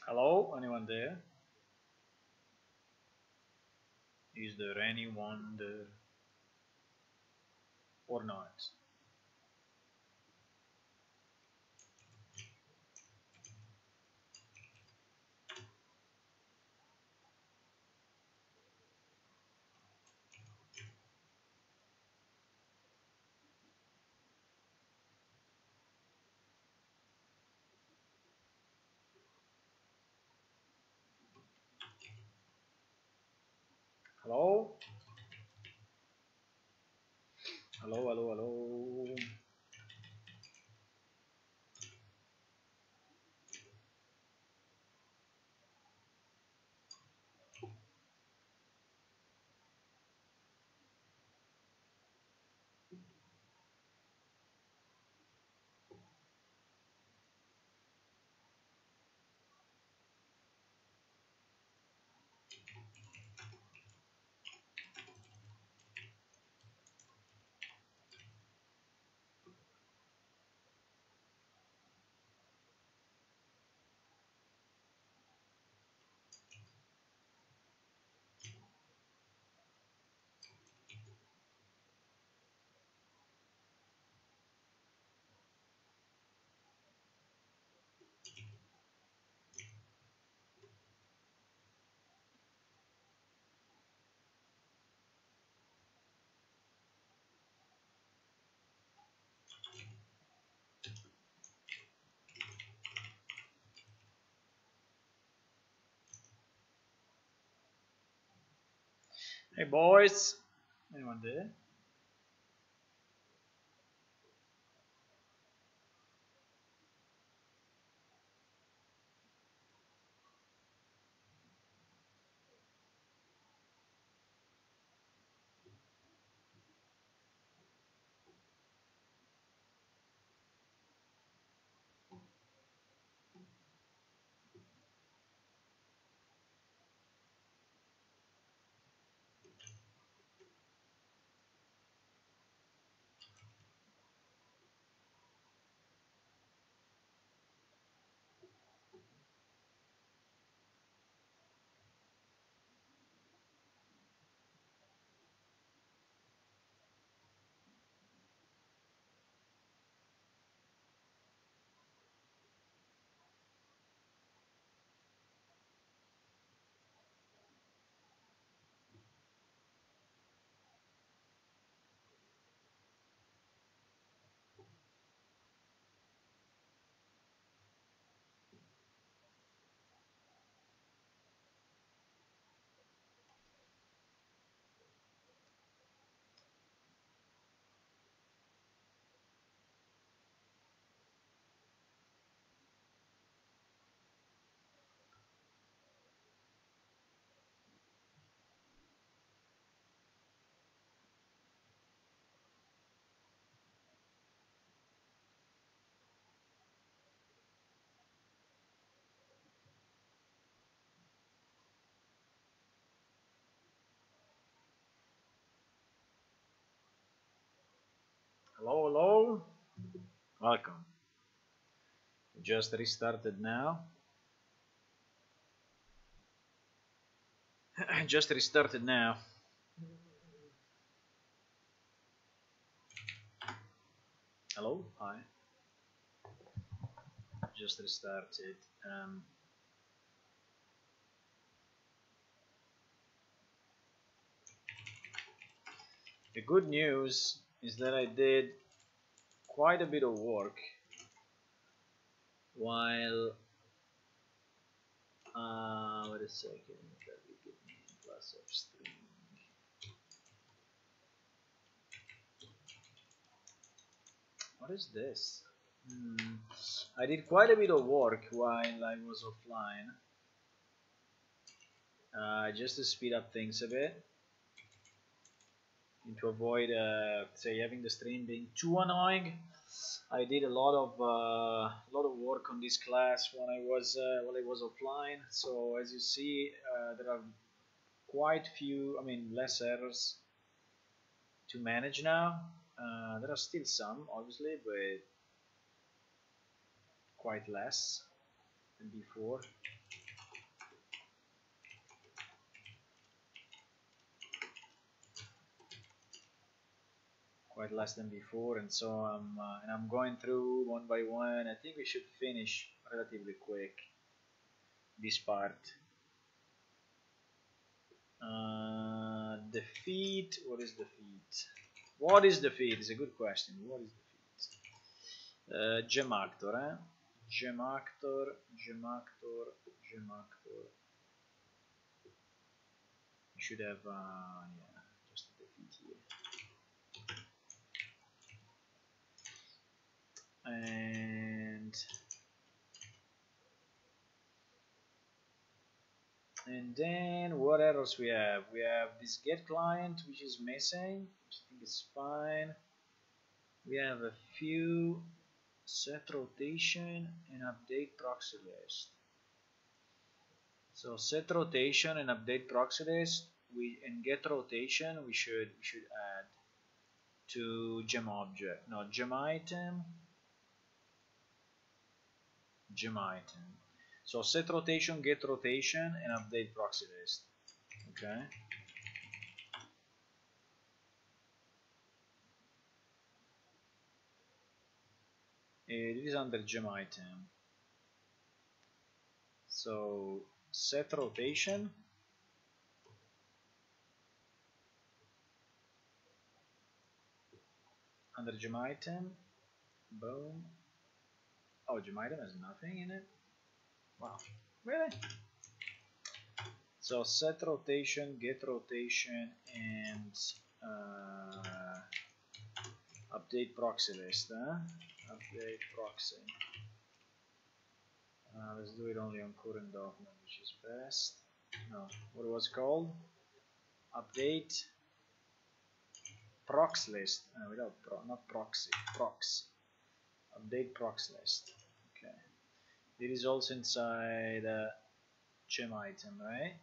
Hello, anyone there? Is there anyone there or not? Hello? Hello, hello, hello. Hey boys, anyone there? Hello, hello. Welcome. Just restarted now. Just restarted now. Hello, hi. Just restarted. The good news is that I did quite a bit of work while wait a second, that will give me class of string. What is this? I did quite a bit of work while I was offline, just to speed up things a bit and to avoid say having the stream being too annoying. I did a lot of work on this class when I was offline. So as you see, there are quite few, I mean less errors to manage now. There are still some, obviously, but quite less than before. quite less than before, and so I'm going through one by one. I think we should finish relatively quick this part. Defeat. What is defeat? What is defeat? Is a good question. What is defeat? Gem actor, Gem actor. You should have yeah, just a defeat here. And then what else we have? We have this get client, which is missing, which I think is fine. We have a few set rotation and update proxy list. So set rotation and update proxy list, and get rotation we should add to gem object. No, gem item. So set rotation, get rotation, and update proxy list. Okay. It is under gem item. So set rotation. Under gem item. Boom. Oh, gem item has nothing in it. Wow, really? So set rotation, get rotation, and update proxy list. Update proxy. Let's do it only on current document, which is best. No, what was it called? Update prox list. Without not proxy, prox. Update prox list. Okay. It is also inside gem item, right?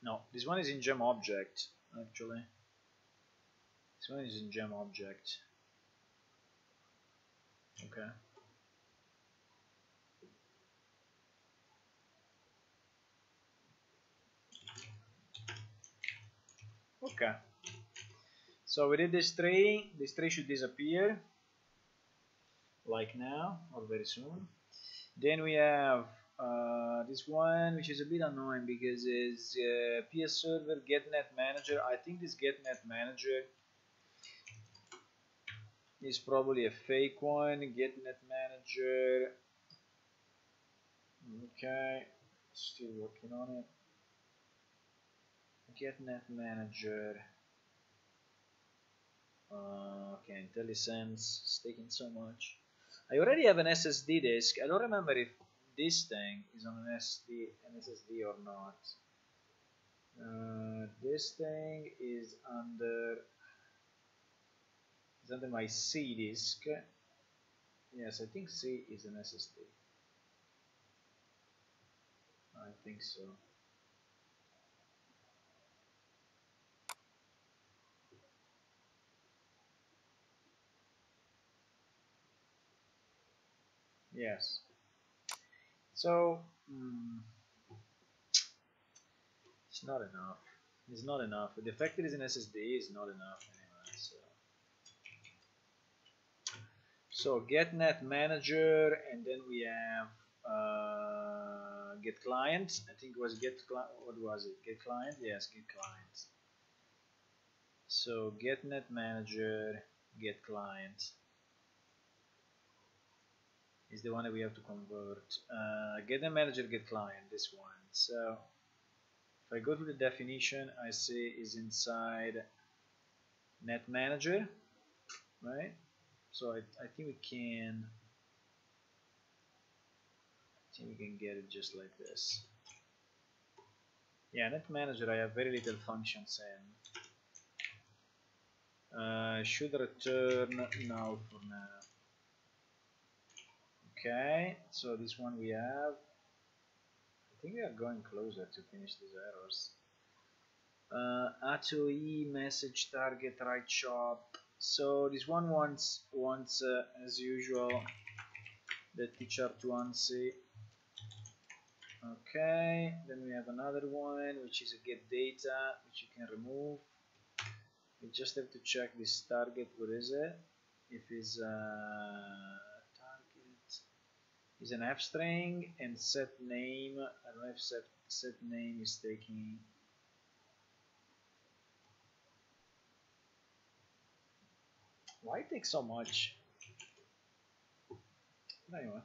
No, this one is in gem object, actually. This one is in gem object. Okay. Okay. So we did this tree. This tree should disappear, like now or very soon. Then we have this one, which is a bit annoying because it's PS server getNet manager. I think this getNet manager is probably a fake one. GetNet manager. Okay, still working on it. GetNet manager. Okay, IntelliSense is taking so much. I already have an SSD disk. I don't remember if this thing is on an SSD or not. This thing is under my C disk. Yes, I think C is an SSD. I think so. Yes. So it's not enough. It's not enough. The fact that it's an SSD is not enough anyway. So GetNet manager, and then we have get client. I think it was what was it? Get client? Yes, get client. So GetNet manager, get client is the one that we have to convert. GetNet manager, get client, this one. So if I go to the definition, I see is inside net manager, right? So I think we can. I think we can get it just like this. Yeah, net manager. I have very little functions in. Should return null for now. Okay, so this one we have. I think we are going closer to finish these errors. A2E message target right shop. So this one wants as usual the teacher to ANSI. Okay, then we have another one which is a get data, which you can remove. We just have to check this target. What is it? If it's target is an F string and set name. I don't know if set name is taking. Why it takes so much? Anyway.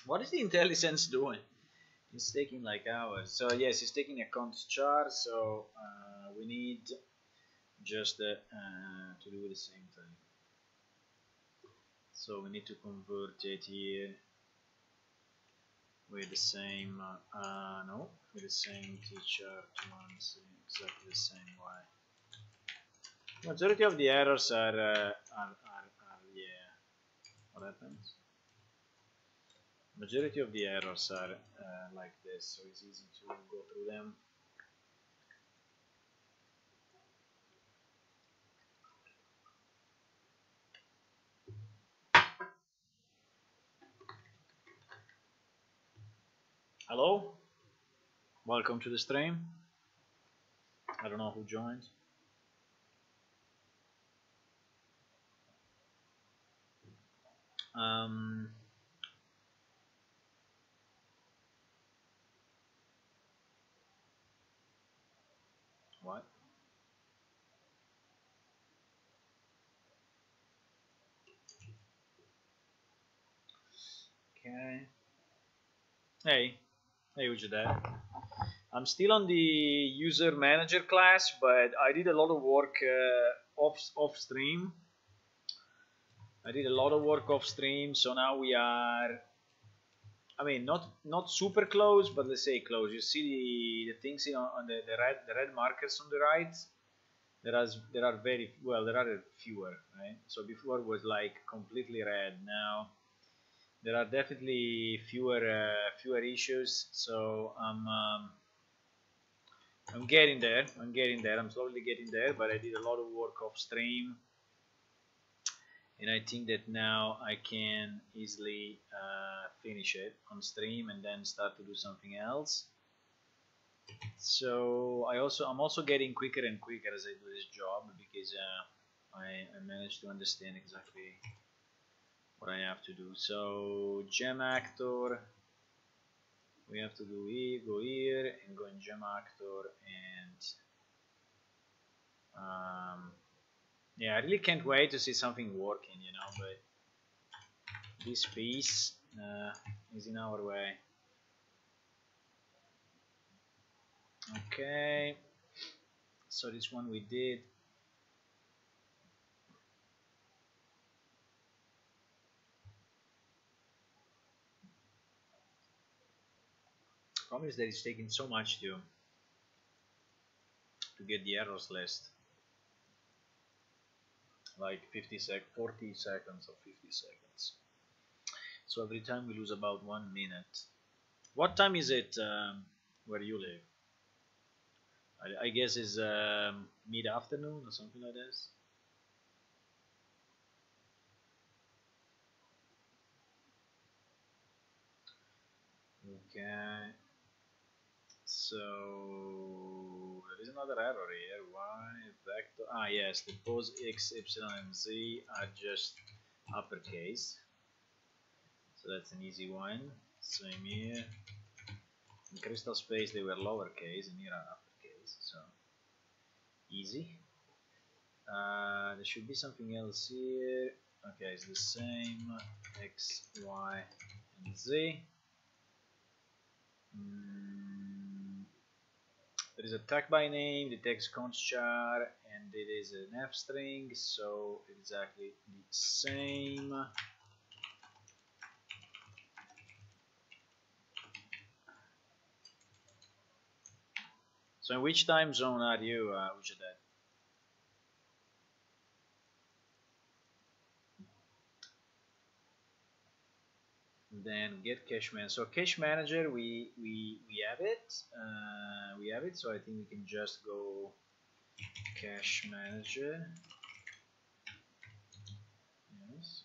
What is the IntelliSense doing? It's taking like hours. So yes, it's taking a const char. So we need just to do the same thing. So we need to convert it here with the same with the same teacher to one exactly the same way. Majority of the errors are yeah. What happens? Majority of the errors are like this, so it's easy to go through them. Hello, welcome to the stream. I don't know who joined. What? Okay. Hey, Ujadad. I'm still on the user manager class, but I did a lot of work off stream. I did a lot of work off stream, so now we are. I mean, not super close, but let's say close. You see the things on the red markers on the right. There are very well. There are fewer, right? So before it was like completely red. Now there are definitely fewer issues. So I'm getting there. I'm slowly getting there, but I did a lot of work off stream, and I think that now I can easily finish it on stream and then start to do something else. So I'm also getting quicker and quicker as I do this job, because I managed to understand exactly what I have to do. So gem actor, we have to do here, go here and go in gem actor, and yeah, I really can't wait to see something working, you know, but this piece is in our way. Okay, so this one we did. Problem is that it's taking so much to get the errors list, like 40 seconds or 50 seconds. So every time we lose about 1 minute. What time is it where you live? I guess it's mid-afternoon or something like this. Okay. So there is another error here. Y vector. Ah, yes, the pose x, epsilon, and z are just uppercase. So that's an easy one. Same here. In crystal space they were lowercase, and here are uppercase. So easy. There should be something else here. Okay, it's the same x, y, and z. There is a tag by name, the text const char, and it is an f string, so exactly the same. So in which time zone are you, Ujadad? Then get cache manager. So cache manager, we have it. We have it. So I think we can just go cache manager. Yes.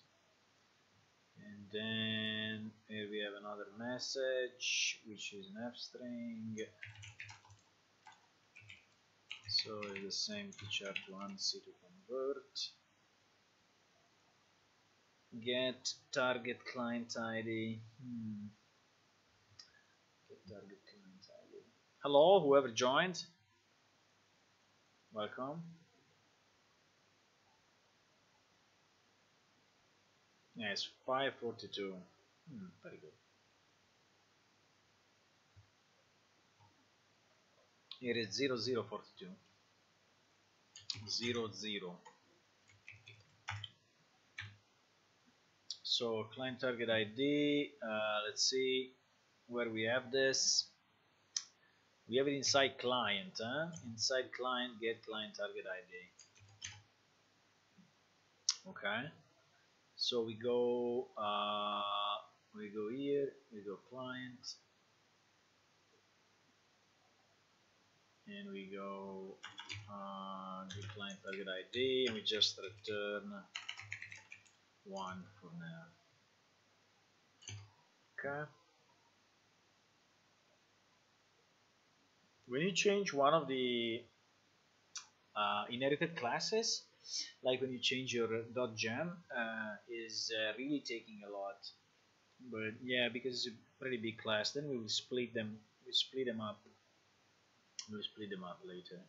And then here we have another message, which is an f string. So it's the same feature to ANSI to convert. Get target client ID. Get target client ID. Hello, whoever joined. Welcome. Yeah, it's 542. Very good. Here is 0042. 00. So client target ID. Let's see where we have this. We have it inside client. Inside client, get client target ID. Okay. So we go here, we go client, and we go get client target ID, and we just return 1 for now. Okay. When you change one of the inherited classes, like when you change your .gem, is really taking a lot. But yeah, because it's a pretty big class, then we will split them. We split them up. We'll split them up later.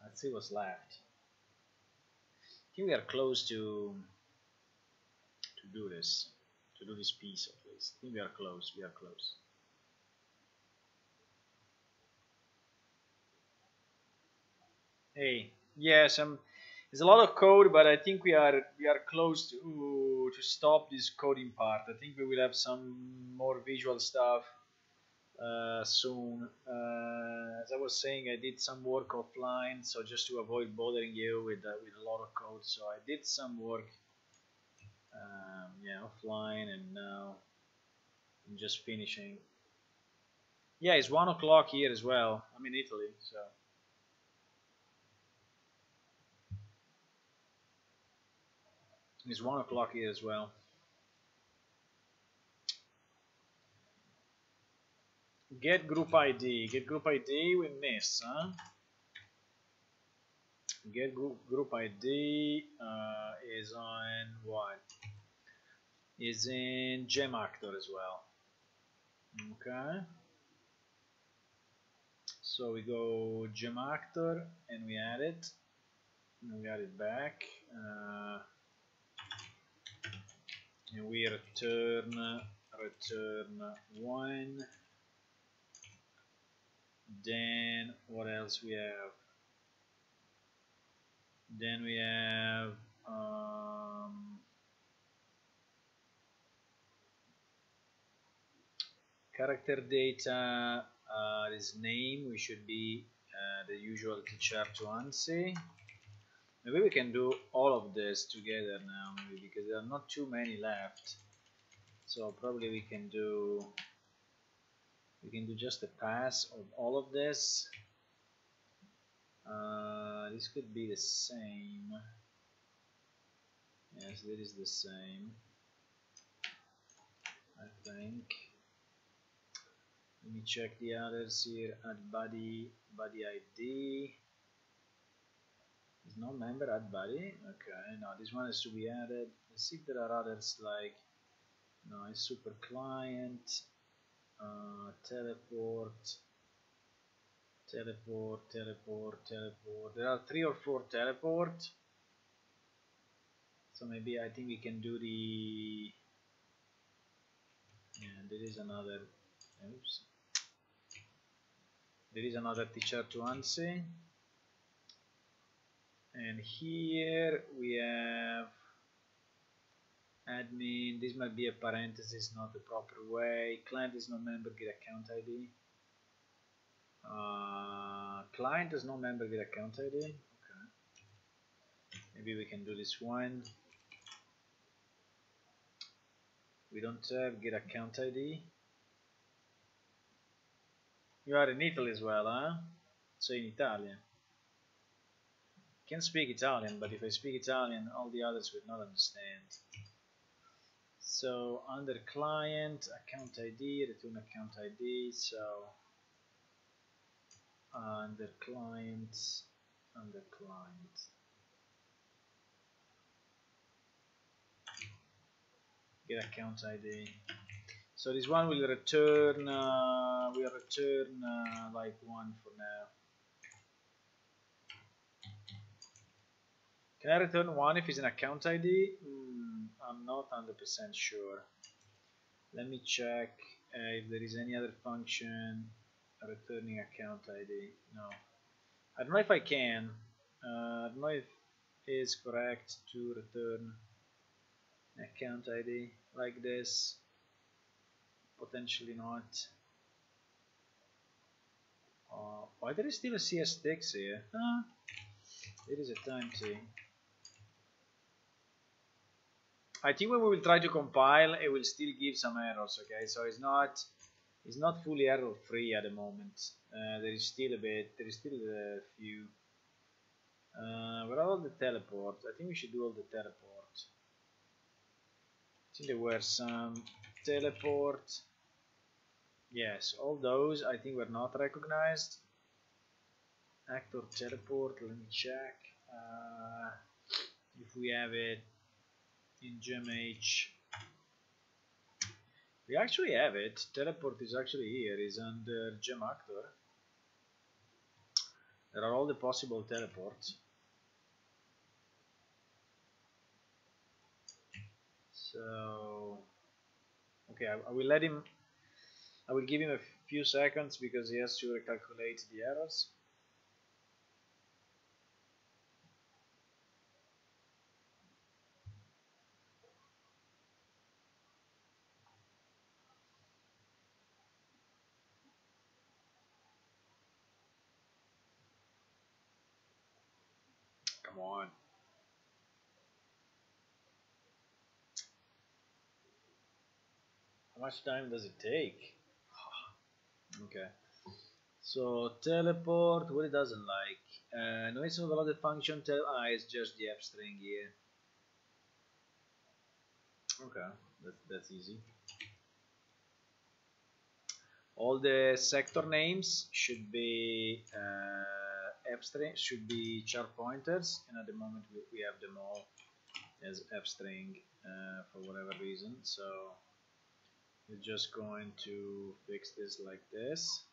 Let's see what's left. I think we are close to do this, piece at least. I think we are close. We are close. Hey, yes, there's a lot of code, but I think we are close to stop this coding part. I think we will have some more visual stuff soon. As I was saying, I did some work offline, so just to avoid bothering you with a lot of code, so I did some work yeah, offline, and now I'm just finishing. Yeah, it's 1 o'clock here as well. I'm in Italy, so. It's 1 o'clock here as well. Get group ID. Get group ID we miss, huh? Get group ID is on what? Is in gem actor as well. Okay. So we go gem actor and we add it. And we add it back. And we return 1. Then what else we have? Then we have character data. This name, we should be the usual t-shirt to ANSI. Maybe we can do all of this together now, maybe, because there are not too many left. So probably we can do just a pass of all of this. This could be the same. Yes, that is the same, I think. Let me check the others here. Add body ID. Is no member add body? Okay, no, this one has to be added. Let's see if there are others like, no, it's super client, teleport. There are 3 or 4 teleport. So maybe I think we can do the. Yeah, there is another. Oops. There is another teacher to ANSI. And here we have admin. This might be a parenthesis, not the proper way. Client is no member, get account ID. Client is no member, get account ID. Okay. Maybe we can do this one. We don't have get account ID. You are in Italy as well, huh? So in Italian. Can speak Italian, but if I speak Italian, all the others will not understand. So under client, account ID, return account ID. So under client, get account ID. So this one will return, like 1 for now. Can I return 1 if it's an account ID? I'm not 100% sure. Let me check if there is any other function returning account ID. No. I don't know if I can. I don't know if it is correct to return account ID like this. Potentially not. Why there is still a CS text here? It is a time thing. I think when we will try to compile, it will still give some errors. Okay, so it's not fully error free at the moment. There is still a few. Where are all the teleport? I think we should do all the teleport. I think there were some teleport. Yes, all those I think were not recognized. Actor teleport, let me check if we have it in GemH. We actually have it. Teleport is actually here, is under gem actor. There are all the possible teleports. So okay, I will let him. I will give him a few seconds because he has to recalculate the errors. Come on. How much time does it take? Okay. So teleport, what it doesn't like. No, it's not about the function. It's just the app string here. Okay, that's easy. All the sector names should be app string, should be char pointers, and at the moment we have them all as app string for whatever reason. So we're just going to fix this like this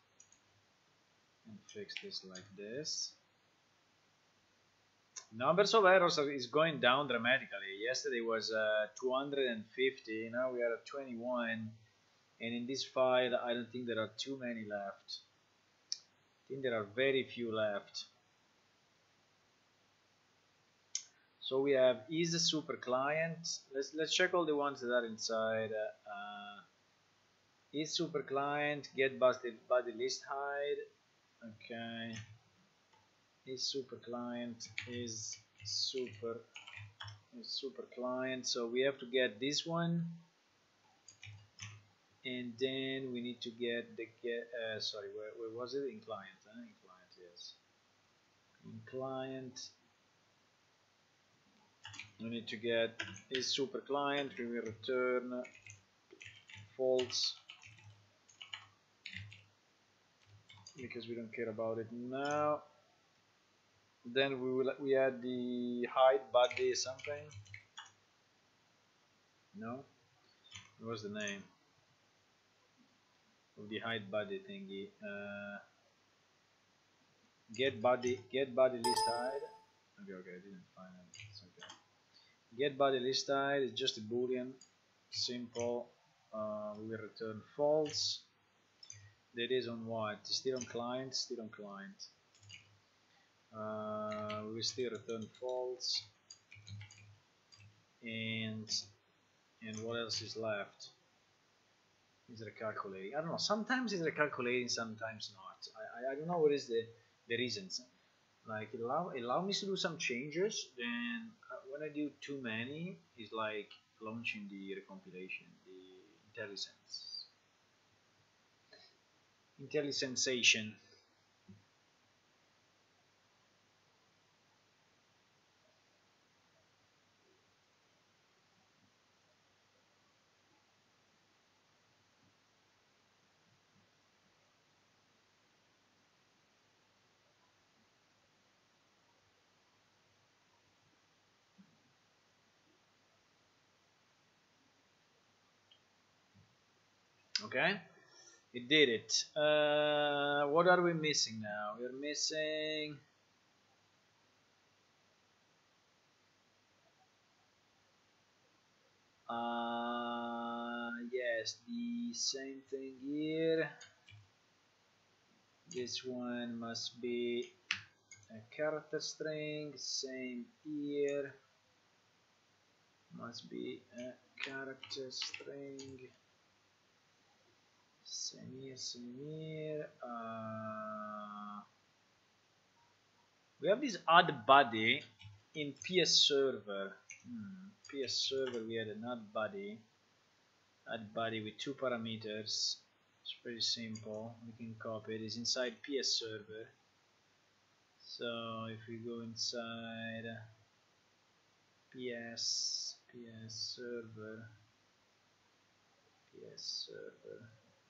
and fix this like this. Numbers of errors is going down dramatically. Yesterday was 250, now we are at 21, and in this file I don't think there are too many left. I think there are very few left. So we have is the super client. Let's check all the ones that are inside. Is super client, get body list hide. Okay. Is super client, is super client. So we have to get this one, and then we need to get the sorry, where was it? In client, in client, yes. In client, we need to get is super client. We will return false because we don't care about it now. Then we add the hide body something. No, what was the name of the hide body thingy? Get body list hide. Okay, I didn't find it. It's okay. Get body list hide is just a boolean, simple. We will return false. That is on what? Still on client. Still on client. We will still return false. And what else is left? Is recalculating. I don't know. Sometimes it's recalculating, sometimes not. I don't know what is the reasons. Like allow me to do some changes. Then when I do too many, it's like launching the recompilation, IntelliSensation. Okay, it did it. What are we missing now? We're missing yes, the same thing here. This one must be a character string, same here, must be a character string, same here, same here. We have this add body in PS server. PS server, we had an add body with two parameters. It's pretty simple. We can copy it. It's inside PS server. So if we go inside PS server,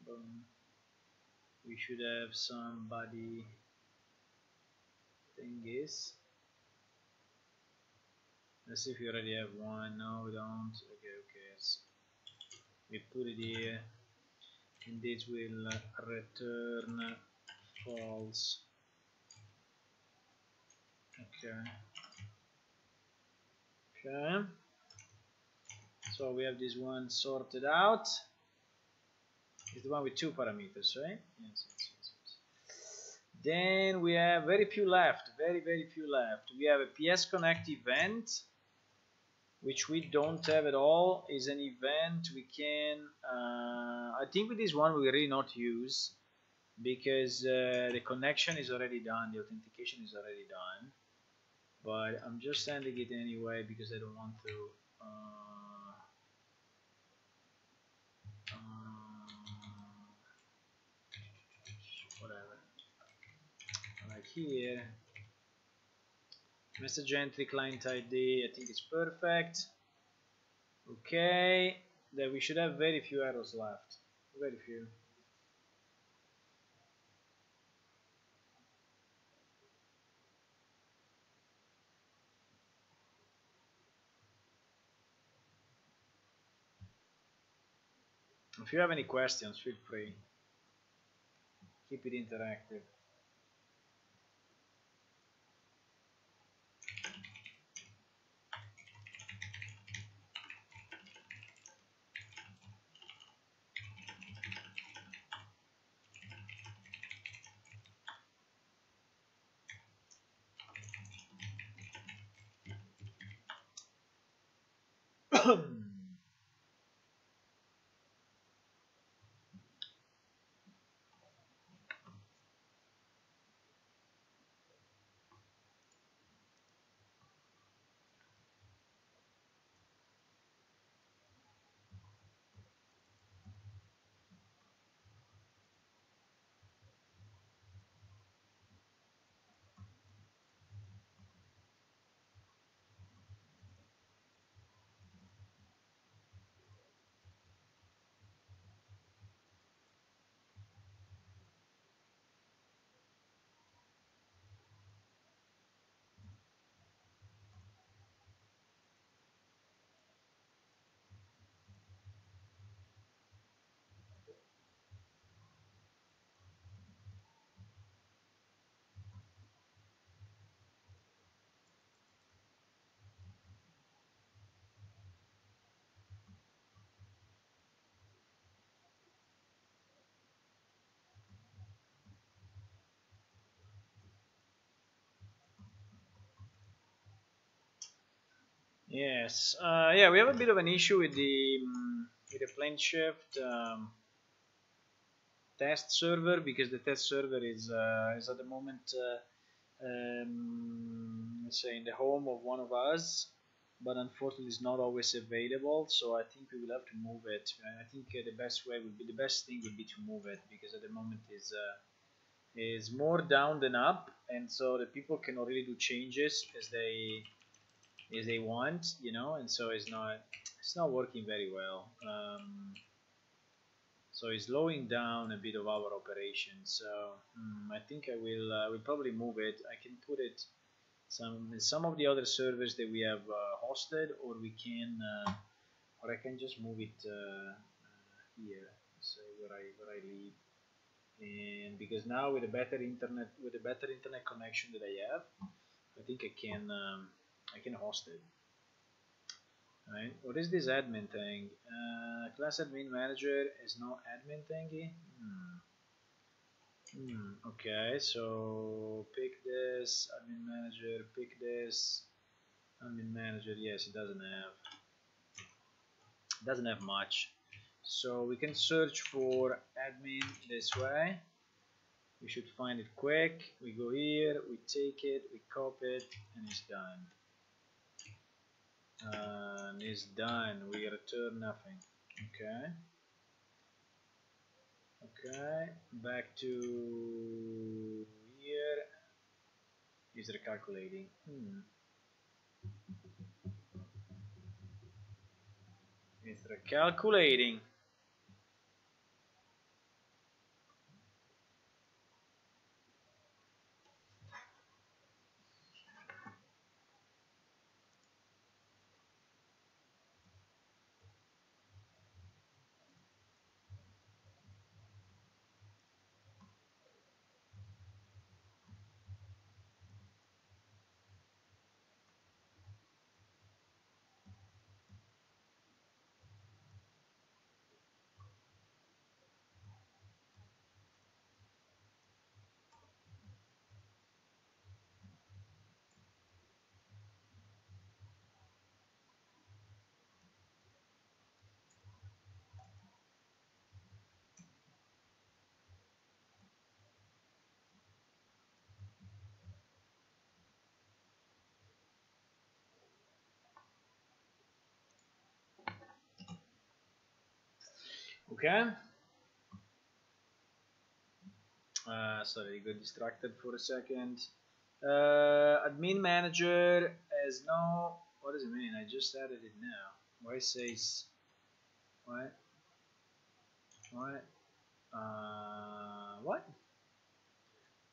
boom, we should have some body thingies. Let's see if we already have one. No, we don't. Okay, yes. We put it here, and this will return false. Okay. So we have this one sorted out. It's the one with two parameters, right? Yes. Then we have very few left. Very few left. We have a PS Connect event, which we don't have at all. Is an event we can. I think with this one we really not use because the connection is already done. The authentication is already done. But I'm just sending it anyway because I don't want to. Whatever. Like here, message entry client ID. I think it's perfect. Okay, then we should have very few errors left. Very few. If you have any questions, feel free. Keep it interactive. Yes, yeah, we have a bit of an issue with the PlaneShift test server because the test server is at the moment let's say in the home of one of us, but unfortunately it's not always available. So I think we will have to move it. I think the best thing would be to move it, because at the moment is more down than up, and so the people cannot really do changes as they want, you know, and so it's not working very well. So it's slowing down a bit of our operation. So I think I will probably move it. I can put it some of the other servers that we have hosted, or we can or I can just move it here, say where I live. And because now with a better internet connection that I have, I think I can host it. Right? What is this admin thing? Class admin manager is no admin thingy. Okay, so pick this admin manager. Pick this admin manager. Yes, it doesn't have much. So we can search for admin this way. We should find it quick. We go here, we take it, we copy it, and it's done. And it's done. We return nothing. Okay. Okay. Back to here. Is recalculating. It's recalculating. Okay. Sorry, I got distracted for a second. Admin manager has no. What does it mean? I just added it now. Why it says what? What? What?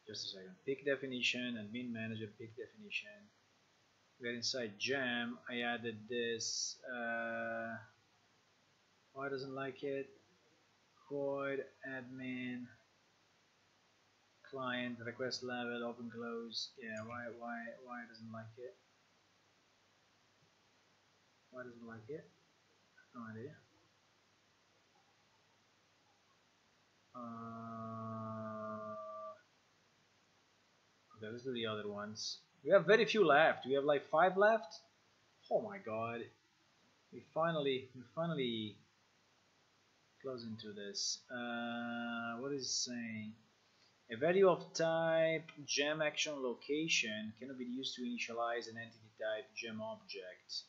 Just a second. Pick definition. Admin manager. Pick definition. We're inside Jam. I added this. Why doesn't like it? Void admin client request level open close. Yeah. Why doesn't like it? Why doesn't like it? No idea. Okay, let's do the other ones. We have very few left. We have like 5 left. Oh my god. We finally close into this. What is it saying? A value of type gem action location cannot be used to initialize an entity type gem object.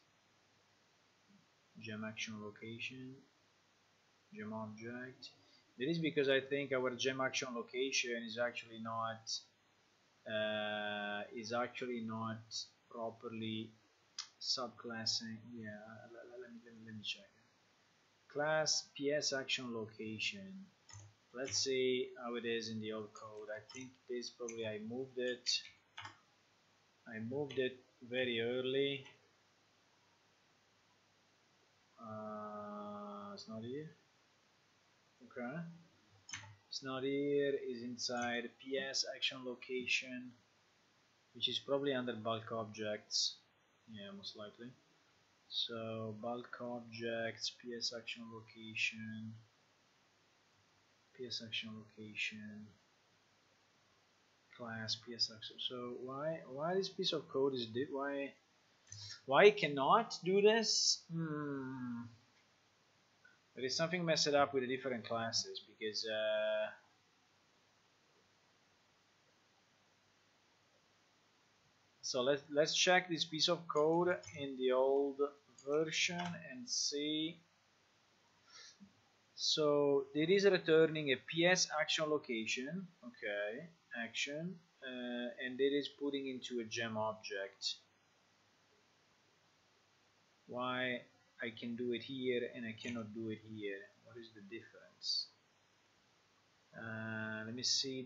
Gem action location, gem object. That is because I think our gem action location is actually not properly subclassing. Yeah, let me check. Class PS action location. Let's see how it is in the old code. I think this probably I moved it very early. It's not here. Okay. It's not here. Is inside PS action location, which is probably under bulk objects. Yeah, most likely. So bulk objects, PS action location, PS action location, class PS action. So why this piece of code is why it cannot do this? There is something messed up with the different classes, because So let's check this piece of code in the old version and see. So it is returning a PS action location, okay, action, and it is putting into a gem object. Why I can do it here and I cannot do it here? What is the difference? Let me see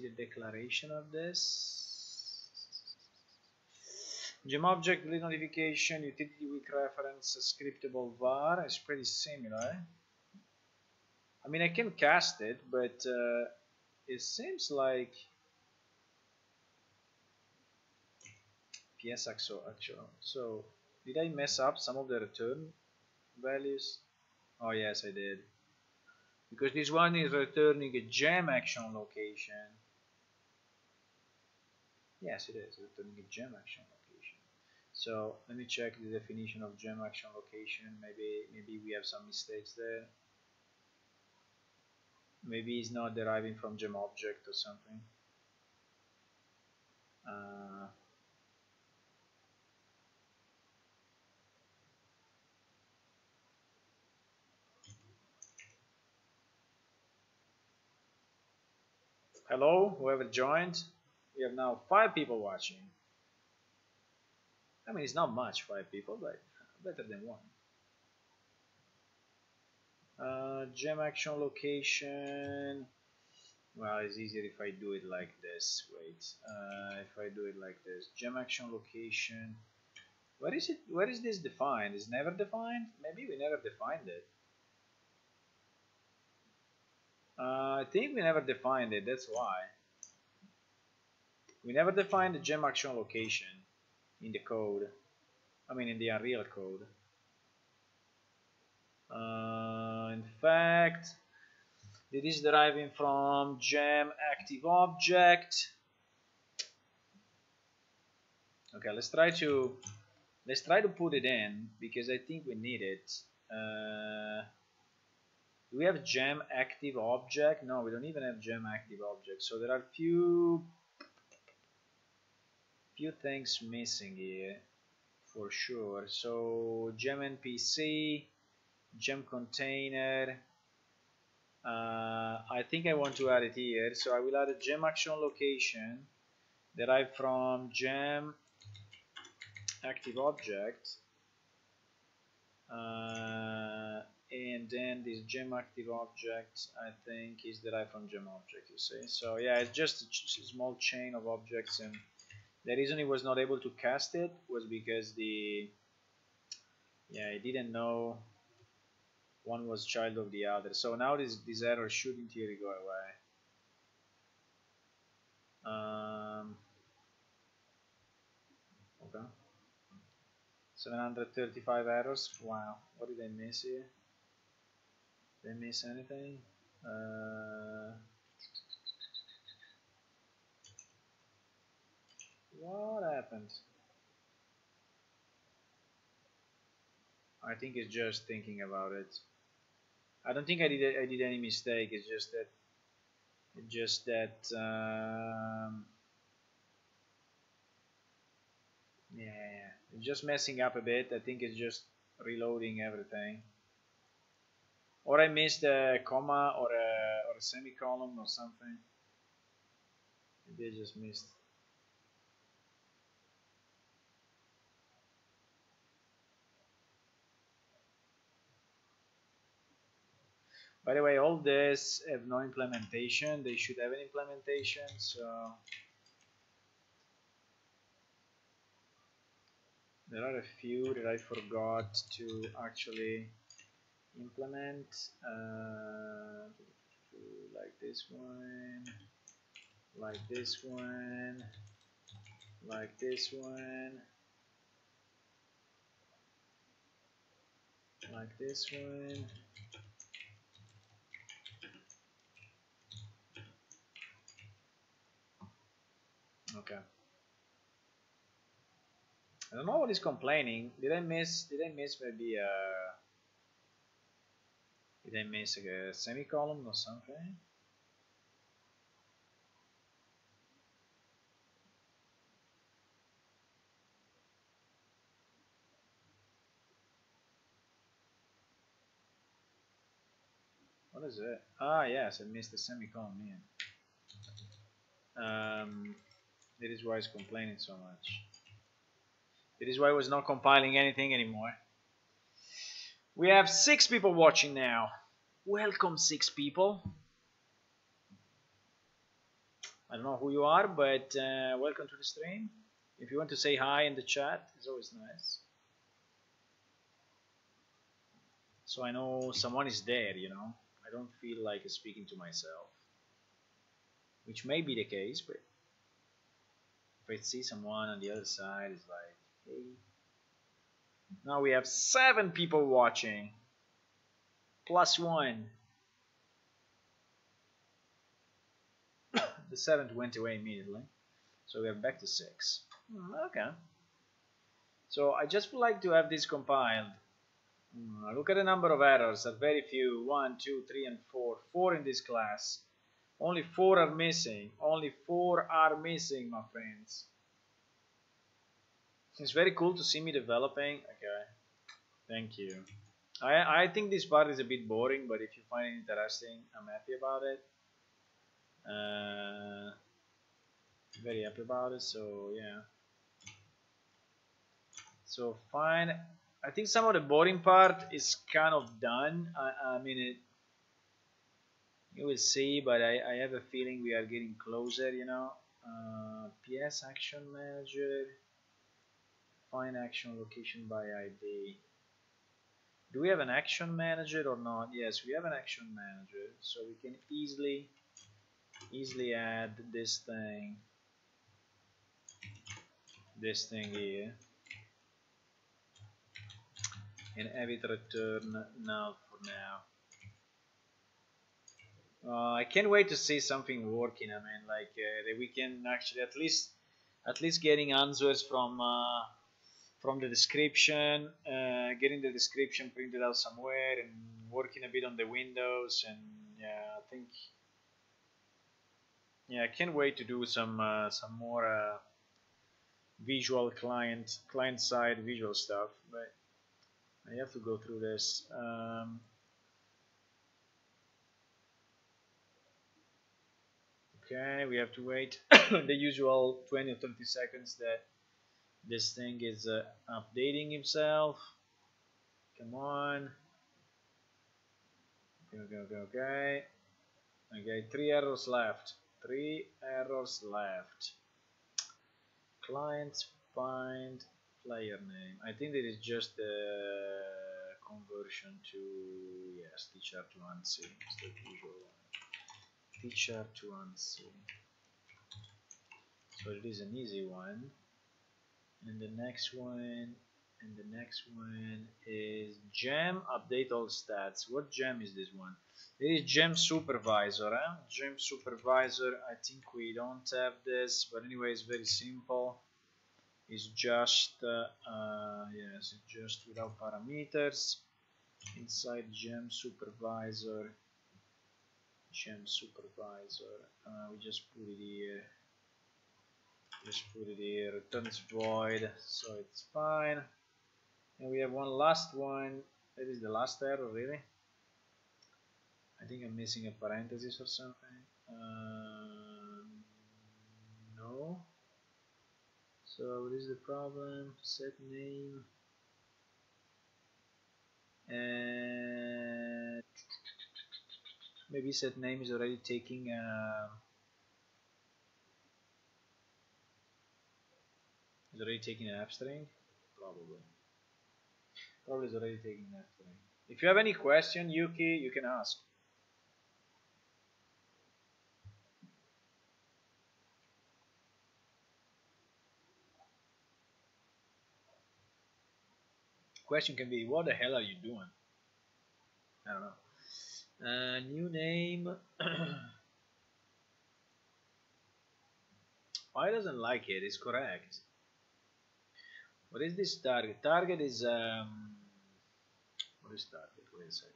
the declaration of this. Gem object delete notification utility weak reference scriptable var is pretty similar. I mean, I can cast it, but it seems like PS actual. So did I mess up some of the return values? Oh yes, I did. Because this one is returning a gem action location. Yes, it is returning a gem action location. So let me check the definition of gem action location. Maybe we have some mistakes there. Maybe it's not deriving from gem object or something. Hello, whoever joined. We have now 5 people watching. I mean, it's not much, 5 people, but better than 1. Gem action location. Well, it's easier if I do it like this. Wait, if I do it like this, gem action location. Where is it? Where is this defined? Is never defined? Maybe we never defined it. I think we never defined it. That's why we never defined the gem action location in the code. I mean, in the Unreal code. In fact, it is deriving from gem active object. Okay, let's try to put it in because I think we need it. Do we have gem active object? No, we don't even have gem active object. So there are few things missing here for sure. So gem NPC, gem container. I think I want to add it here. So I will add a gem action location derived from gem active object. And then this gem active object I think is derived from gem object, you see. So yeah, it's just a small chain of objects, and the reason it was not able to cast it was because it didn't know one was child of the other. So now this error should in theory go away. Okay, 735 errors. Wow, what did I miss here? Did I miss anything? What happened? I think it's just thinking about it. I don't think I did any mistake. It's just that yeah, it's just messing up a bit. I think it's just reloading everything. Or I missed a comma or a semicolon or something. Maybe I just missed. By the way, all this have no implementation. They should have an implementation. So there are a few that I forgot to actually implement, like this one, like this one, like this one, like this one. Okay. I don't know what is complaining. Did I miss maybe did I miss a semicolon or something? What is it? Ah, yes, I missed the semicolon, man. That is why it's complaining so much. That is why I was not compiling anything anymore. We have 6 people watching now. Welcome, 6 people. I don't know who you are, but welcome to the stream. If you want to say hi in the chat, it's always nice. So I know someone is there, you know. I don't feel like speaking to myself. Which may be the case, but if I see someone on the other side, it's like, hey. Now we have 7 people watching. +1. The 7th went away immediately. So we are back to 6. Okay. So I just would like to have this compiled. Look at the number of errors. Are very few. 1, 2, 3, and 4. 4 in this class. Only 4 are missing. Only 4 are missing, my friends. It's very cool to see me developing. Okay. Thank you. I think this part is a bit boring, but if you find it interesting, I'm happy about it. Very happy about it. So yeah. So fine. I think some of the boring part is kind of done. I mean, you will see, but I have a feeling we are getting closer, you know. PS Action Manager, find action location by ID. Do we have an action manager or not? Yes, we have an action manager, so we can easily add this thing here, and have it return null for now. I can't wait to see something working. I mean, like that we can actually at least getting answers from the description, getting the description printed out somewhere, and working a bit on the windows. And yeah, I think I can't wait to do some more visual client side visual stuff. But I have to go through this. Okay, we have to wait the usual 20 or 30 seconds that this thing is updating himself. Come on. Okay. 3 errors left. 3 errors left. Client find player name. I think it is just the conversion to, yes, teacher to ANSI. It's the usual one. Teacher to ANSI. So it is an easy one. And the next one is gem update all stats. What gem is this one? It is gem supervisor. Gem supervisor. I think we don't have this, but anyway, it's very simple. It's just yes, it's just without parameters. Inside gem supervisor, we just put it here. Returns void, so it's fine. And we have one last one. That is the last error, really. I think I'm missing a parenthesis or something. No. So what is the problem? Set name. And maybe set name is already taking an app string. Probably is already taking an app string. If you have any question, Yuki, you can ask. Question can be, what the hell are you doing? I don't know. New name. Why doesn't like it? It's correct. What is this target? Target is what is target? Wait a second.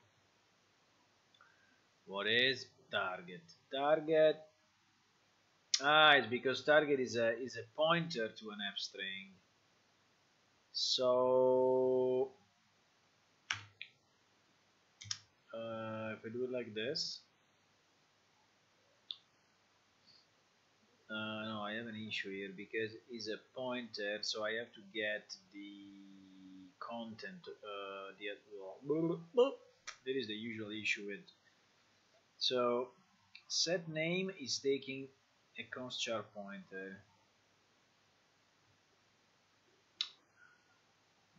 What is target? Target. It's because target is a pointer to an app string. So if I do it like this, no, I have an issue here because it's a pointer, so I have to get the content. There is the usual issue with. So set name is taking a const char pointer.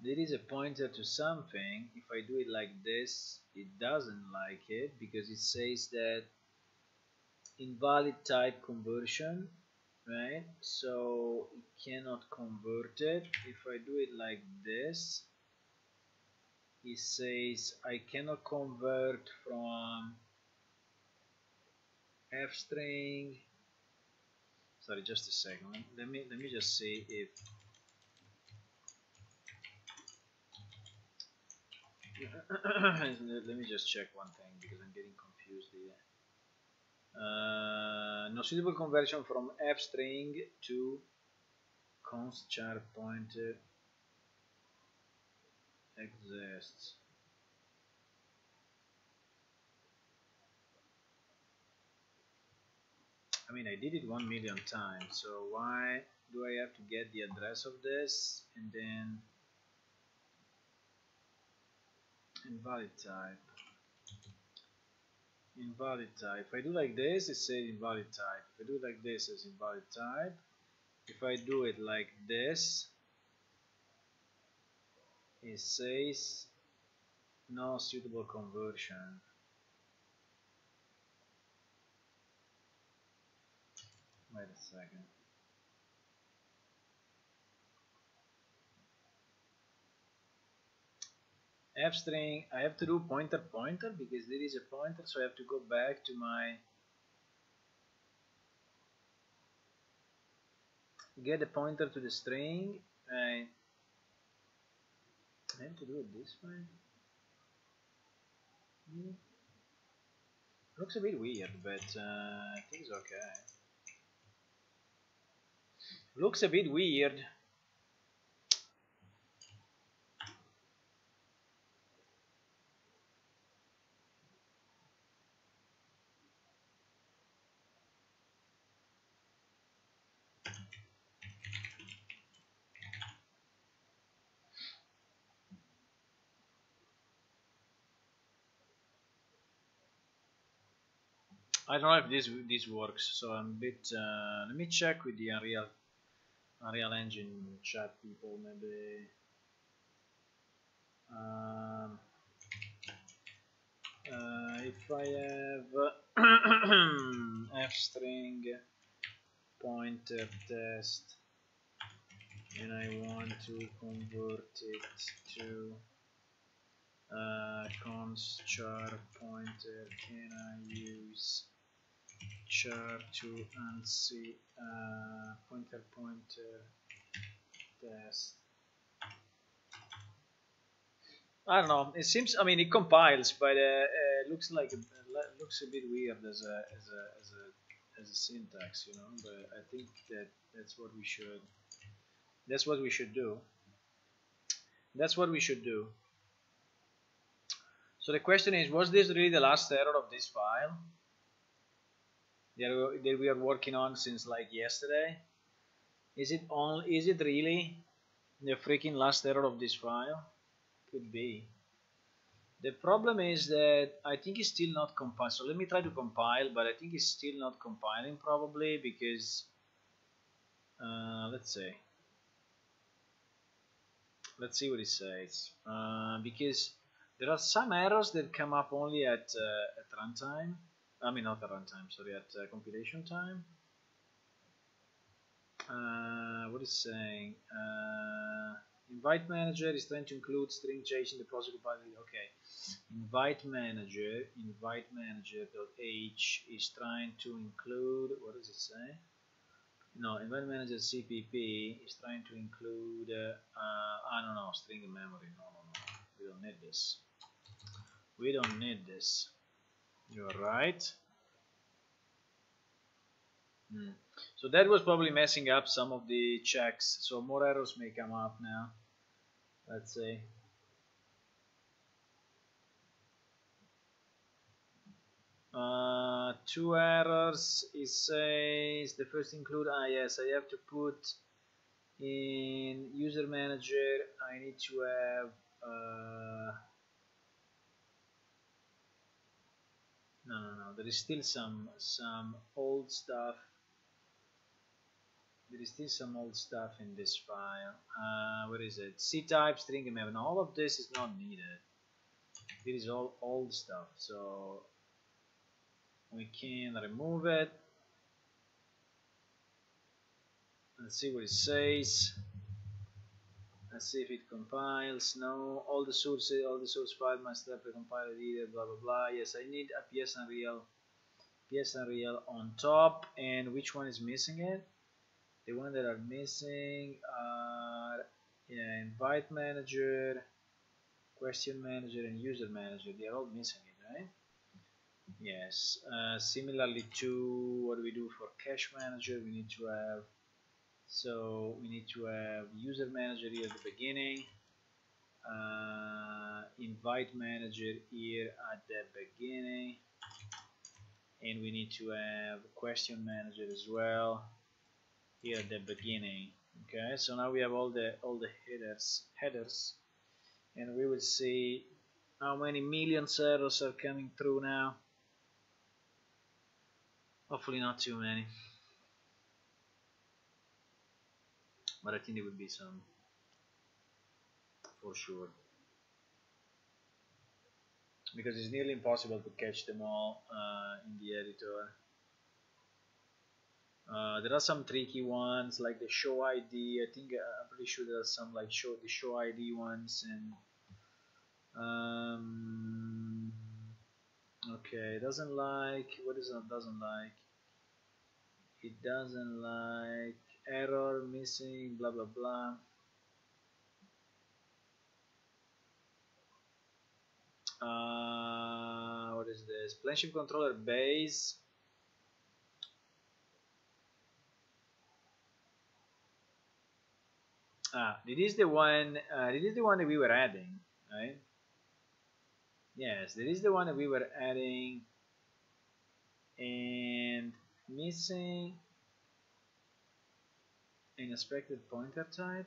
There is a pointer to something. If I do it like this, it doesn't like it because it says that invalid type conversion, right? So it cannot convert it. If I do it like this, it says I cannot convert from f string. Sorry, just a second. Let me just see if let me just check one thing because I'm getting confused here. No suitable conversion from f string to const char pointer exists. I mean, I did it 1,000,000 times, so why do I have to get the address of this and then invalid type? Invalid type. If I do like this, it says invalid type. If I do it like this, it's invalid type. If I do it like this, it says no suitable conversion. Wait a second. F string, I have to do pointer because there is a pointer, so I have to go back to my get a pointer to the string. I have to do it this way. Looks a bit weird, but I think it's okay. Looks a bit weird. I don't know if this works, so I'm a bit. Let me check with the Unreal Engine chat people, maybe. If I have f string pointer test and I want to convert it to const char pointer, can I use char to ANSI pointer test? I don't know. It seems. I mean, it compiles, but looks like looks a bit weird as a syntax, you know. But I think that's what we should. That's what we should do. That's what we should do. So the question is, was this really the last error of this file that we are working on since like yesterday? Is it really the freaking last error of this file? Could be. The problem is that I think it's still not compiled. So let me try to compile, but I think it's still not compiling probably because let's see. Let's see what it says. Because there are some errors that come up only at runtime. I mean, not at runtime. Sorry, at compilation time. What is saying? Invite manager is trying to include string change in the process compiling. Okay, invite manager.h is trying to include. What does it say? No, invite manager.cpp is trying to include. I don't know, string memory. No, we don't need this. We don't need this. You're right. So that was probably messing up some of the checks. So more errors may come up now. Let's see. Two errors. It says the first include. Yes, I have to put in user manager. I need to have. No. There is still some old stuff. There is still some old stuff in this file. Where is it? C type string map. Now all of this is not needed. It is all old stuff, so we can remove it. Let's see what it says. Let's see if it compiles. No, all the source file must have precompiled either. Blah blah blah. Yes, I need a PS Unreal on top. And which one is missing it? The one that are missing are invite manager, question manager, and user manager. They are all missing it, right? Yes. Similarly to what we do for cache manager, we need to have. So we need to have user manager here at the beginning, invite manager here at the beginning, and we need to have question manager as well here at the beginning. Okay, so now we have all the headers, and we will see how many million errors are coming through now. Hopefully not too many, but I think there will be some for sure, because it's nearly impossible to catch them all in the editor. There are some tricky ones like the show ID. I think I'm pretty sure there are some like the show ID ones, and okay, it doesn't like, what is it doesn't like? It doesn't like error missing blah blah blah. What is this? PlaneShift controller base. This is the one. This is the one that we were adding, right? Yes, this is the one that we were adding, and missing an expected pointer type.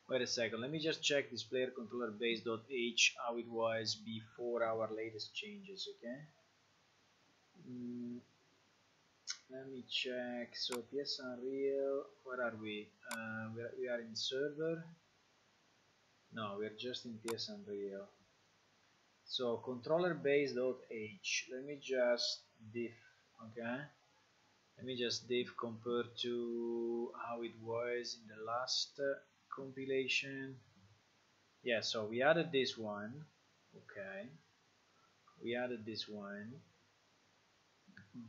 Wait a second. Let me just check this player controller base.h how it was before our latest changes. Okay. Let me check. So PS Unreal. Where are we? We are in server. No, we are just in PS Unreal. So controller base.h. Let me just diff. Okay. Let me just diff compared to how it was in the last compilation. Yeah, so we added this one. Okay, we added this one,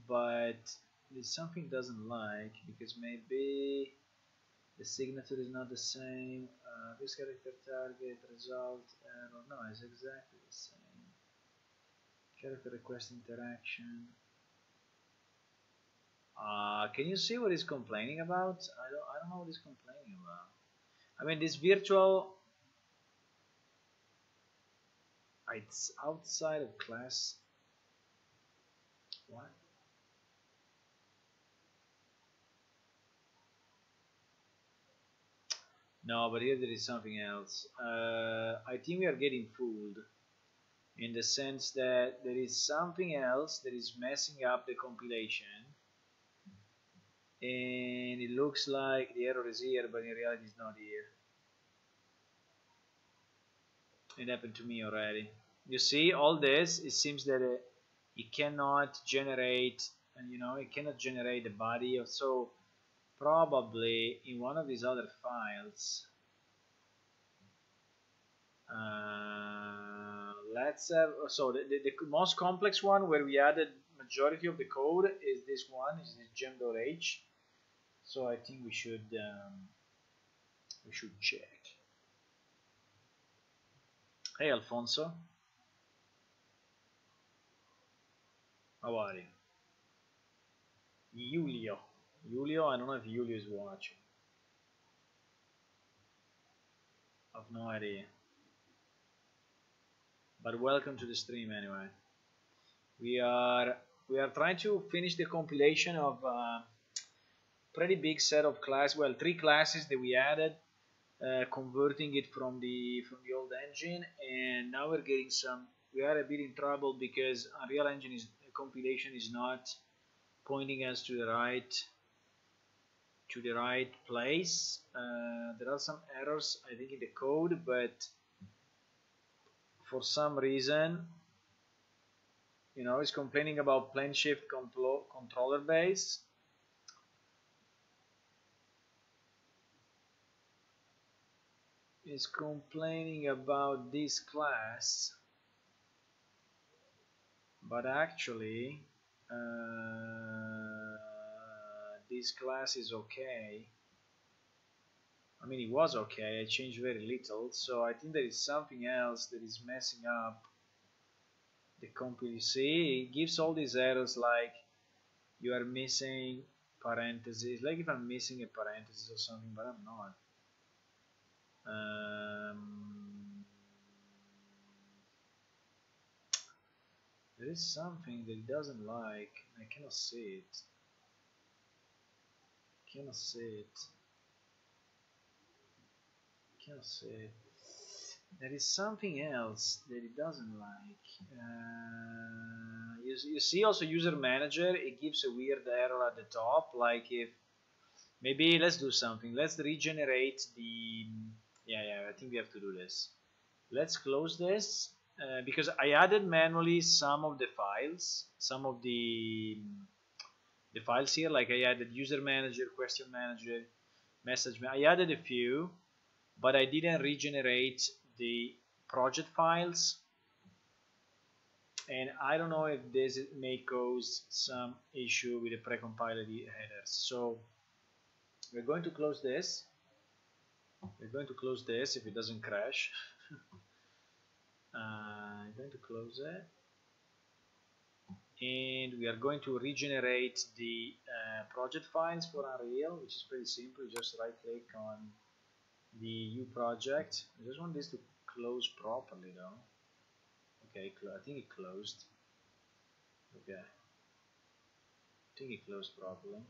but there's something doesn't like, because maybe the signature is not the same. This character target result error. No, it's exactly the same. Character request interaction. Can you see what he's complaining about? I don't know what he's complaining about. I mean, this virtual, it's outside of class. What? No, but here there is something else. I think we are getting fooled, in the sense that there is something else that is messing up the compilation, and it looks like the error is here, but in reality it's not here. It happened to me already. You see all this, it seems that it cannot generate, it cannot generate the body. So probably in one of these other files, let's have, so the most complex one where we added majority of the code is this one, is this gem.h. So I think we should check. Hey Alfonso, how are you? Julio, I don't know if Julio is watching. I've no idea. But welcome to the stream anyway. We are trying to finish the compilation of pretty big set of classes. Well, 3 classes that we added, converting it from the old engine, and now we're getting some. We are a bit in trouble because Unreal Engine compilation is not pointing us to the right place. There are some errors, I think, in the code, but for some reason, it's complaining about PlaneShift controller base. It's complaining about this class, but actually this class is okay. I mean, it was okay. I changed very little, so I think there is something else that is messing up the compilation. See, it gives all these errors like you are missing parentheses, like if I'm missing a parenthesis or something, but I'm not. There is something that it doesn't like. I cannot see it. Cannot see it. Cannot see it. There is something else that it doesn't like. You see also user manager, it gives a weird error at the top, like if maybe let's do something. Let's regenerate the I think we have to do this. Let's close this because I added manually some of the files, some of the files here, like I added user manager, question manager, message. I added a few, but I didn't regenerate the project files, and I don't know if this may cause some issue with the precompiled headers. So we're going to close this. We're going to close this if it doesn't crash. I'm going to close it, and we are going to regenerate the project files for Unreal, which is pretty simple. Just right click on the U project. I just want this to close properly though. Okay, I think it closed. Okay, I think it closed properly.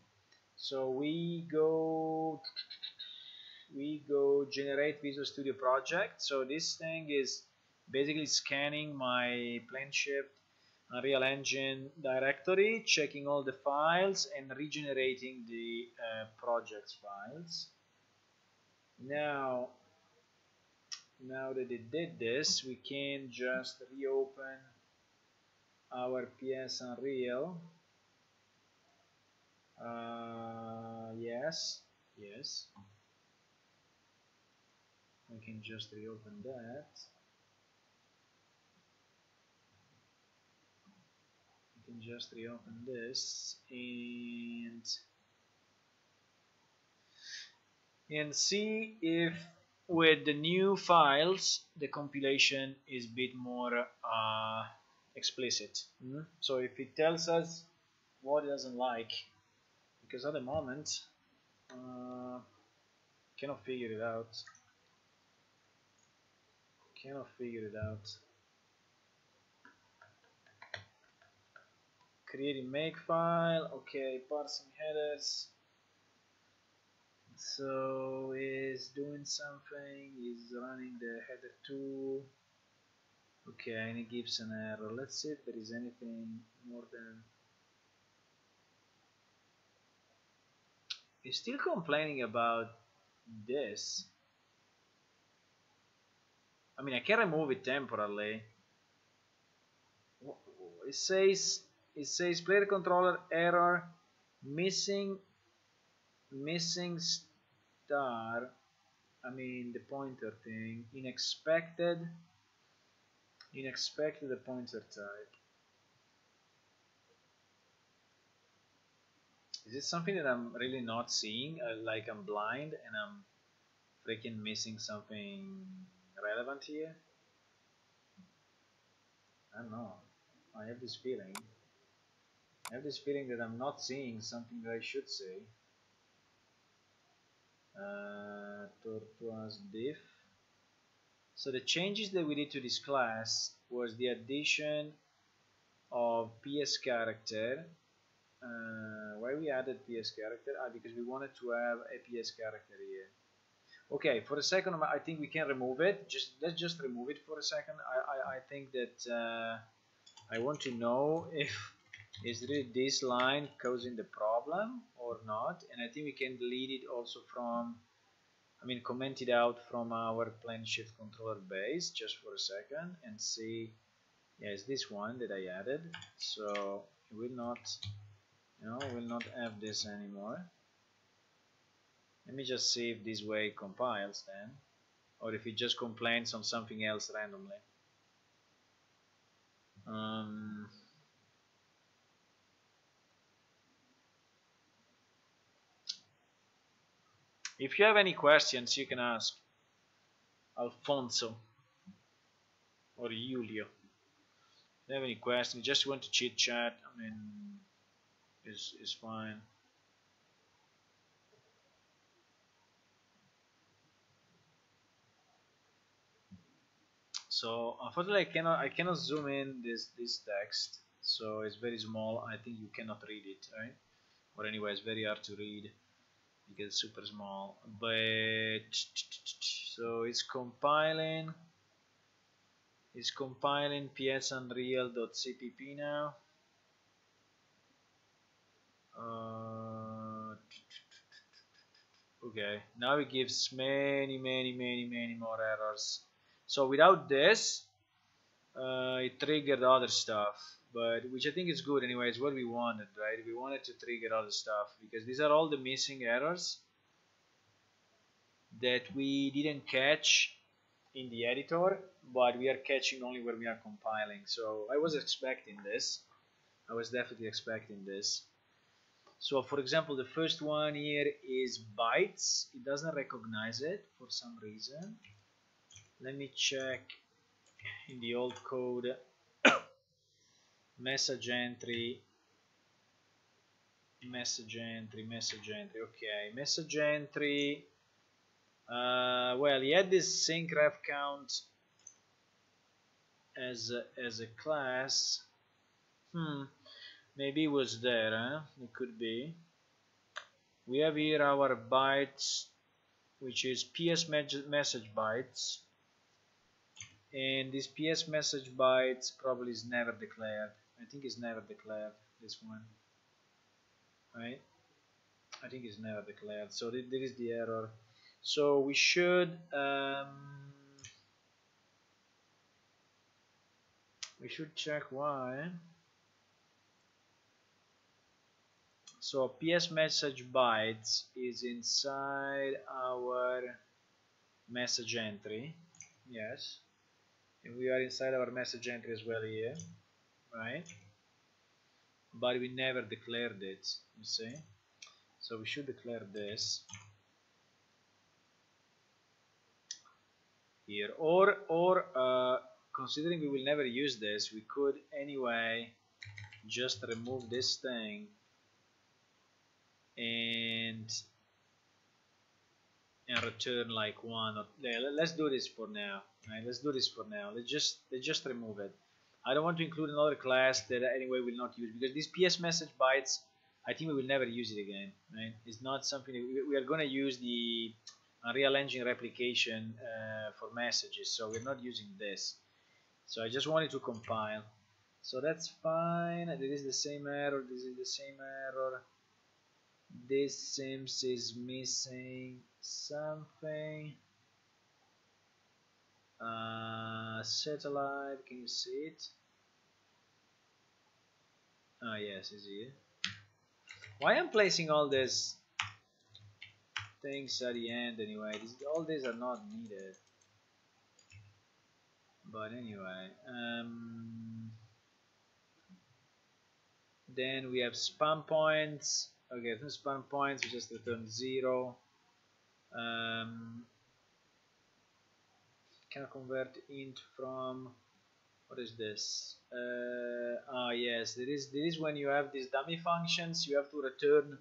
So we go generate Visual Studio project. So this thing is basically scanning my PlaneShift Unreal Engine directory, checking all the files, and regenerating the projects files. Now that it did this, we can just reopen our PS Unreal. Yes, we can just reopen that. We can just reopen this and see if with the new files the compilation is a bit more explicit. So if it tells us what it doesn't like, because at the moment cannot figure it out. Creating makefile. Okay, parsing headers. So is doing something, is running the header tool. Okay, and it gives an error. Let's see if there is anything more than. It's still complaining about this. I mean, I can remove it temporarily. It says player controller error, missing star. I mean the pointer thing, unexpected the pointer type. Is it something that I'm really not seeing? Like I'm blind and I'm freaking missing something relevant here? I don't know. I have this feeling. That I'm not seeing something that I should see. Tortoise diff. So the changes that we did to this class was the addition of PS character. Why we added PS character? Because we wanted to have a PS character here. Okay, for a second, I think we can remove it. Let's just remove it for a second. I think that I want to know if is really this line causing the problem or not, and I think we can delete it also from, I mean, comment it out from our PlaneShift controller base just for a second and see. Yeah, it's this one that I added, so it will not, will not have this anymore. Let me just see if this way compiles then, or if it just complains on something else randomly. If you have any questions, you can ask Alfonso or Julio. If you have any questions, just want to chit chat, I mean, is fine. So unfortunately, I cannot zoom in this text, so it's very small. I think you cannot read it, right? Or anyway, it's very hard to read because it's super small. But so it's compiling. It's compiling psunreal.cpp now. Okay, now it gives many more errors. So without this, it triggered other stuff, but which I think is good anyway. It's what we wanted, right? We wanted to trigger other stuff because these are all the missing errors that we didn't catch in the editor, but we are catching only when we are compiling. So I was expecting this. I was definitely expecting this. So for example, the first one here is bytes. It doesn't recognize it for some reason. Let me check in the old code. Message entry. Okay, message entry. Well, he had this sync ref count as a class. Maybe it was there, huh? It could be. We have here our bytes, which is PS message bytes, and this PS message bytes probably is never declared. I think it's never declared, this one, right? I think it's never declared, so there is the error. So we should check why. So PS message bytes is inside our message entry, yes, and we are inside our message entry as well here, right? But we never declared it, you see. So we should declare this here, or considering we will never use this, we could anyway just remove this thing and return like one. Or, let's do this for now. Right? Let's do this for now. Let's just remove it. I don't want to include another class that anyway will not use, because these PS message bytes, I think we will never use it again. Right? It's not something we are going to use the Unreal Engine replication for messages, so we're not using this. So I just wanted to compile. So that's fine. This is the same error. This is the same error. This seems is missing something. Satellite, can you see it? Oh yes, it's here. Why I'm placing all these things at the end anyway? All these are not needed. But anyway, then we have spam points. Okay, from spam points we just return 0. Can I convert int from, what is this? Yes, there is when you have these dummy functions, you have to return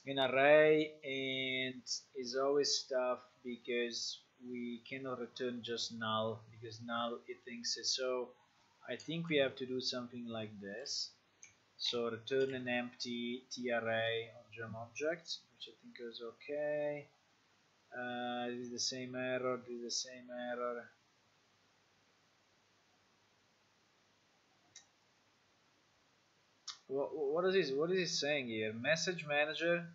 an array, and it's always tough because we cannot return just null, because null it thinks it. So I think we have to do something like this. So return an empty TRA of gem object, which I think is okay. This is the same error, this is the same error. What is it saying here? Message manager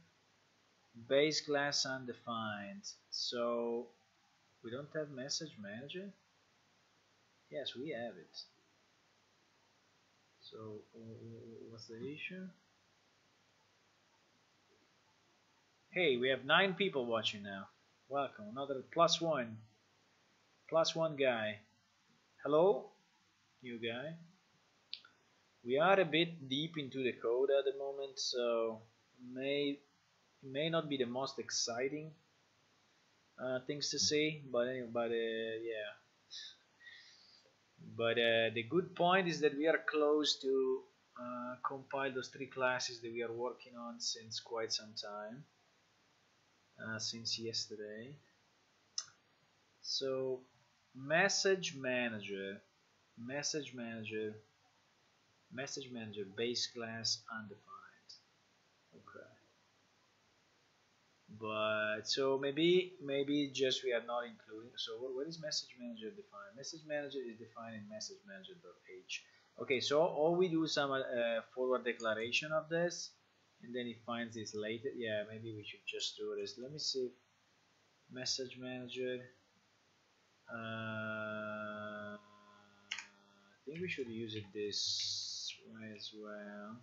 base class undefined. So we don't have message manager? Yes, we have it. So what's the issue? Hey, we have 9 people watching now. Welcome, another +1 guy. Hello, new guy. We are a bit deep into the code at the moment, so it may not be the most exciting things to say, but yeah. But the good point is that we are close to compile those 3 classes that we are working on since quite some time, since yesterday. So message manager base class undefined. Okay. But so maybe just we are not including. So what is message manager defined? Message manager is defined in message manager.h. Okay, so all we do is some forward declaration of this, and then it finds this later. Yeah, maybe we should just do this. Let me see. Message manager. I think we should use it this way as well.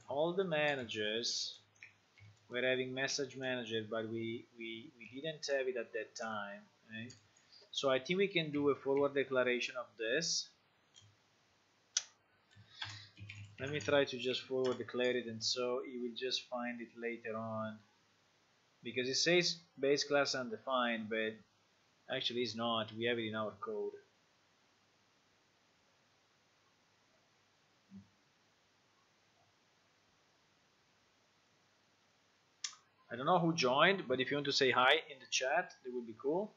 All the managers. We're having message manager, but we didn't have it at that time, right? So I think we can do a forward declaration of this. Let me try to just forward declare it, and so you will just find it later on, because it says base class undefined, but actually it's not. We have it in our code. I don't know who joined, but if you want to say hi in the chat, that would be cool.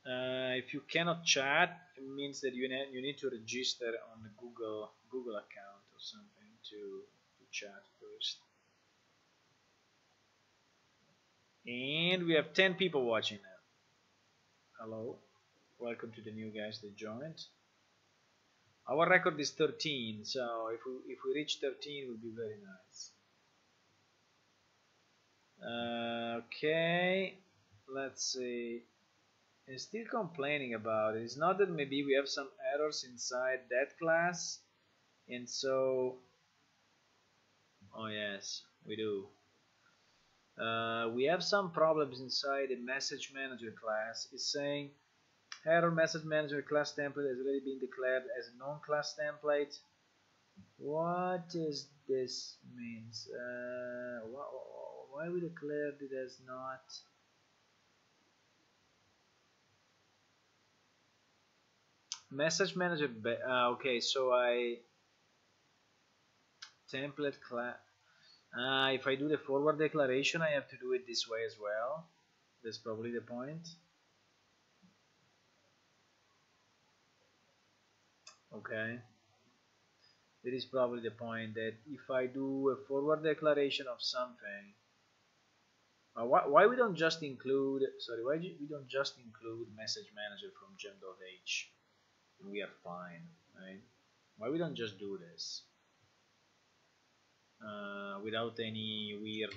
If you cannot chat, it means that you need to register on the Google account or something to chat first. And we have 10 people watching now. Hello, welcome to the new guys that joined. Our record is 13, so if we reach 13, it would be very nice. Okay, let's see. I'm still complaining about it. It's not that maybe we have some errors inside that class, and so oh yes, we do. We have some problems inside the message manager class. It's saying error message manager class template has already been declared as a non-class template. What does this means? Why we declared it as not? Message manager. Okay, so I template class. If I do the forward declaration, I have to do it this way as well. That's probably the point. Okay. That is probably the point, that if I do a forward declaration of something, why we don't just include, sorry, why we don't just include message manager from gem.h? We are fine, right? Why we don't just do this without any weird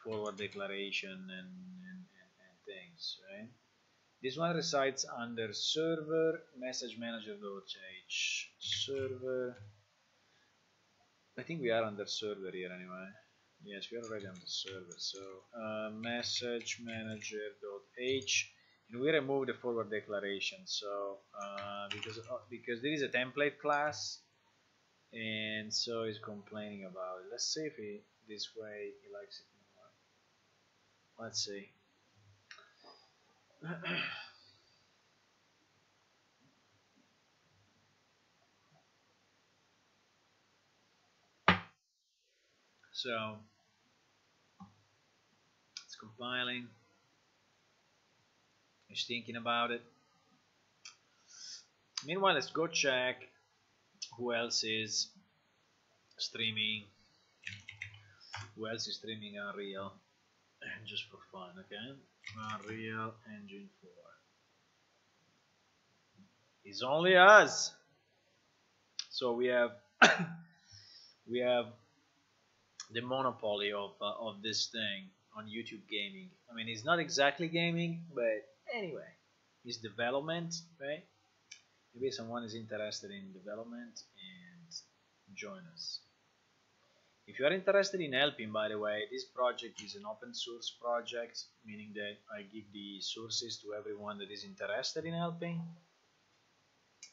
forward declaration and things, right? This one resides under server message manager.h. Server. I think we are under server here anyway. Yes, we are already on the server. So message manager.h, and we remove the forward declaration. So because there is a template class, and so he's complaining about it. Let's see if this way he likes it more. Let's see. So compiling. It's thinking about it. Meanwhile, let's go check who else is streaming. Who else is streaming Unreal? Just for fun, okay? Unreal Engine 4. It's only us. So we have we have the monopoly of this thing on YouTube gaming. I mean, it's not exactly gaming, but anyway, it's development, right? Maybe someone is interested in development and join us. If you are interested in helping, by the way, this project is an open source project, meaning that I give the sources to everyone that is interested in helping,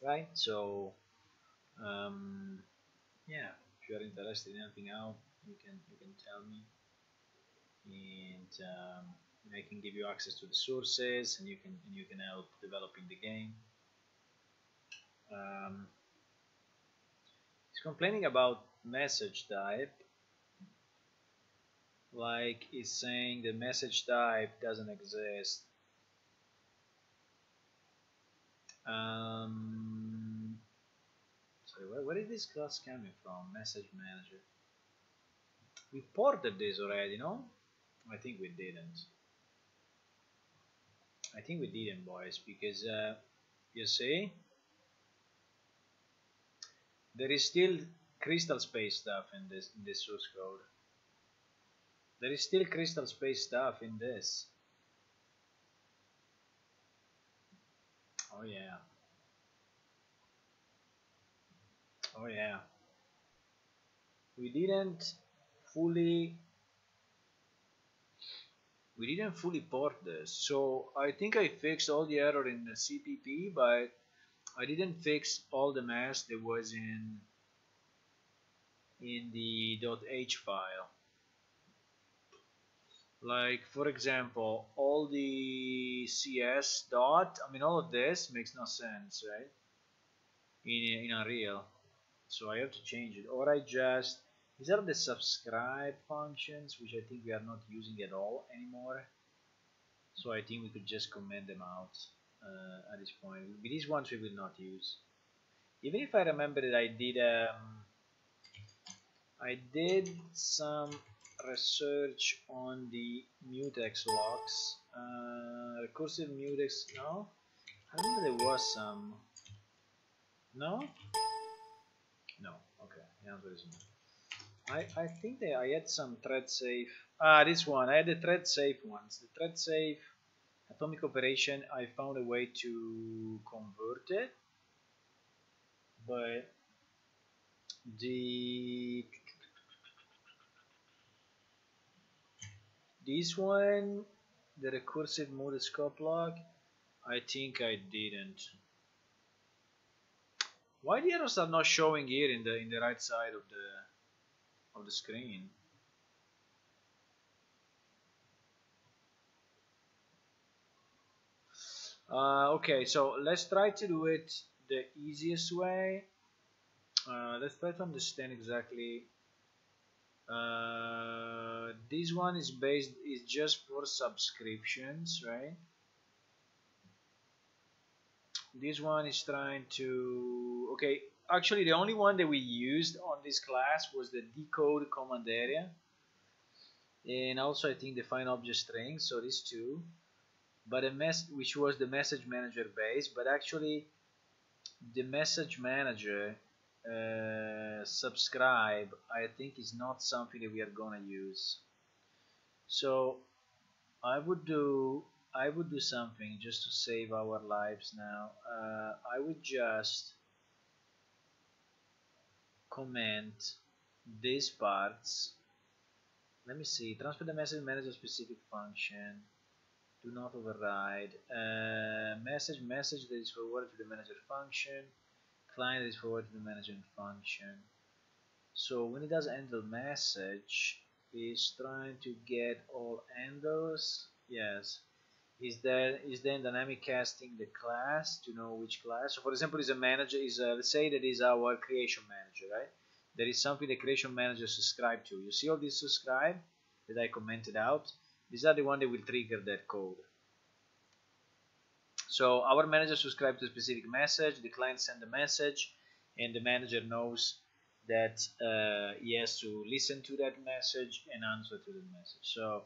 right? So yeah, if you are interested in helping out, you can tell me, and I can give you access to the sources, and you can help developing the game. He's complaining about message type, like it's saying the message type doesn't exist. Sorry, where is this class coming from? Message manager. We ported this already, no? I think we didn't. I think we didn't, boys, because you see, there is still crystal space stuff in this source code. There is still crystal space stuff in this. Oh yeah. Oh yeah. We didn't fully port this, so I think I fixed all the error in the CPP, but I didn't fix all the mess that was in the .h file. Like, for example, all the CS dot, I mean, all of this makes no sense, right? In Unreal. So I have to change it, or I just, these are the subscribe functions, which I think we are not using at all anymore. So I think we could just comment them out at this point. These ones we will not use. Even if I remember that I did some research on the mutex locks, recursive mutex. No, I remember there was some. No. No. Okay. The answer is no. I think that I had some thread safe. This one. I had the thread safe ones. The thread safe atomic operation. I found a way to convert it, but this one, the recursive mode scope lock, I think I didn't. Why the errors are not showing here in the right side of the screen? Okay, so let's try to do it the easiest way. Let's try to understand exactly. This one is just for subscriptions, right? This one is trying to, okay, actually the only one that we used on this class was the decode command area, and also I think define object string, so these two, but which was the message manager base, but actually the message manager subscribe, I think, is not something that we are gonna use. So I would do something just to save our lives now. I would just comment these parts. Let me see. Transfer the message manager specific function. Do not override. Message that is forwarded to the manager function. Client that is forwarded to the manager function. So when it does handle message, is trying to get all handles. Yes. Is then dynamic casting the class to know which class. So for example, is a manager, let's say that is our creation manager, right? There is something the creation manager subscribe to. You see all this subscribe that I commented out. These are the one that will trigger that code. So our manager subscribes to a specific message, the client sends the message, and the manager knows that he has to listen to that message and answer to the message. So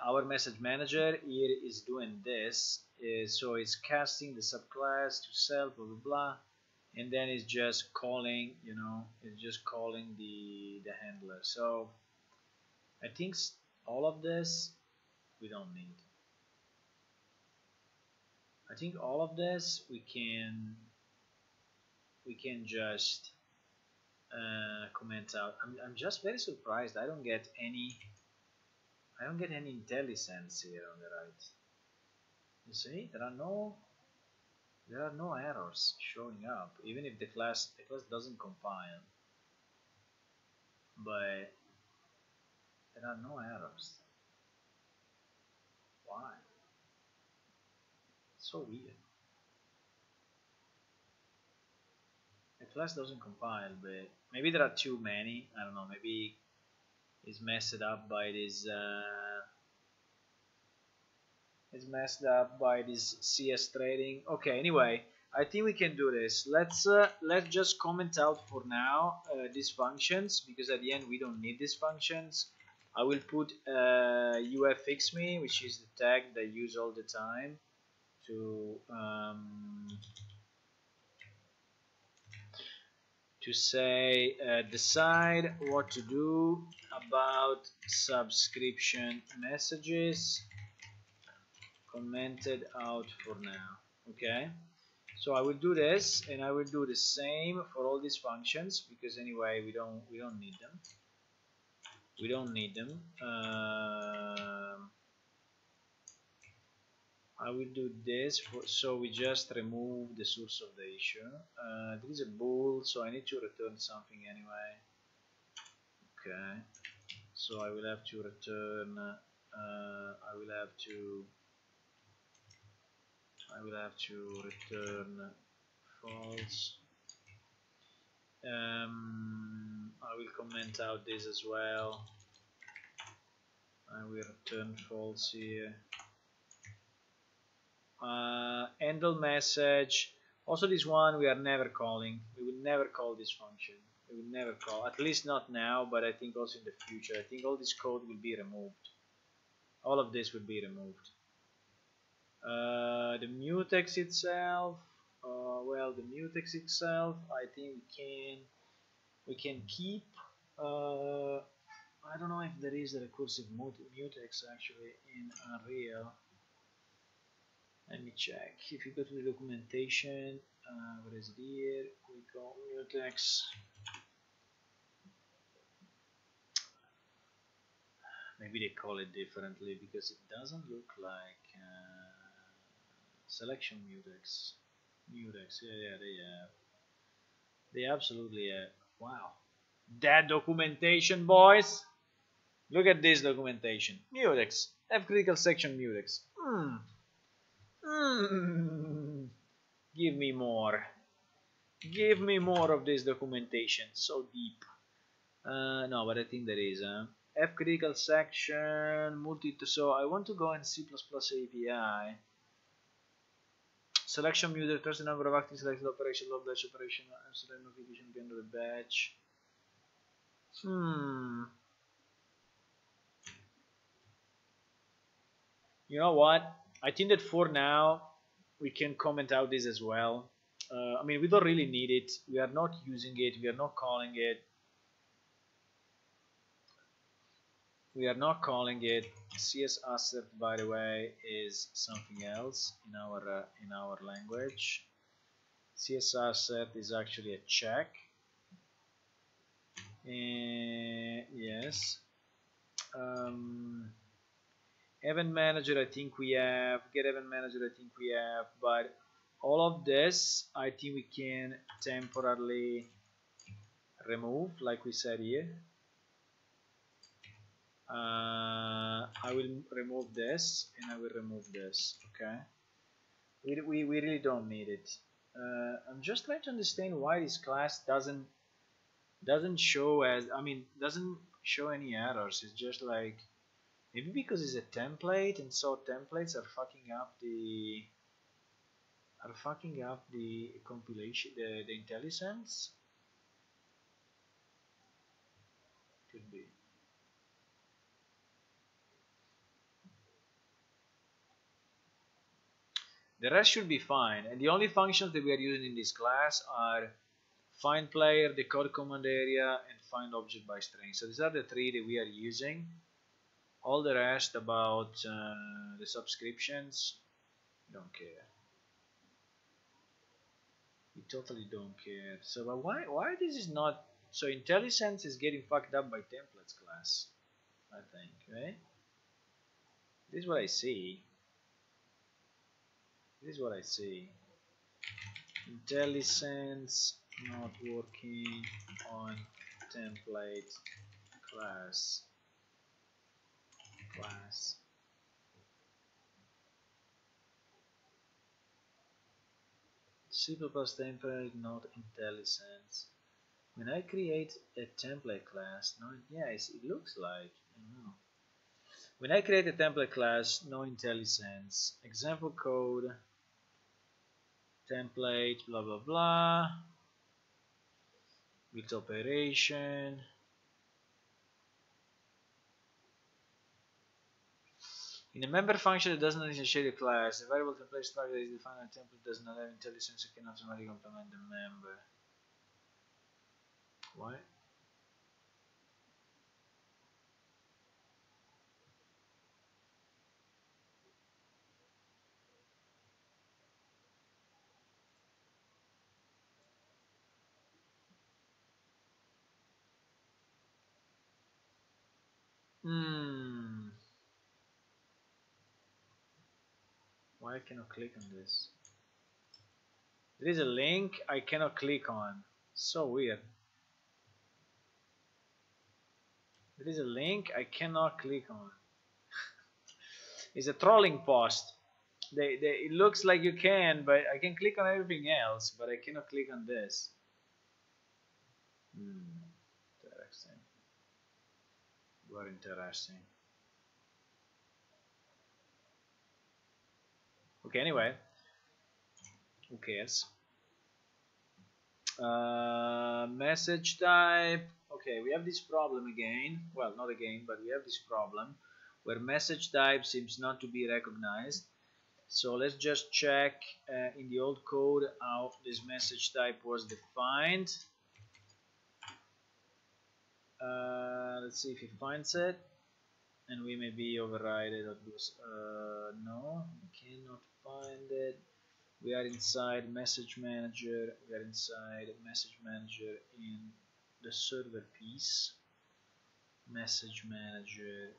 our message manager here is doing this. So it's casting the subclass to self, blah blah blah, and then it's just calling, it's just calling the handler. So I think all of this we don't need. I think all of this we can just comment out. I'm just very surprised. I don't get any IntelliSense here on the right. You see, there are no errors showing up, even if the class doesn't compile. But there are no errors. Why? It's so weird. The class doesn't compile, but maybe there are too many. I don't know. Maybe it's messed up by this. It's messed up by this CS trading. Okay. Anyway, I think we can do this. Let's just comment out for now these functions, because at the end we don't need these functions. I will put ufixme, which is the tag that I use all the time to say decide what to do about subscription messages commented out for now. Okay, so I will do this, and I will do the same for all these functions, because anyway we don't need them. We don't need them. I will do this so we just remove the source of the issue. There is a bool, so I need to return something anyway. Okay, so I will have to return. I will have to return false. I will comment out this as well. I will return false here. Handle message. Also, this one we are never calling. We will never call this function. We will never call, at least not now, but I think also in the future. I think all this code will be removed. All of this will be removed. The mutex itself. Well, the mutex itself, I think we can keep. I don't know if there is a recursive mutex actually in Unreal. Let me check. If you go to the documentation, what is it here? We go mutex. Maybe they call it differently because it doesn't look like selection mutex. Mutex, yeah, they absolutely have. Wow, that documentation, boys. Look at this documentation. Mutex, F critical section mutex. Give me more. Give me more of this documentation. So deep. No, but I think there is. F critical section multi. So I want to go in C++ API. Selection mutex, first number of active selected operation, log batch operation, select notification at the end of the batch. You know what? I think that for now we can comment out this as well. I mean, we don't really need it. We are not using it. We are not calling it. We are not calling it. CS assert, by the way, is something else in our language. CS assert is actually a check. Yes. Event manager, I think we have. Get event manager, I think we have. But all of this, I think we can temporarily remove, like we said here. I will remove this, and I will remove this. Okay. We really don't need it. I'm just trying to understand why this class doesn't show as, I mean, doesn't show any errors. It's just like Maybe because it's a template, and so templates are fucking up the compilation, the IntelliSense. Could be. The rest should be fine, and the only functions that we are using in this class are find player, decode command area, and find object by string. So these are the three that we are using. All the rest about the subscriptions, don't care. We totally don't care. So but why this is not, so IntelliSense is getting fucked up by templates class, I think, right? This is what I see. This is what I see. IntelliSense not working on template class. C++ template not IntelliSense. When I create a template class, no, yeah, it looks like, I don't know. When I create a template class, no IntelliSense, example code, template, blah blah blah, with operation. In a member function that does not initiate a class, the variable template structure that is defined in a template does not have IntelliSense, you can automatically implement the member. Why? Why I cannot click on this? There is a link I cannot click on. So weird. There is a link I cannot click on. It's a trolling post. It looks like you can, but I can click on everything else, but I cannot click on this. Interesting. Very interesting. Okay, anyway. Who cares? Message type. Okay, we have this problem again. Well, not again, but we have this problem where message type seems not to be recognized. So let's just check in the old code how this message type was defined. Let's see if he finds it, and we maybe override it or do. No, we cannot find it. We are inside message manager. We are inside message manager in the server piece. Message manager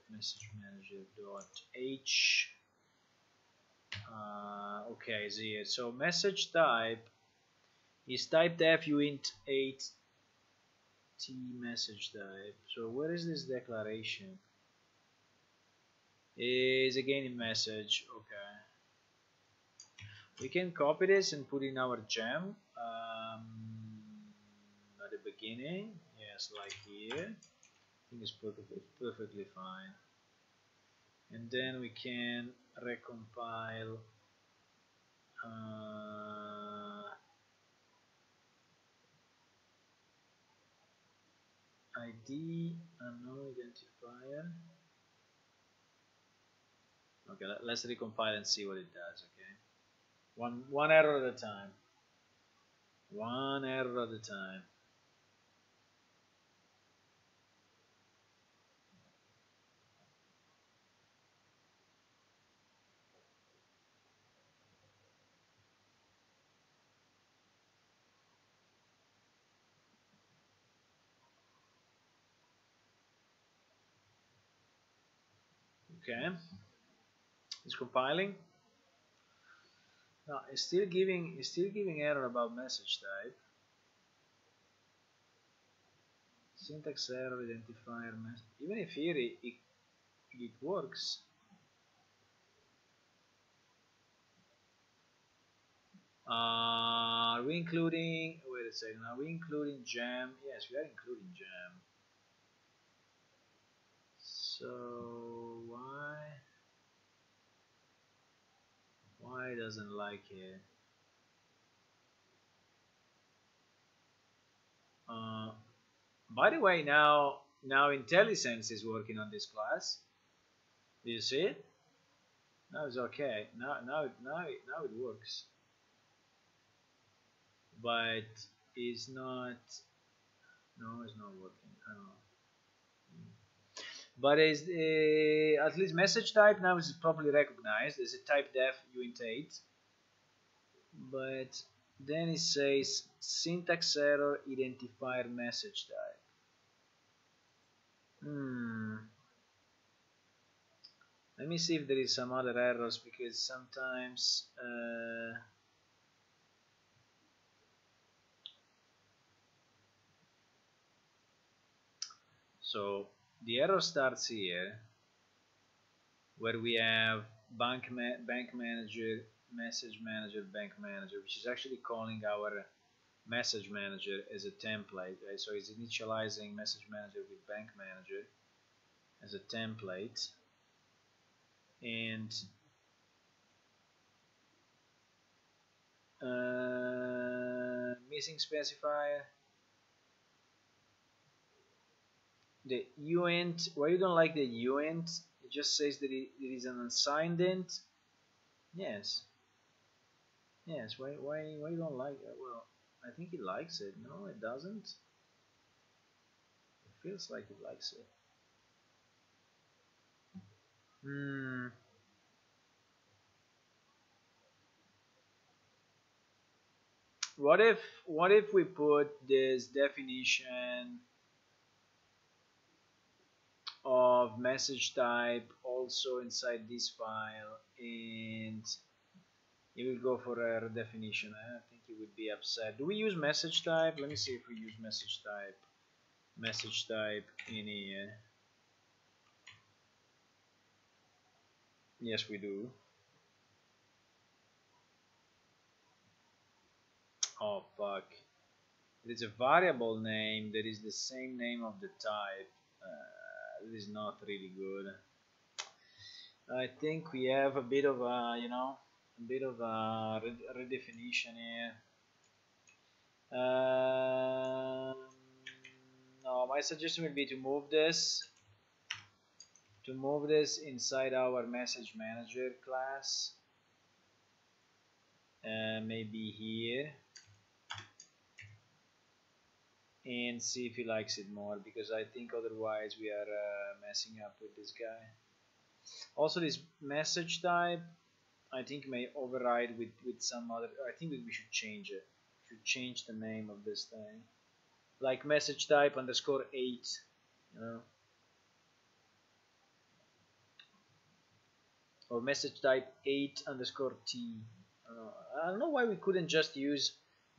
dot h. Okay, I see it. So message type is type fuint 8 t message type. So where is this declaration? Is again in message. Okay. We can copy this and put in our gem at the beginning. Yes, like here. I think it's perfectly fine. And then we can recompile ID unknown identifier. Okay, let's recompile and see what it does. Okay, one error at a time. One error at a time. Okay, it's compiling. No, it's still giving error about message type. Syntax error identifier. Even if here it works. Are we including? Wait a second. Are we including gem? Yes, we are including gem. So why Why doesn't like it? By the way, now IntelliSense is working on this class. Do you see it? Now it's okay. Now it works. But it's not. No, it's not working. I don't know. But is at least message type now is properly recognized as a type def uint8. But then it says syntax error identifier message type. Let me see if there is some other errors, because sometimes so the error starts here where we have bank manager, message manager, bank manager, which is actually calling our message manager as a template, right? So it's initializing message manager with bank manager as a template, and missing specifier, the uint. Why you don't like the uint? It just says that it is an unsigned int. Yes. Yes. Why you don't like it? Well, I think he likes it. No, it doesn't. It feels like it likes it. What if we put this definition of message type also inside this file, and it will go for a redefinition? I think he would be upset. Do we use message type? Let me see if we use message type. Message type in here. Yes, we do. Oh fuck. It is a variable name that is the same name of the type. It is not really good. I think we have a bit of a, redefinition here. No, my suggestion would be to move this inside our message manager class. Maybe here, and see if he likes it more, because I think otherwise we are messing up with this guy. Also, this message type I think may override with some other. I think that we should change it. We should change the name of this thing, like message type _8, you know, or message type 8_t. I don't know why we couldn't just use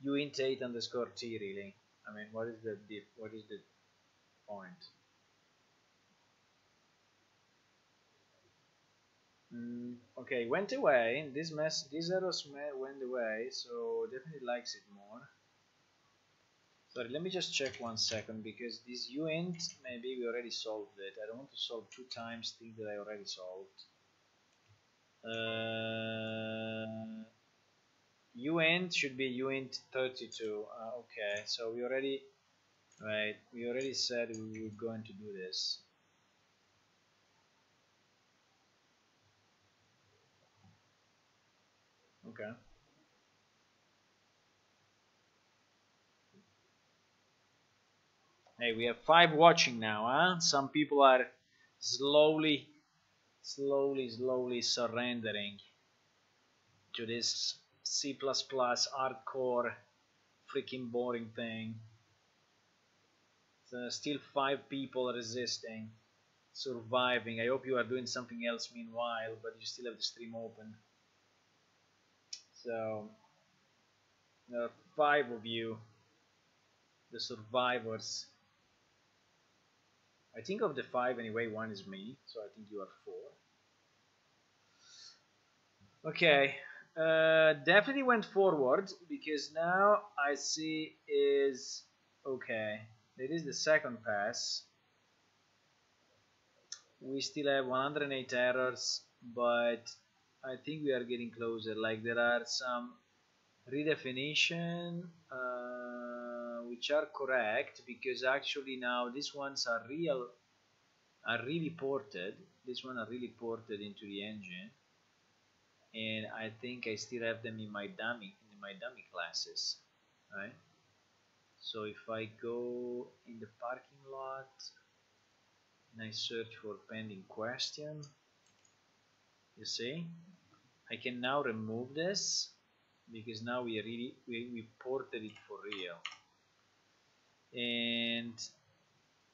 uint8 _t, really. I mean, what is the point? Okay, went away. These errors went away, so definitely likes it more. Sorry, let me just check 1 second, because this uint, maybe we already solved it. I don't want to solve 2 times things that I already solved. Uint should be uint32. Okay, so we already said we were going to do this. Okay. Hey, we have 5 watching now, huh? Some people are slowly surrendering to this C++ hardcore freaking boring thing. So still 5 people resisting, surviving. I hope you are doing something else meanwhile, but you still have the stream open. So there are 5 of you, the survivors. I think of the 5 anyway, 1 is me, so I think you are 4. Okay, definitely went forward, because now I see is okay. That is the second pass. We still have 108 errors, but I think we are getting closer. Like there are some redefinition which are correct, because actually now these ones are really ported. This one are really ported into the engine, and I think I still have them in my dummy classes, right? So if I go in the parking lot and I search for pending question, you see I can now remove this, because now we ported it for real. And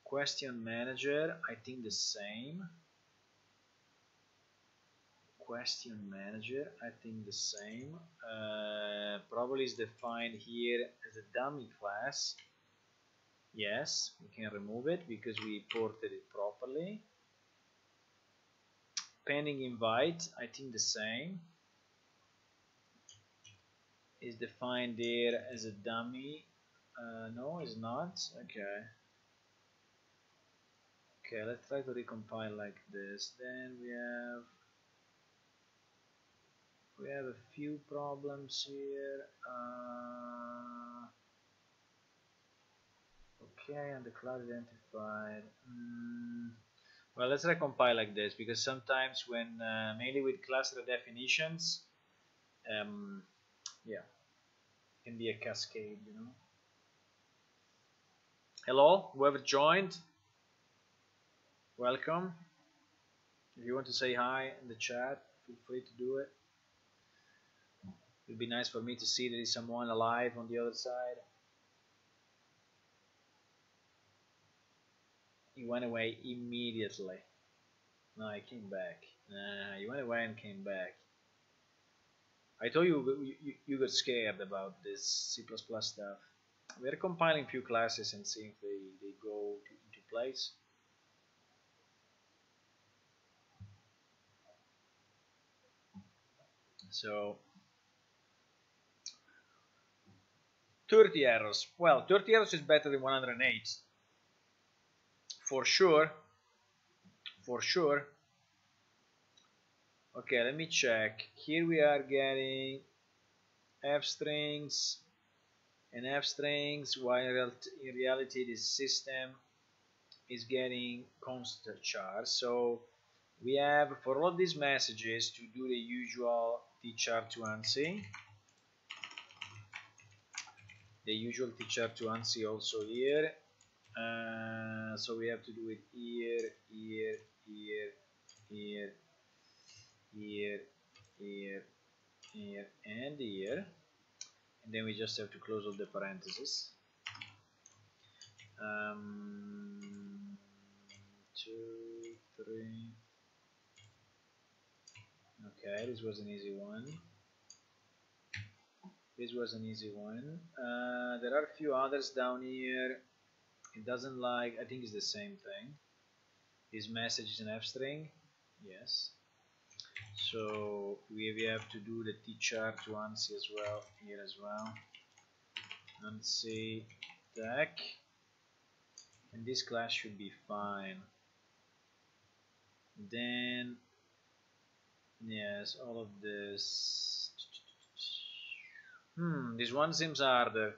question manager, I think the same. Question manager, I think the same. Probably is defined here as a dummy class. Yes, we can remove it because we ported it properly. Pending invite, I think the same. Is defined there as a dummy. No, it's not. Okay. Okay, let's try to recompile like this. Then we have a few problems here. Okay, and the class identified. Well, let's recompile like this, because sometimes when mainly with class redefinitions, yeah, it can be a cascade, you know. Hello, whoever joined, welcome. If you want to say hi in the chat, feel free to do it. It would be nice for me to see there is someone alive on the other side. He went away immediately. No, I came back. Nah, you went away and came back. I told you you got scared about this C++ stuff. We're compiling few classes and seeing if they go into place. So 30 errors. Well, 30 errors is better than 108. For sure. For sure. Okay, let me check. Here we are getting f strings and f strings, while in reality this system is getting constant char. So we have, for all these messages, to do the usual tchar to ANSI. The usual tchar to ANSI also here. So we have to do it here, here, here, here, here, here, here, and here. And then we just have to close all the parentheses. 2, 3. Okay, this was an easy one. This was an easy one. There are a few others down here. It doesn't like, I think it's the same thing. This message is an f string. Yes. So we have to do the tchar to ANSI as well, here as well. ANSI tech. And this class should be fine. Then, yes, all of this. This one seems harder.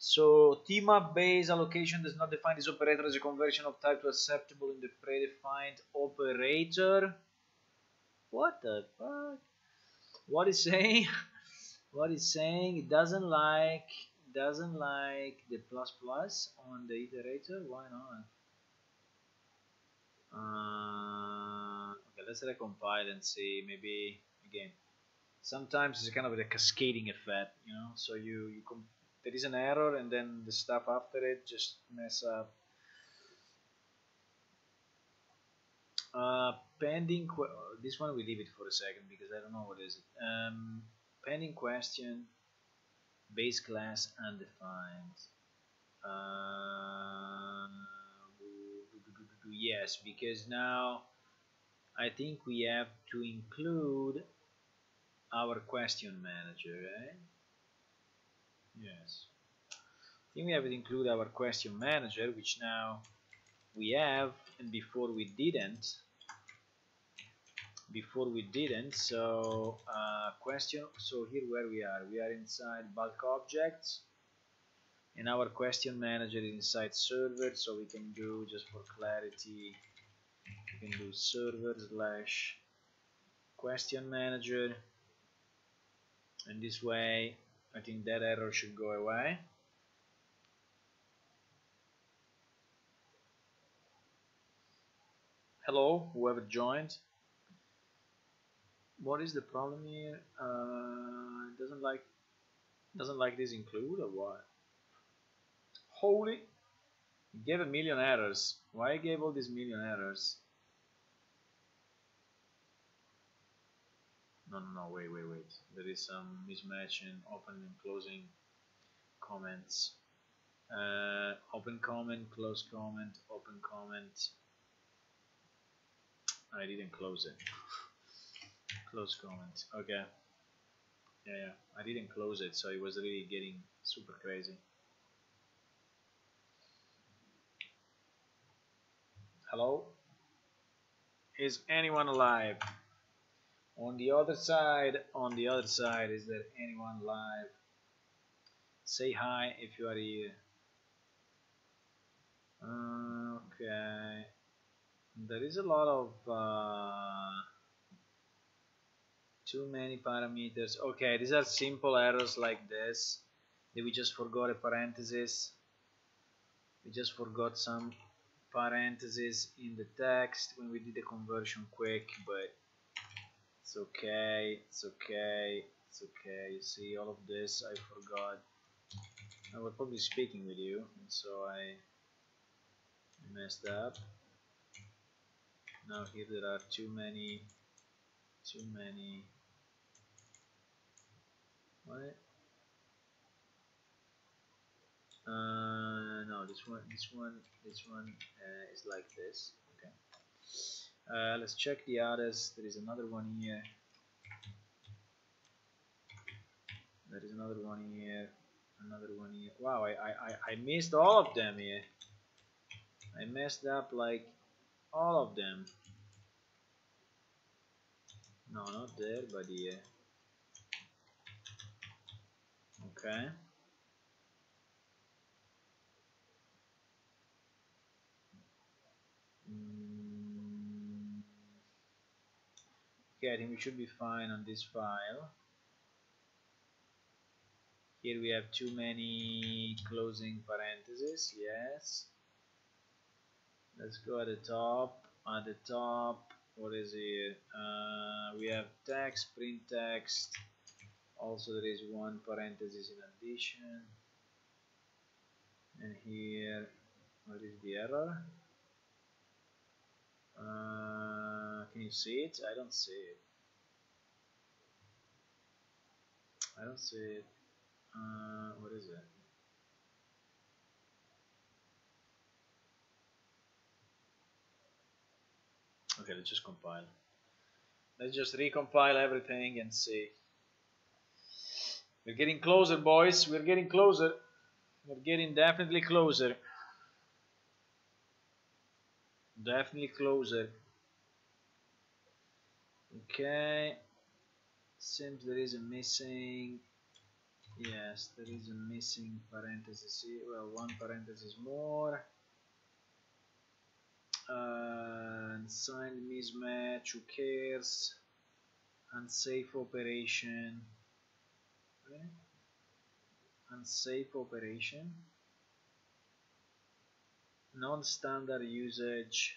So tmap base allocation does not define this operator as a conversion of type to acceptable in the predefined operator. What the fuck? What is saying? What is saying? It doesn't like the plus plus on the iterator. Why not? Okay, let's recompile and see. Maybe again. Sometimes it's kind of a cascading effect, you know. So there is an error, and then the stuff after it just mess up. Pending. This one we leave it for a second because I don't know what is it. Pending question. Base class undefined. Yes, because now I think we have to include our question manager, right? Yes. I think we have to include our question manager, which now we have, and before we didn't. before we didn't. So question, so here where we are inside bulk objects, and our question manager is inside server, so we can do, just for clarity, we can do server slash question manager, and this way I think that error should go away. Hello, whoever joined. What is the problem here? Doesn't like this include, or what? Holy, it gave a million errors. Why gave all these million errors? No, wait. There is some mismatch in opening and closing comments. Open comment, close comment, open comment. I didn't close it. Close comment. Okay. Yeah, I didn't close it, so it was really getting super crazy. Hello? Is anyone alive? On the other side, is there anyone live? Say hi if you are here. Okay. There is a lot of too many parameters. Okay, these are simple errors like this. We just forgot a parenthesis. We just forgot some parentheses in the text when we did the conversion quick, but it's okay. You see, all of this I forgot. I was probably speaking with you, and so I messed up. Now here there are too many. What? No, this one is like this. Okay. Let's check the others. There is another one here. There is another one here. Wow, I missed all of them here. I messed up like all of them. No, not there, but here. Okay. Okay, I think we should be fine on this file. Here we have too many closing parentheses. Yes. Let's go at the top. At the top, what is here? We have text, print text. Also, there is one parenthesis in addition. And here, what is the error? Can you see it? I don't see it. What is it? Okay, let's just compile. Let's just recompile everything and see. We're getting closer, boys. We're getting closer. We're getting definitely closer. Definitely closer. Okay. Seems there is a missing. Yes, there is a missing parenthesis here. Well, one parenthesis more. Unsigned mismatch. Who cares? Unsafe operation. Okay. Unsafe operation. Non-standard usage.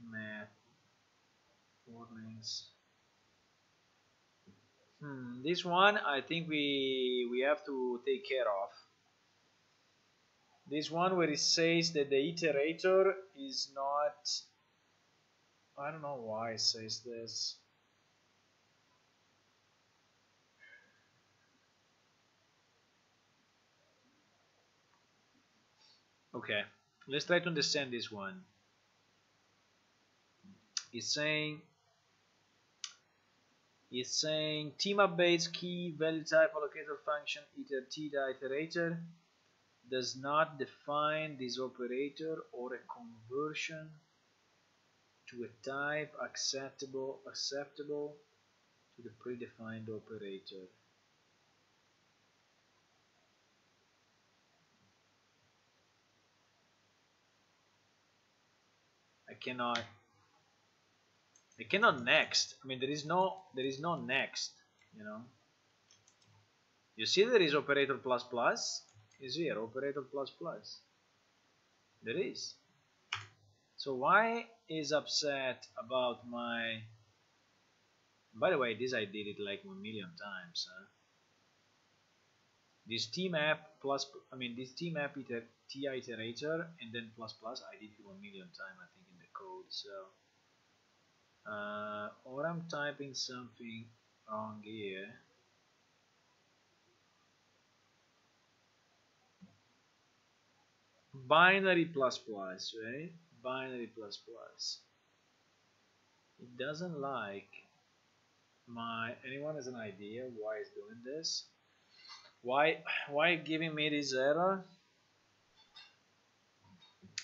Math warnings. This one I think we have to take care of. This one where it says that the iterator is not, I don't know why it says this. Okay, let's try to understand this one. It's saying tmap-based key value type allocator function iterator does not define this operator or a conversion to a type acceptable to the predefined operator. I cannot next. I mean, there is no next, you know. You see there is operator plus plus is here, operator plus plus. There is. So why is upset about my, by the way, this I did it like 1,000,000 times, huh? This T map plus, I mean this T map T iterator and then plus plus, I did it 1,000,000 times I think in the code. So or I'm typing something wrong here. Binary plus plus, right? Binary plus plus. It doesn't like my, anyone has an idea why it's doing this? Why giving me this error?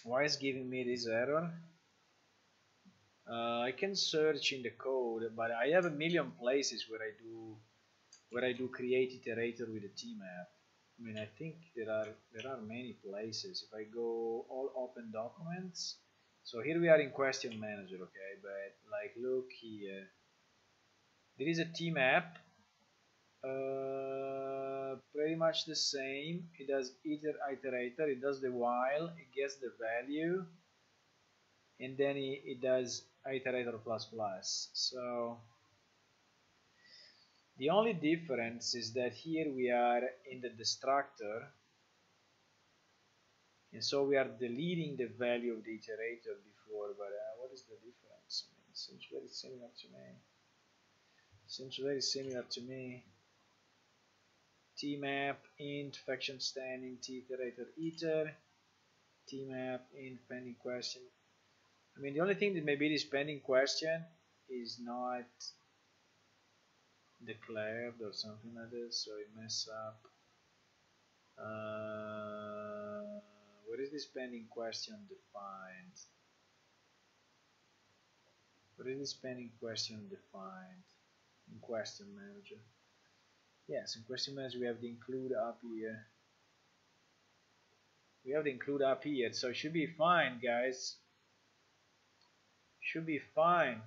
Why is giving me this error? I can search in the code, but I have 1,000,000 places where I do create iterator with a tmap. I mean, I think there are many places. If I go all open documents, so here we are in question manager, okay, but like look here, there is a tmap, pretty much the same. It does iterator, it does the while, it gets the value, and then it does iterator plus plus. So the only difference is that here we are in the destructor, and so we are deleting the value of the iterator before, but what is the difference? I mean, it seems very similar to me. Seems very similar to me. Tmap int faction standing t iterator iter, tmap int pending question. I mean, the only thing that maybe this pending question is not declared or something like this, so it mess up. What is this pending question defined? What is this pending question defined in question manager? Yes, in question manager we have the include up here. We have the include up here, so it should be fine, guys. Should be fine.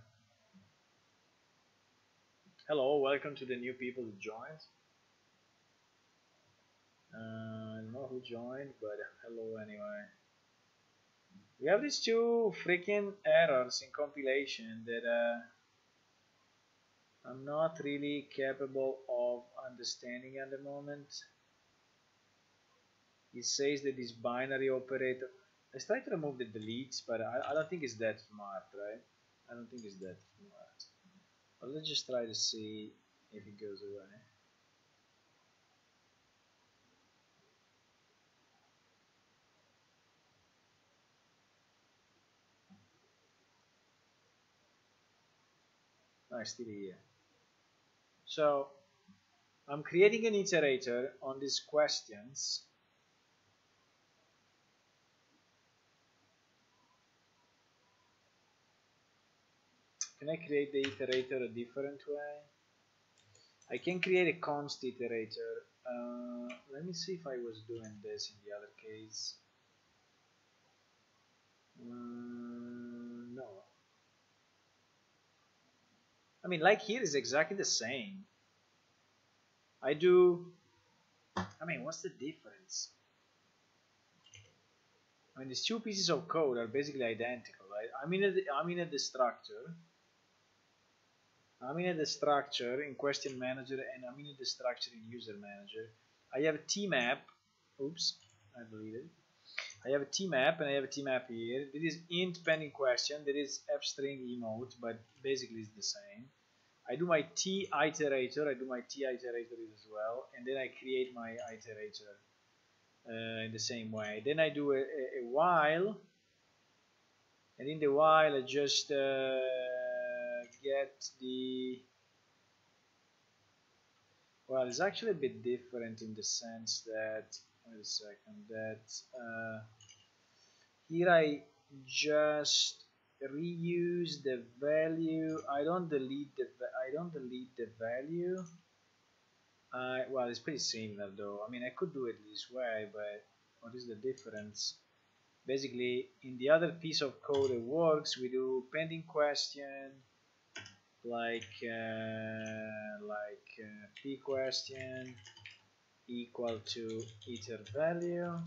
Hello, welcome to the new people who joined. I don't know who joined, but hello anyway. We have these two freaking errors in compilation that I'm not really capable of understanding at the moment. It says that this binary operator, let's try to remove the deletes, but I don't think it's that smart, right? I don't think it's that smart. But let's just try to see if it goes away. No, it's still here. So I'm creating an iterator on these questions. Can I create the iterator a different way? I can create a const iterator. Let me see if I was doing this in the other case. No. I mean, like here is exactly the same. I mean, what's the difference? I mean, these two pieces of code are basically identical, right? I'm in a destructor. I'm in the structure in question manager, and I'm in the structure in user manager. I have a tmap. Oops, I deleted. I have a tmap, and I have a tmap here. This is int pending question. There is f-string emote, but basically it's the same. I do my t iterator. I do my t iterator as well, and then I create my iterator in the same way. Then I do a while, and in the while I just get the, well, it's actually a bit different in the sense that, wait a second, that here I just reuse the value. I don't delete the value. Well, it's pretty similar though. I mean, I could do it this way, but what is the difference? Basically, in the other piece of code it works. We do pending question, p question equal to iter value,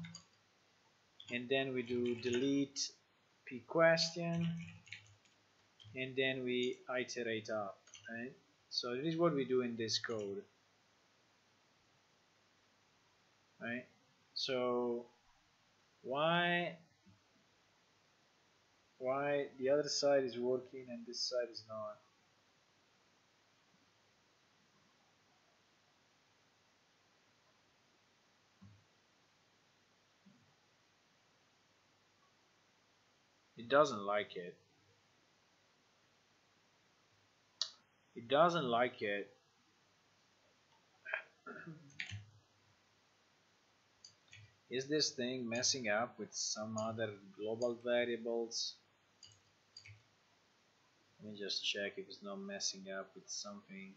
and then we do delete p question, and then we iterate up, right? So this is what we do in this code, right? So why the other side is working and this side is not? It doesn't like it. It doesn't like it. Is this thing messing up with some other global variables? Let me just check if it's not messing up with something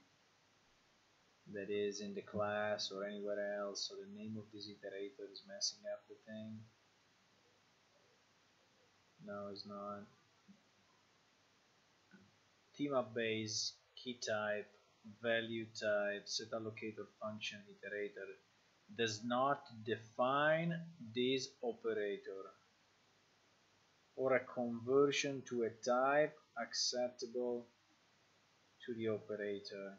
that is in the class or anywhere else. So the name of this iterator is messing up the thing. No, it's not. Theme up base, key type, value type, set allocator function iterator does not define this operator or a conversion to a type acceptable to the operator.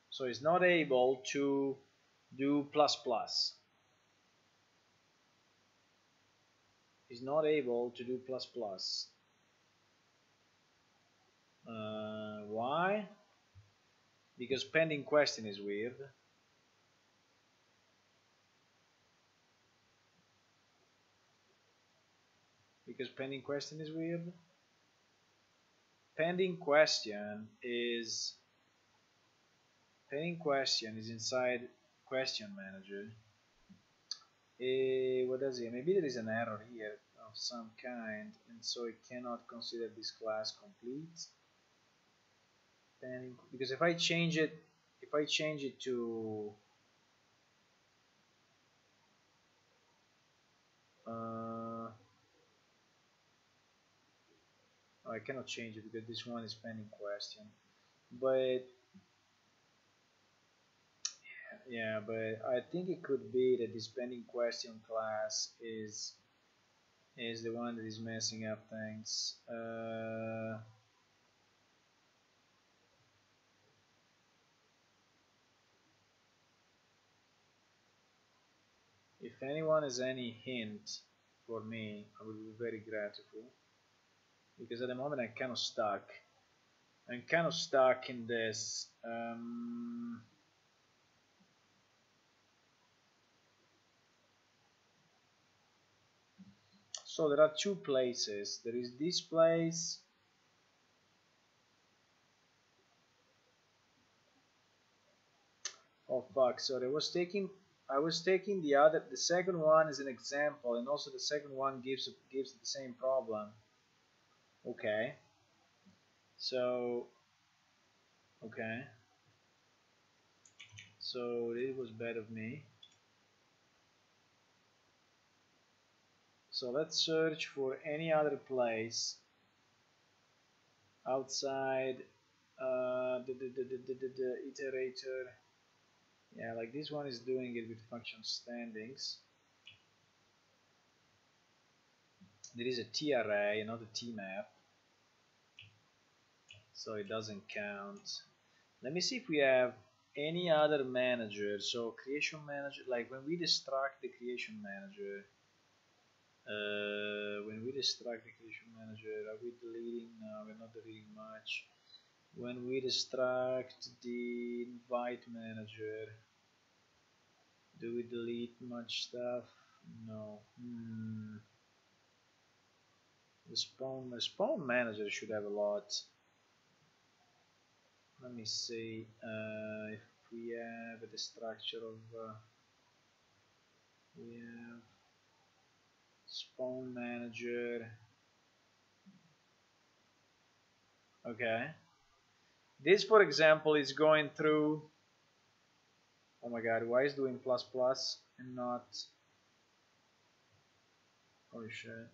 So it's not able to do plus plus. It's not able to do plus plus. Why? Because pending question is weird. Because pending question is weird. Pending question is inside question manager. What does it? Maybe there is an error here of some kind, and so it cannot consider this class complete. Pending, because if I change it to I cannot change it because this one is pending question. But yeah, but I think it could be that this pending question class is the one that is messing up things. If anyone has any hint for me, I will be very grateful, because at the moment I'm kind of stuck. I'm kind of stuck in this. So there are two places. There is this place. Oh fuck! Sorry, I was taking the second one as an example, and also the second one gives the same problem. Okay. So okay. So it was bad of me. So let's search for any other place outside the iterator. Yeah, like this one is doing it with function standings. There is a T array, not a T map, so it doesn't count. Let me see if we have any other manager. So creation manager, like when we destruct the creation manager, are we deleting? No, we're not deleting much. When we destruct the invite manager, do we delete much stuff? No. The spawn manager should have a lot. Let me see if we have the structure of We have spawn manager. Okay. This, for example, is going through. Oh my god, why is doing plus plus and not. Oh shit.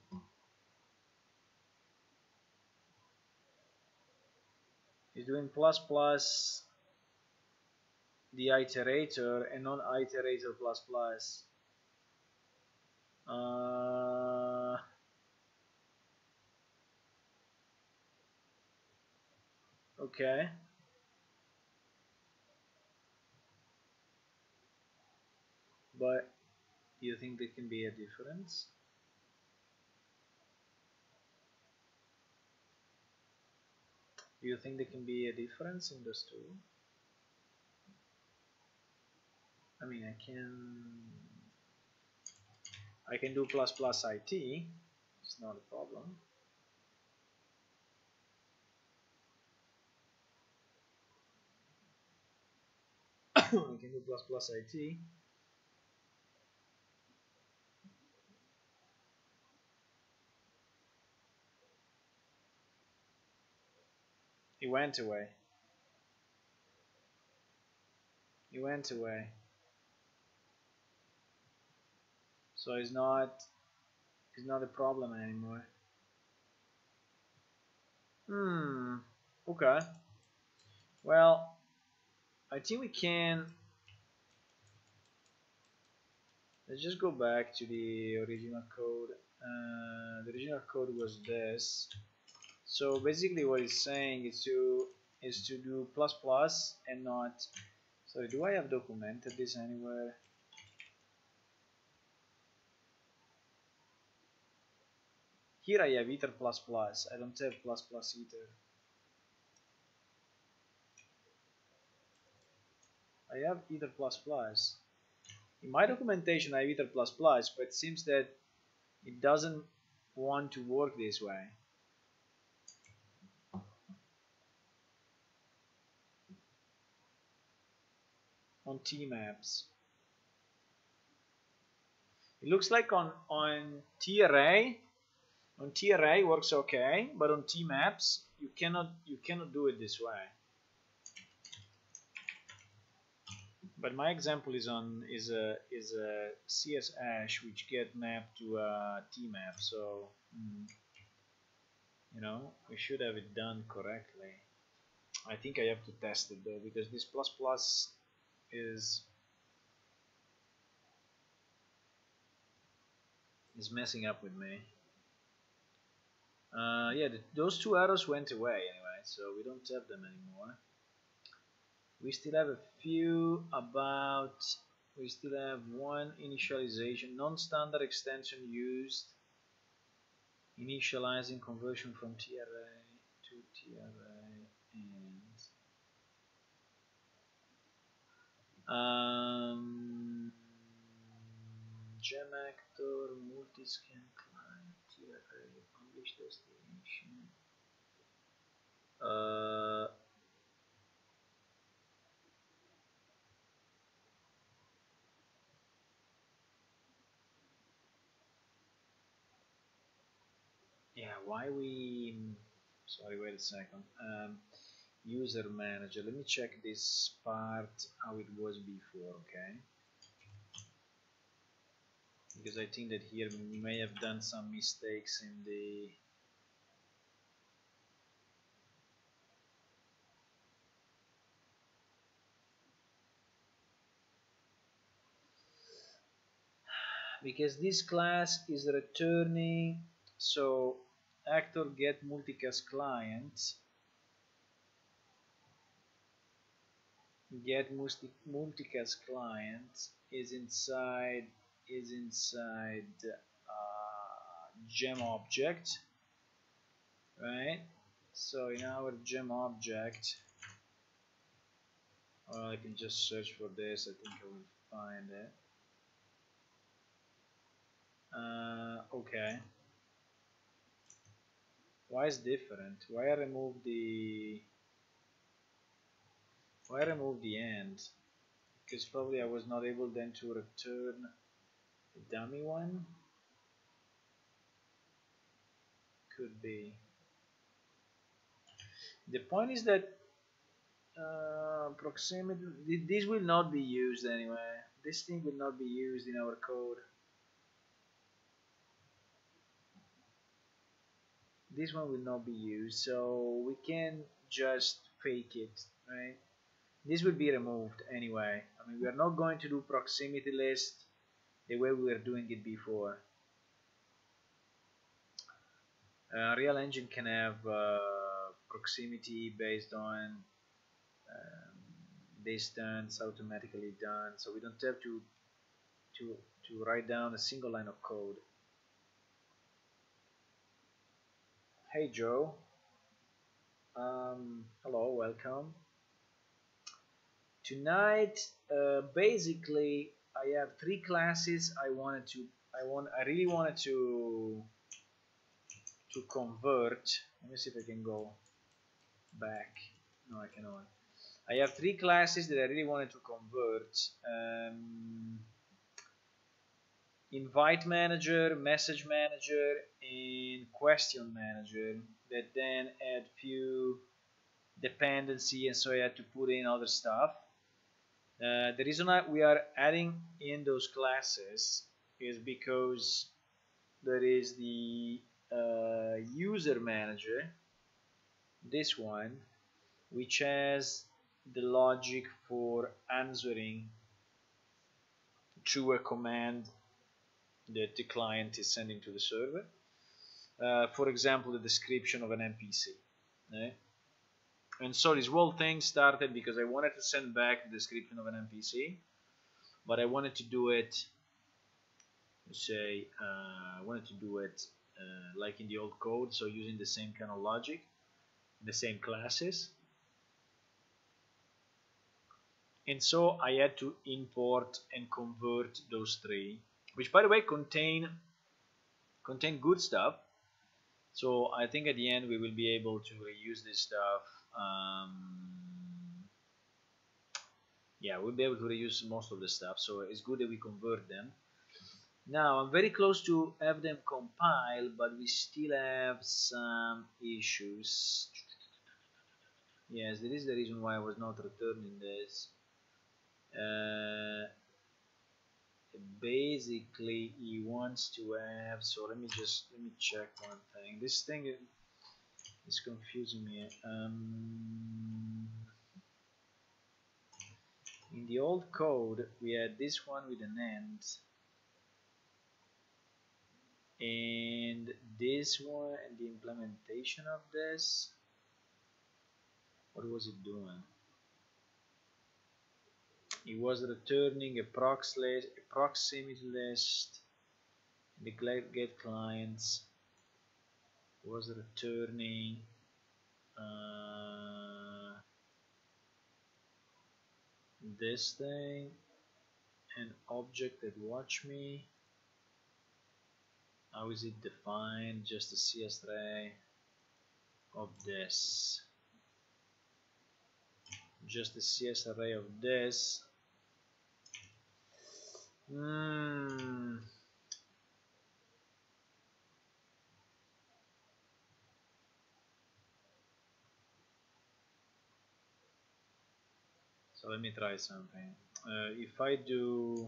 It's doing plus plus the iterator and non iterator plus plus. Okay. But do you think there can be a difference? Do you think there can be a difference in those two? I mean, I can do plus plus IT. It's not a problem. I can do plus plus IT. He went away. He went away. So it's not a problem anymore. Okay. Well, I think we can. Let's just go back to the original code. The original code was this. So basically, what it's saying is to do plus plus and not. Sorry, do I have documented this anywhere? Here I have iter plus plus. I don't have plus plus iter. I have iter plus plus. In my documentation I have iter plus plus, but it seems that it doesn't want to work this way. On tmaps. It looks like on TRA works okay, but on tmaps you cannot do it this way. But my example is a CS hash which get mapped to a tmap, so you know, we should have it done correctly. I think I have to test it though, because this plus plus is messing up with me. Yeah, those two arrows went away anyway, so we don't have them anymore. We still have a few about. We still have one initialization, non-standard extension used, initializing conversion from TRA to TRA, and gem actor, multiscan client, TRA, publish destination. Yeah, why we. Sorry, wait a second. User manager. Let me check this part how it was before, okay? Because I think that here we may have done some mistakes in the. Because this class is returning, so actor get multicast client, get multicast client is inside gem object, right? So in our gem object, or I can just search for this. I think I will find it. Okay. Why is different? Why I remove the end? Because probably I was not able then to return The dummy one could be. The point is that proximity, this will not be used anyway. This thing will not be used in our code. This one will not be used, so we can just fake it, right? This will be removed anyway. I mean, we are not going to do proximity list the way we were doing it before. Real Engine can have proximity based on distance automatically done, so we don't have to write down a single line of code. Hey Joe, hello, welcome. Tonight, basically, I have three classes. I really wanted to convert. Let me see if I can go back. No, I cannot. I have three classes that I really wanted to convert. Invite manager, message manager, and question manager that then add few dependency, and so I had to put in other stuff. The reason we are adding in those classes is because there is the user manager, this one, which has the logic for answering through a command that the client is sending to the server. For example, the description of an NPC. Right? And so this whole thing started because I wanted to send back the description of an NPC, but I wanted to do it, say, I wanted to do it like in the old code, so using the same kind of logic, the same classes. And so I had to import and convert those three, which by the way contain good stuff. So I think at the end we will be able to reuse this stuff. Yeah, we'll be able to reuse most of the stuff, so it's good that we convert them. Now I'm very close to have them compile, but we still have some issues. Yes, that is the reason why I was not returning this. Basically he wants to have, so let me check one thing. This thing is confusing me. In the old code we had this one with an end, and this one, and the implementation of this, what was it doing? It was returning a proximity list. The get clients was returning this thing, an object that watch me. How is it defined? Just a CS array of this. Just a CS array of this. So let me try something. If I do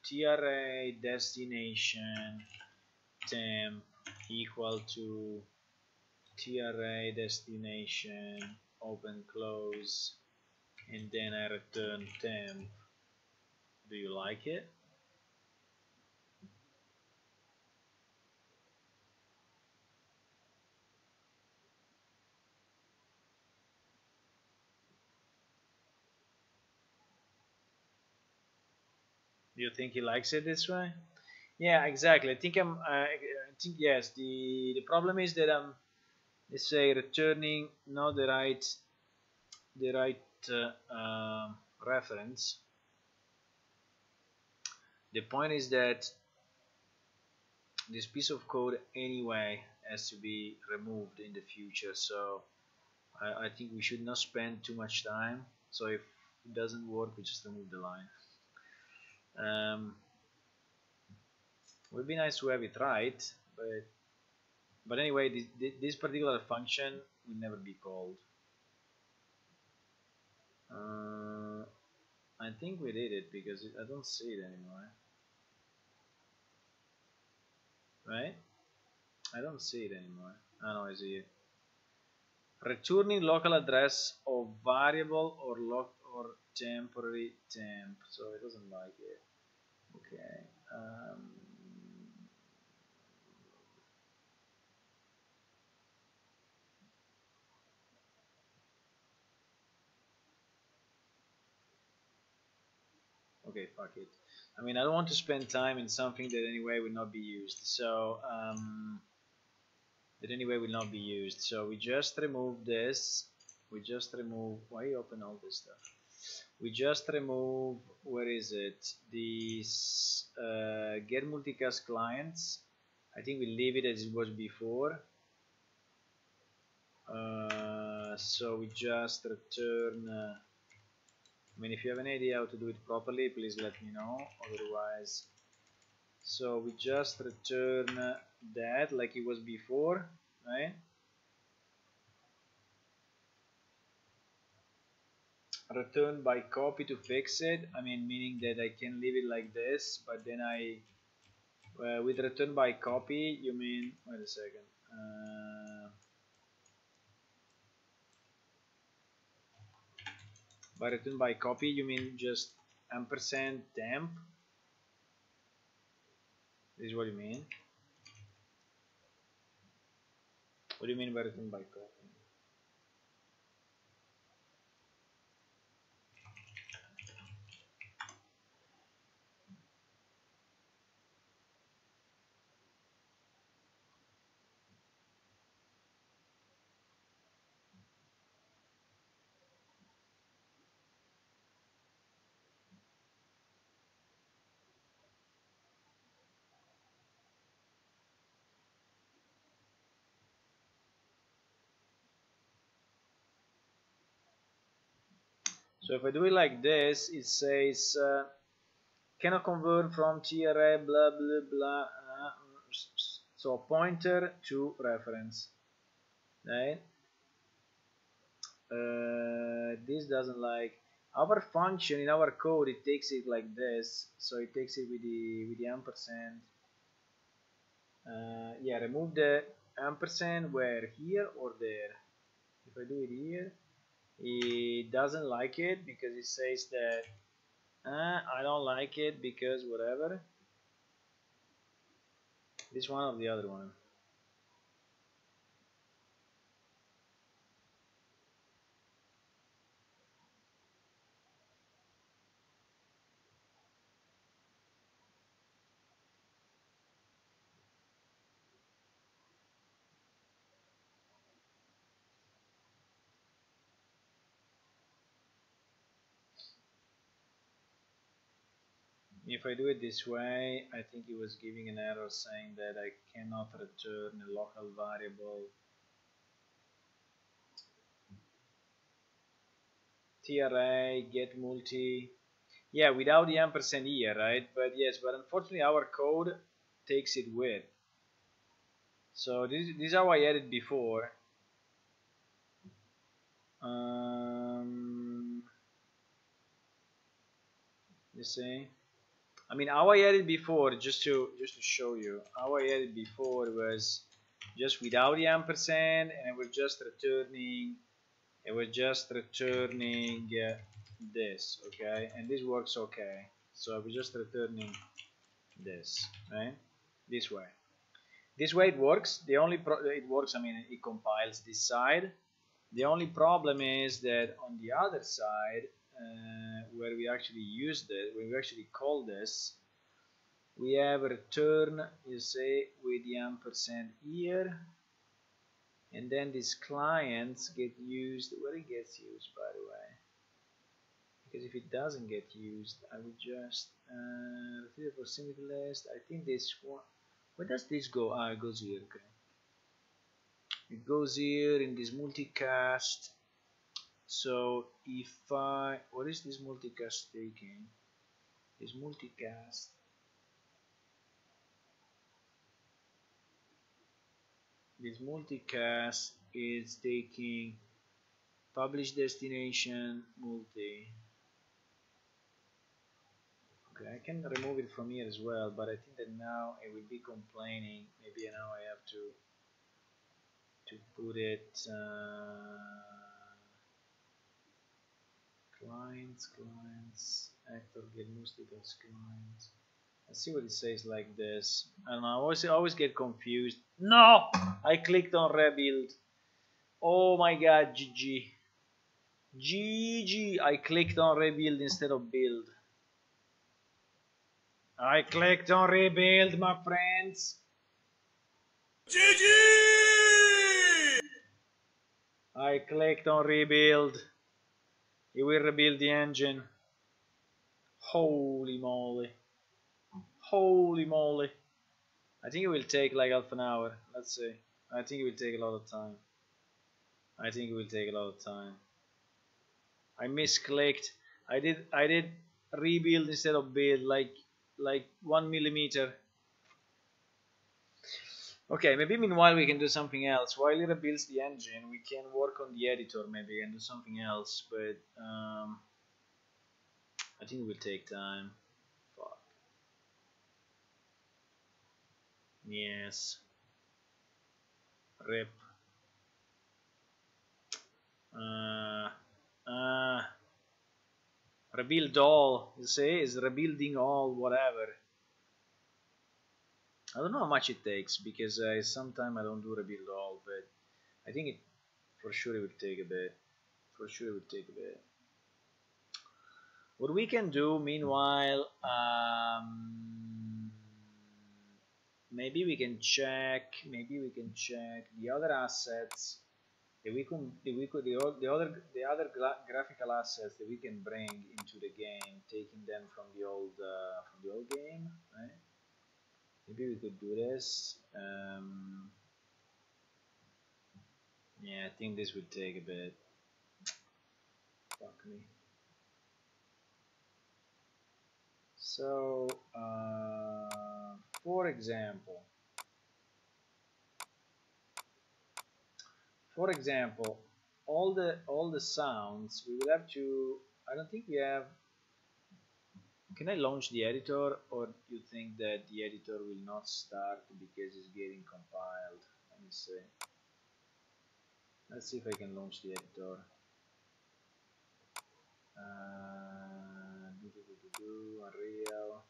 TRA destination temp equal to TRA destination open close, and then I return temp, do you like it? Do you think he likes it this way? Yeah, exactly. I think I think yes. The problem is that I'm, let's say, returning not the right reference. The point is that this piece of code anyway has to be removed in the future. So I think we should not spend too much time. So if it doesn't work, we just remove the line. Would be nice to have it right, but anyway, this particular function will never be called. I think we did it because I don't see it anymore, right? I don't see it anymore. Oh no, I see it. Returning local address of variable or temporary temp, so it doesn't like it. Okay. Okay, fuck it. I mean, I don't want to spend time in something that anyway will not be used. So that anyway will not be used. So we just remove this. We just remove. Why you open all this stuff? We just remove. Where is it? This get multicast clients. I think we leave it as it was before. So we just return. I mean, if you have an idea how to do it properly, please let me know. Otherwise, so we just return that like it was before, right? Return by copy to fix it. I mean, meaning that I can leave it like this, but then with return by copy, you mean, wait a second. By return by copy, you mean just ampersand temp? This is what you mean? What do you mean by return by copy? So if I do it like this, it says cannot convert from TRA blah blah blah. So pointer to reference, right? This doesn't like our function in our code. It takes it like this, so it takes it with the ampersand. Yeah, remove the ampersand where, here or there. If I do it here, it doesn't like it because it says that I don't like it because whatever. This one or the other one. If I do it this way, I think it was giving an error saying that I cannot return a local variable TRA get multi. Yeah, without the ampersand here, right? But yes, but unfortunately our code takes it with. So this is how I had it before. You see? I mean, how I had it before, just to show you, how I had it before was just without the ampersand, and it was just returning. It was just returning this, okay, and this works okay. So we're just returning this, right? This way. This way it works. The only it works. I mean, it compiles this side. The only problem is that on the other side, where we actually use this, when we actually call this, we have a return, you say, with the ampersand here, and then these clients get used. Where it gets used, by the way? Because if it doesn't get used, I would just retrieve the proximity list. I think this one. Where does this go? Ah, it goes here. Okay. It goes here in this multicast. So if what is this multicast taking? This multicast. This multicast is taking publish destination multi. Okay, I can remove it from here as well, but I think that now it will be complaining. Maybe now I have to put it clients actor get multiple clients. Let's see what it says like this. I don't know. I always get confused. No, I clicked on rebuild. Oh my god, GG. GG. I clicked on rebuild instead of build. I clicked on rebuild, my friends. GG. I clicked on rebuild. It will rebuild the engine. Holy moly. Holy moly. I think it will take like half an hour. Let's see. I think it will take a lot of time. I think it will take a lot of time. I misclicked. I did rebuild instead of build, like 1 millimeter. Okay, maybe meanwhile we can do something else. While it rebuilds the engine, we can work on the editor maybe and do something else, but I think it will take time. Fuck. Yes. Rip. Rebuild all. You see, is rebuilding all, whatever. I don't know how much it takes because sometimes I don't do rebuild all, but I think it for sure it would take a bit. For sure it would take a bit. What we can do meanwhile, maybe we can check the other assets that we could the other graphical assets that we can bring into the game, taking them from the old game, right? Maybe we could do this. Yeah, I think this would take a bit. Fuck me. So, for example, all the sounds we will have to. I don't think we have. Can I launch the editor, or you think that the editor will not start because it's getting compiled? Let me see. Let's see if I can launch the editor. Unreal.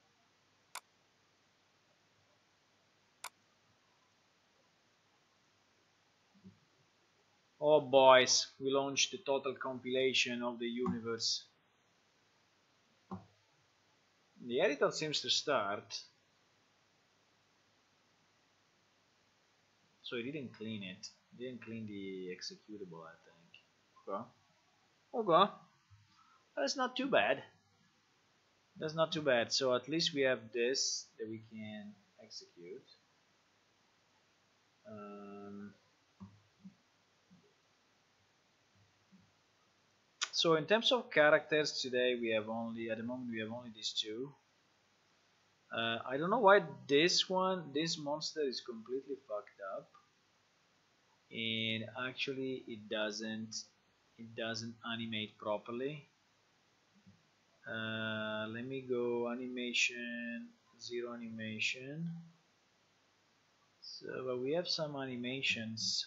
Oh boys, we launched the total compilation of the universe. The editor seems to start. So it didn't clean it. It didn't clean the executable, I think. Okay. Okay. That's not too bad. That's not too bad. So at least we have this that we can execute. So in terms of characters today, we have only at the moment we have only these two. I don't know why this monster is completely fucked up, and actually it doesn't animate properly. Let me go animation, 0 animation. So but we have some animations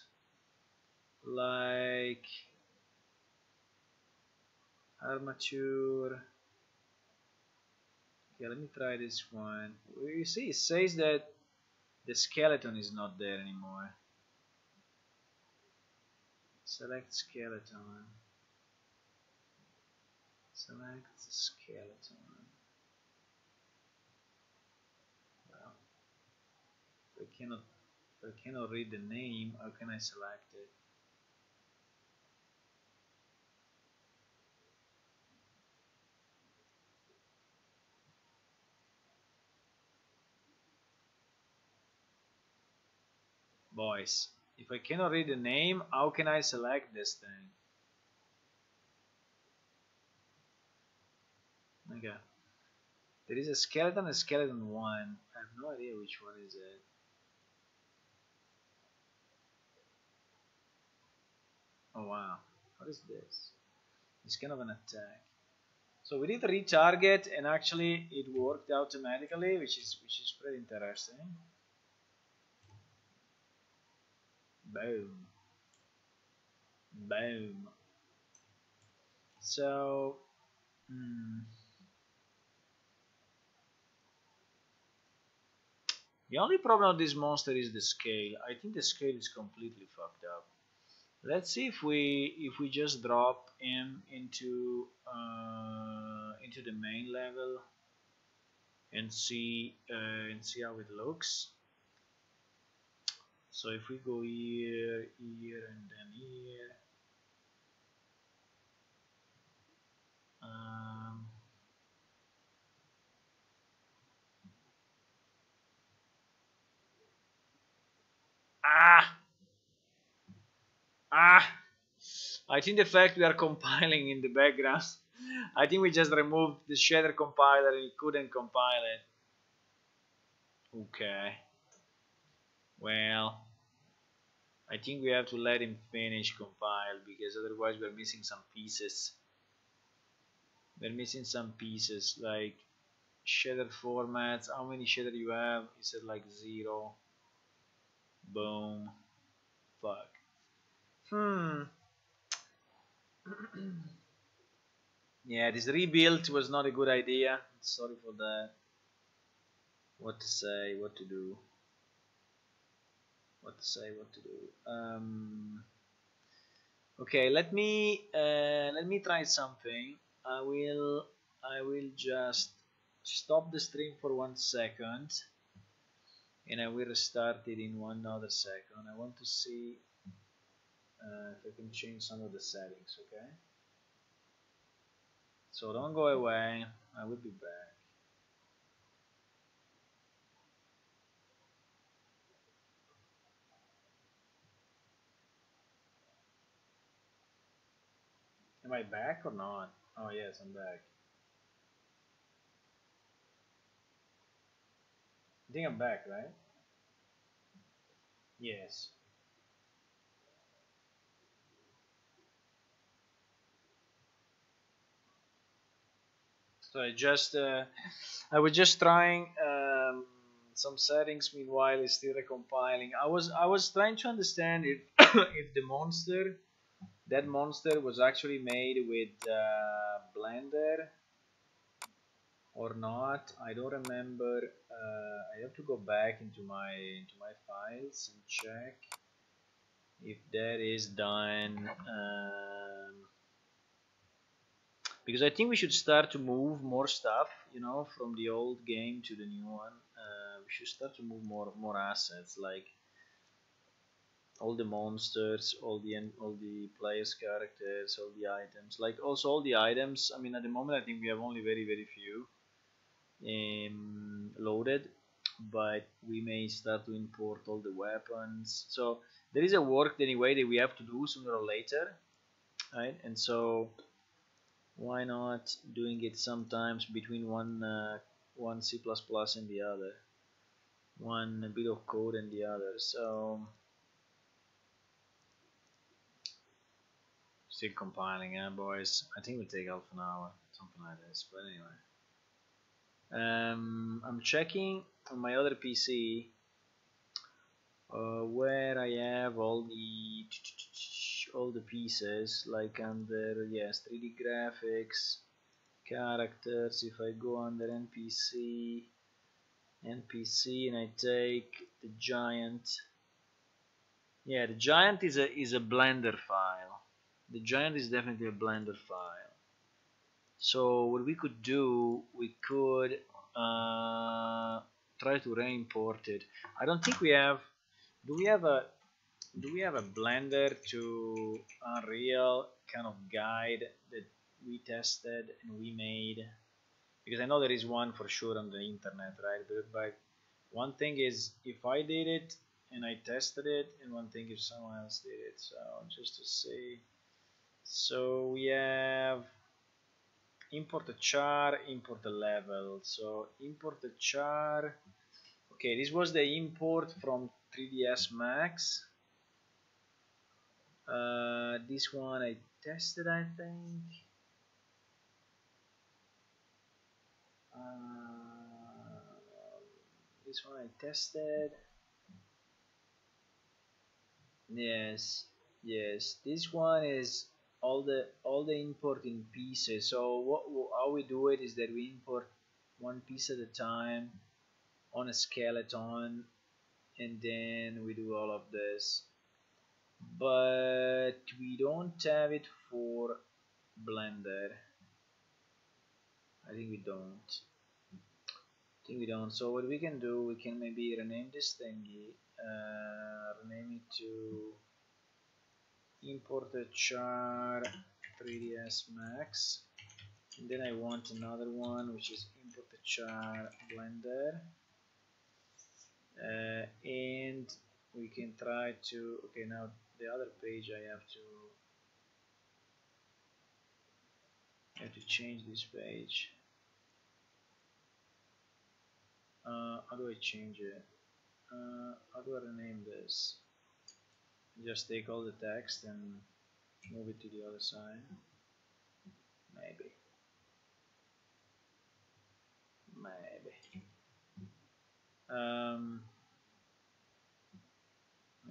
like armature. Okay, let me try this one. You see, it says that the skeleton is not there anymore. Select skeleton. Select skeleton. Well, if I cannot read the name, how can I select it? Boys, if I cannot read the name, how can I select this thing? Okay. There is a skeleton one. I have no idea which one is it. Oh wow, what is this? It's kind of an attack. So we did retarget, and actually it worked automatically, which is pretty interesting. Boom, boom. So. The only problem with this monster is the scale. I think the scale is completely fucked up. Let's see if we just drop him into the main level and see how it looks. So if we go here, here, and then here, um, ah ah. I think the fact we are compiling in the background, I think we just removed the shader compiler and it couldn't compile it. Okay. Well, I think we have to let him finish compile because otherwise we're missing some pieces. We're missing some pieces like shader formats. How many shader you have? He said like 0. Boom. Fuck. Yeah, this rebuild was not a good idea. Sorry for that. What to say, what to do. What to say, what to do. Okay, let me try something. I will just stop the stream for 1 second, and I will restart it in 1 other second. I want to see if I can change some of the settings. Okay, so don't go away. I will be back. Am I back or not? Oh yes, I'm back. I think I'm back, right? Yes. So I was just trying some settings. Meanwhile, it's still recompiling. I was trying to understand if if that monster was actually made with Blender or not. I don't remember. I have to go back into my files and check if that is done. Because I think we should start to move more stuff, from the old game to the new one. We should start to move more assets, like all the monsters, all the players' characters, all the items, like also all the items. I mean, at the moment, I think we have only very few loaded, but we may start to import all the weapons. So there is a work anyway that we have to do sooner or later, right? And so why not doing it sometimes between one C++ and the other, one bit of code and the other. So still compiling, boys. I think it will take half an hour, something like this. But anyway, I'm checking on my other PC where I have all the pieces, like under, yes, 3D graphics, characters. If I go under NPC, and I take the giant. Yeah, the giant is a Blender file. The giant is definitely a Blender file. So what we could do, we could try to re-import it. I don't think we have. Do we have a Blender to Unreal kind of guide that we tested and we made? Because I know there is one for sure on the internet, right? But one thing is if I did it and I tested it, and one thing if someone else did it. So just to see. So we have import a char, import a level. So import a char. Okay, this was the import from 3ds Max. This one I tested, I think. This one I tested. Yes, yes. This one is all the import in pieces. So how we do it is that we import one piece at a time on a skeleton, and then we do all of this. But we don't have it for Blender. I think we don't. So what we can do, we can maybe rename this thingy, rename it to import a char 3ds Max, and then I want another one which is import a char Blender, and we can try to, okay, now the other page I have to change this page. How do I change it? How do I rename this? Just take all the text and move it to the other side. Maybe.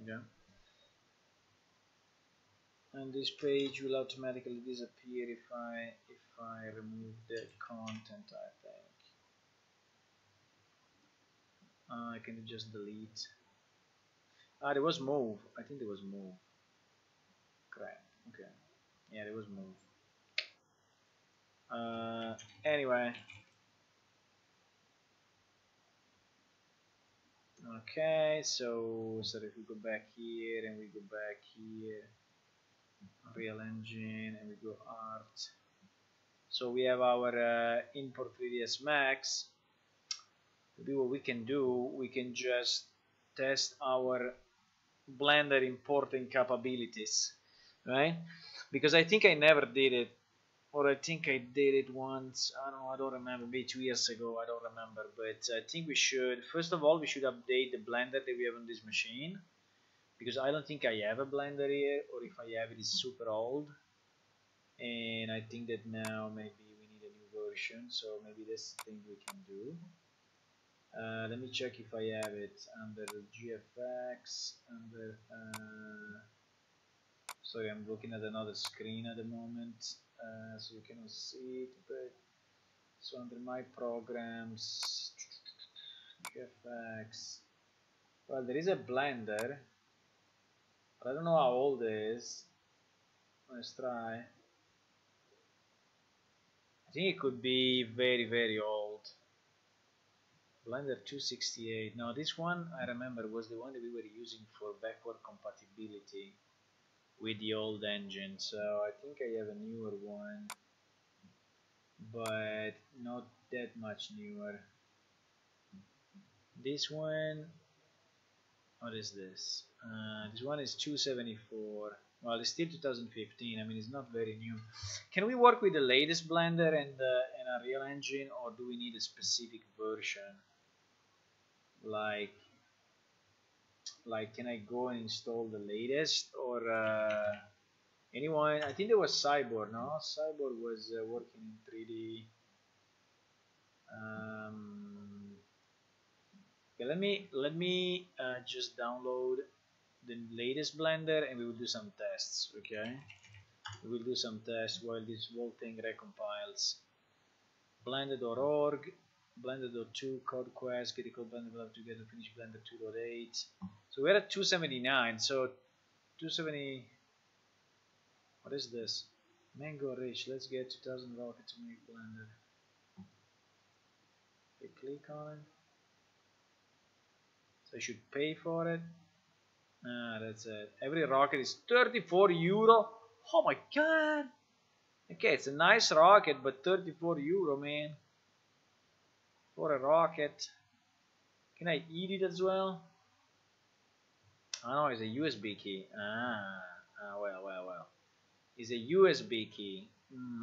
Okay. And this page will automatically disappear if I remove the content, I think. I can just delete. There was move. I think there was move. Crap. Okay. Yeah, there was move. Anyway. Okay, so if we go back here and we go back here, Real Engine, and we go Art. So we have our import 3ds Max. Maybe what we can do, we can just test our Blender importing capabilities, right? Because I think I never did it, or I think I did it once. I don't remember, maybe 2 years ago. I don't remember, but I think we should. First of all, we should update the Blender that we have on this machine, because I don't think I have a Blender here, or if I have it, it's super old. And I think that now maybe we need a new version, so maybe this thing we can do. Let me check if I have it under GFX, under sorry, I'm looking at another screen at the moment, so you cannot see it, but so under my programs, GFX, well, there is a Blender, but I don't know how old it is. Let's try. I think it could be very, very old. Blender 268. Now this one I remember was the one that we were using for backward compatibility with the old engine. So I think I have a newer one, but not that much newer. This one, what is this? This one is 274. Well, it's still 2015. I mean, it's not very new. Can we work with the latest Blender and a real engine, or do we need a specific version? Like can I go and install the latest, or anyone? I think there was Cyborg. No, Cyborg was working in 3D. Okay, let me just download the latest Blender, and we will do some tests. Okay, we will do some tests while this whole thing recompiles. Blender.org, Blender.2, code quest, get a code Blender will have to get to finish Blender 2.8. So we're at 279. So 270. What is this? Mango rich. Let's get 2000 rockets to make Blender. Okay, click on it. So I should pay for it. That's it. Every rocket is 34 euro. Oh my god. Okay, it's a nice rocket, but 34 euro, man. For a rocket. Can I eat it as well? Oh no, it's a USB key. Well. It's a USB key.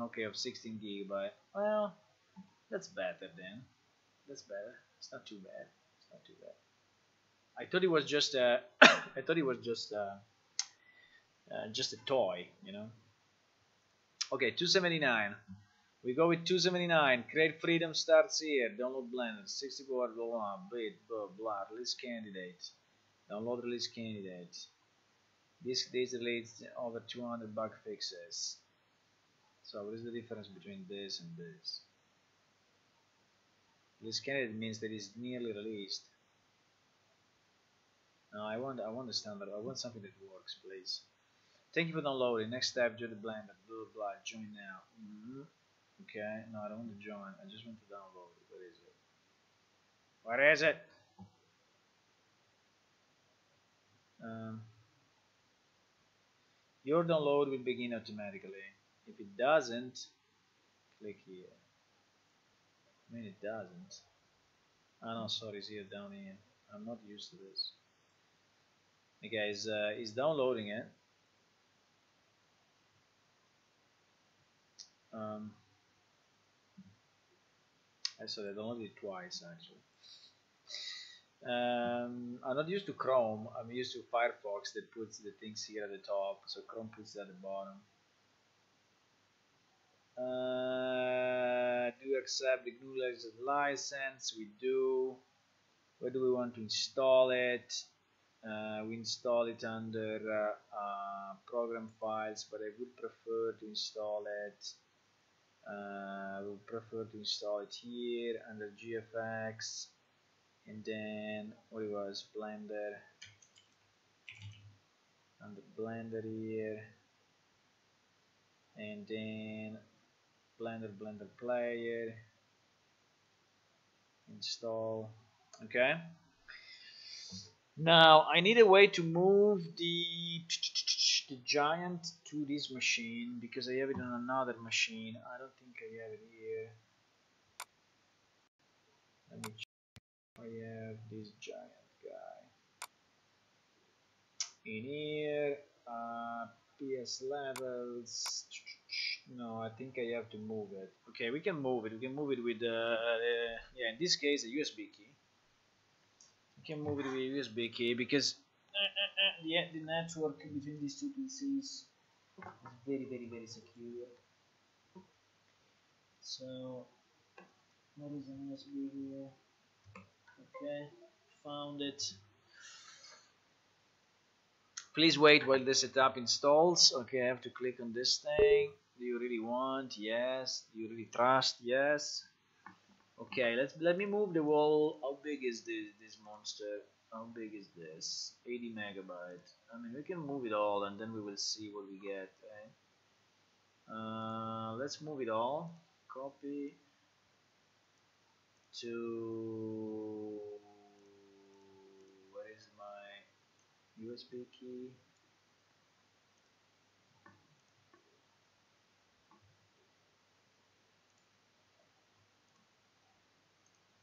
Okay, of 16 gigabyte. Well, that's better then. That's better. It's not too bad. It's not too bad. I thought it was just I thought it was just a toy, you know. Okay, 279. We go with 279. Create freedom starts here. Download Blender. 64 blah blah blah blah. Release candidate. Download release candidate. This relates over 200 bug fixes. So what is the difference between this and this? Release candidate means that it's nearly released. No, I want the standard. I want something that works, please. Thank you for downloading. Next step, join the Blender. Blah blah. Join now. Okay. No, I don't want to join. I just want to download it. Where is it? Where is it? Your download will begin automatically. If it doesn't, click here. I mean, it doesn't. Oh no, sorry, it's here down here. I'm not used to this. Okay, it's downloading it. I saw that I downloaded it twice actually. I'm not used to Chrome. I'm used to Firefox that puts the things here at the top. So Chrome puts it at the bottom. Do you accept the GNU license? We do. Where do we want to install it? We install it under program files, but I would prefer to install it. I would prefer to install it here under GFX, and then what it was, Blender, under Blender here, and then Blender player, install. Okay. Now I need a way to move the giant to this machine because I have it on another machine. I don't think I have it here. Let me check. I have this giant guy in here. PS levels. No, I think I have to move it. Okay, we can move it. We can move it with yeah, in this case a USB key. We can move it with a USB key because yeah, the network between these two PCs is very secure. So what is an USB here? Okay, found it. Please wait while the setup installs. Okay, I have to click on this thing. Do you really want? Yes. Do you really trust? Yes. Okay, let me move the wall. How big is this monster? How big is this? 80 megabyte. I mean, we can move it all and then we will see what we get. Right? Let's move it all. Copy to, where is my USB key?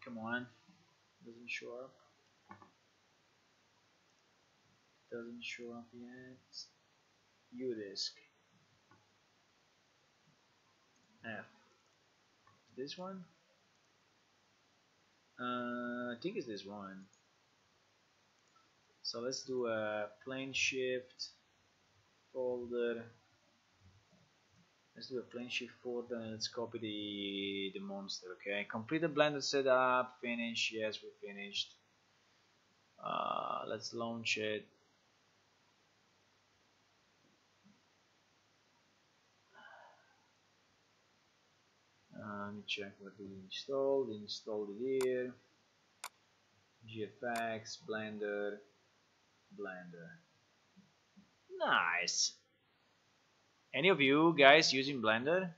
Come on, doesn't show up. Doesn't show up yet. U-disk. F. This one? I think it's this one. So let's do a PlaneShift folder. Let's do a PlaneShift folder and let's copy the monster. Okay, complete the Blender setup. Finish. Yes, we finished. Let's launch it. Let me check what we installed. We installed it here. GFX, Blender. Nice. Any of you guys using Blender?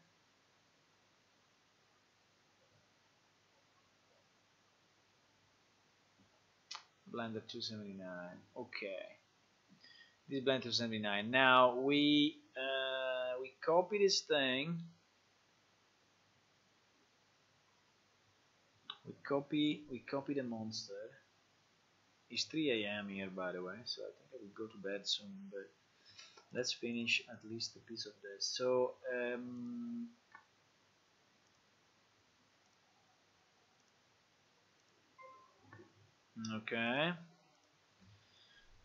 Blender 279. Okay. This is Blender 279. Now we copy this thing. We copy the monster. It's 3 AM here, by the way, so I think I will go to bed soon. But let's finish at least a piece of this. So okay,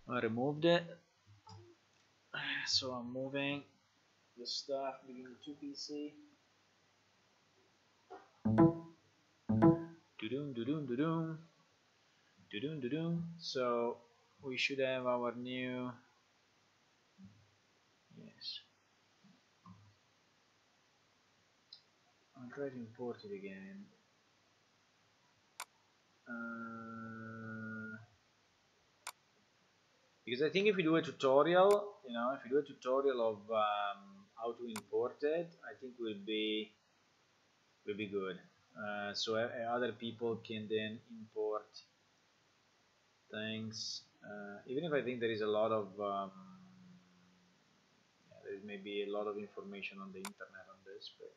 I removed it. So I'm moving the stuff between the two PC. Do-doom, do-doom, do-doom. Do-doom, do-doom. So we should have our new, yes. I'll try to import it again. Because I think if you do a tutorial, if you do a tutorial of how to import it, I think will be good. So other people can then import things. Even if I think there is a lot of there may be a lot of information on the internet on this, but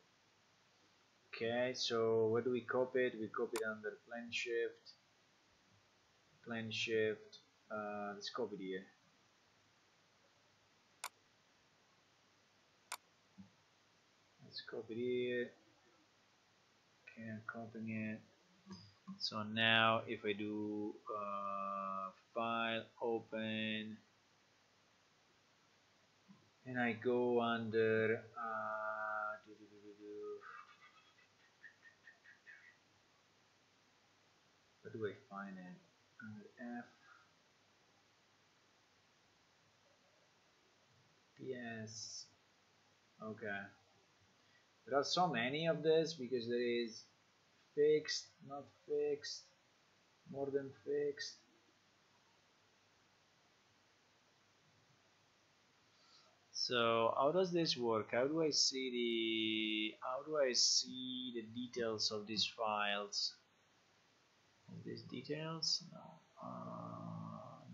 okay. So where do we copy it? We copy it under PlaneShift. Let's copy it here. Let's copy it here. Okay, I'm copying it. So now if I do file open and I go under where do I find it? Under F PS. Okay, there are so many of this because there is fixed, not fixed, more than fixed. So how does this work? How do I see the details of these files? These details? No.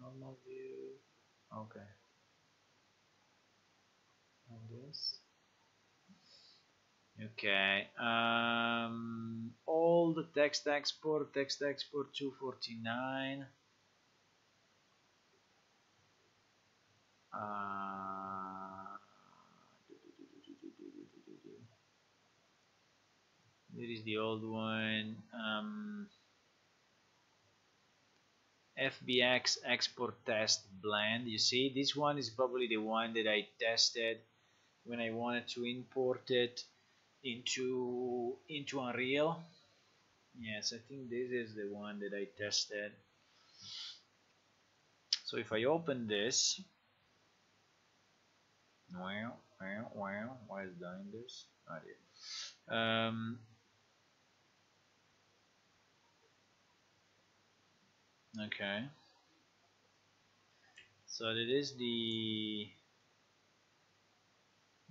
Normal view. Okay. And this. Okay. All the text export 249. There is the old one. FBX export test blend. You see, this one is probably the one that I tested when I wanted to import it into Unreal. Yes, I think this is the one that I tested. So if I open this, why is it doing this? Okay, so that is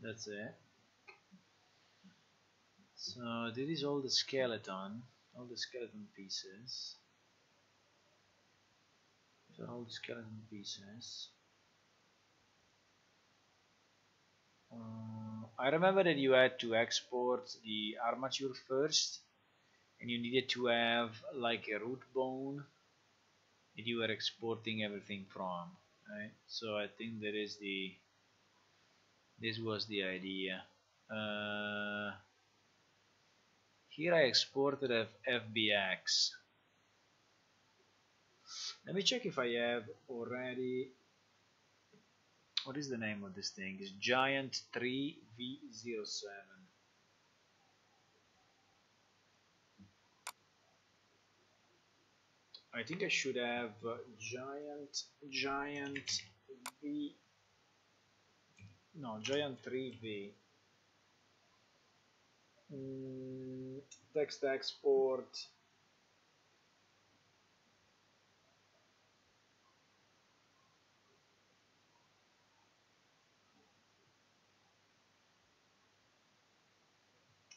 that's it. So this is all the skeleton pieces. These are all the skeleton pieces. I remember that you had to export the armature first, and you needed to have like a root bone that you were exporting everything from, right? So I think this was the idea. Here I exported FBX. Let me check if I have already. What is the name of this thing? It's Giant 3V07. I think I should have Giant V. No, Giant 3V. Text export.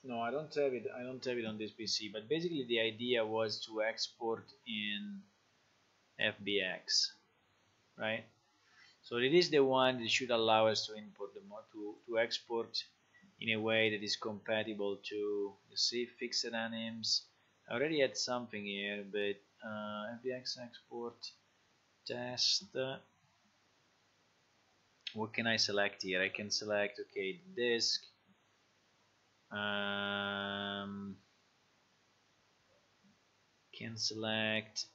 No, I don't have it. I don't have it on this PC. But basically, the idea was to export in FBX, right? So it is the one that should allow us to import to export in a way that is compatible to, you see, fixed anims. I already had something here, but FBX export test. What can I select here? I can select, okay, the disk. Can select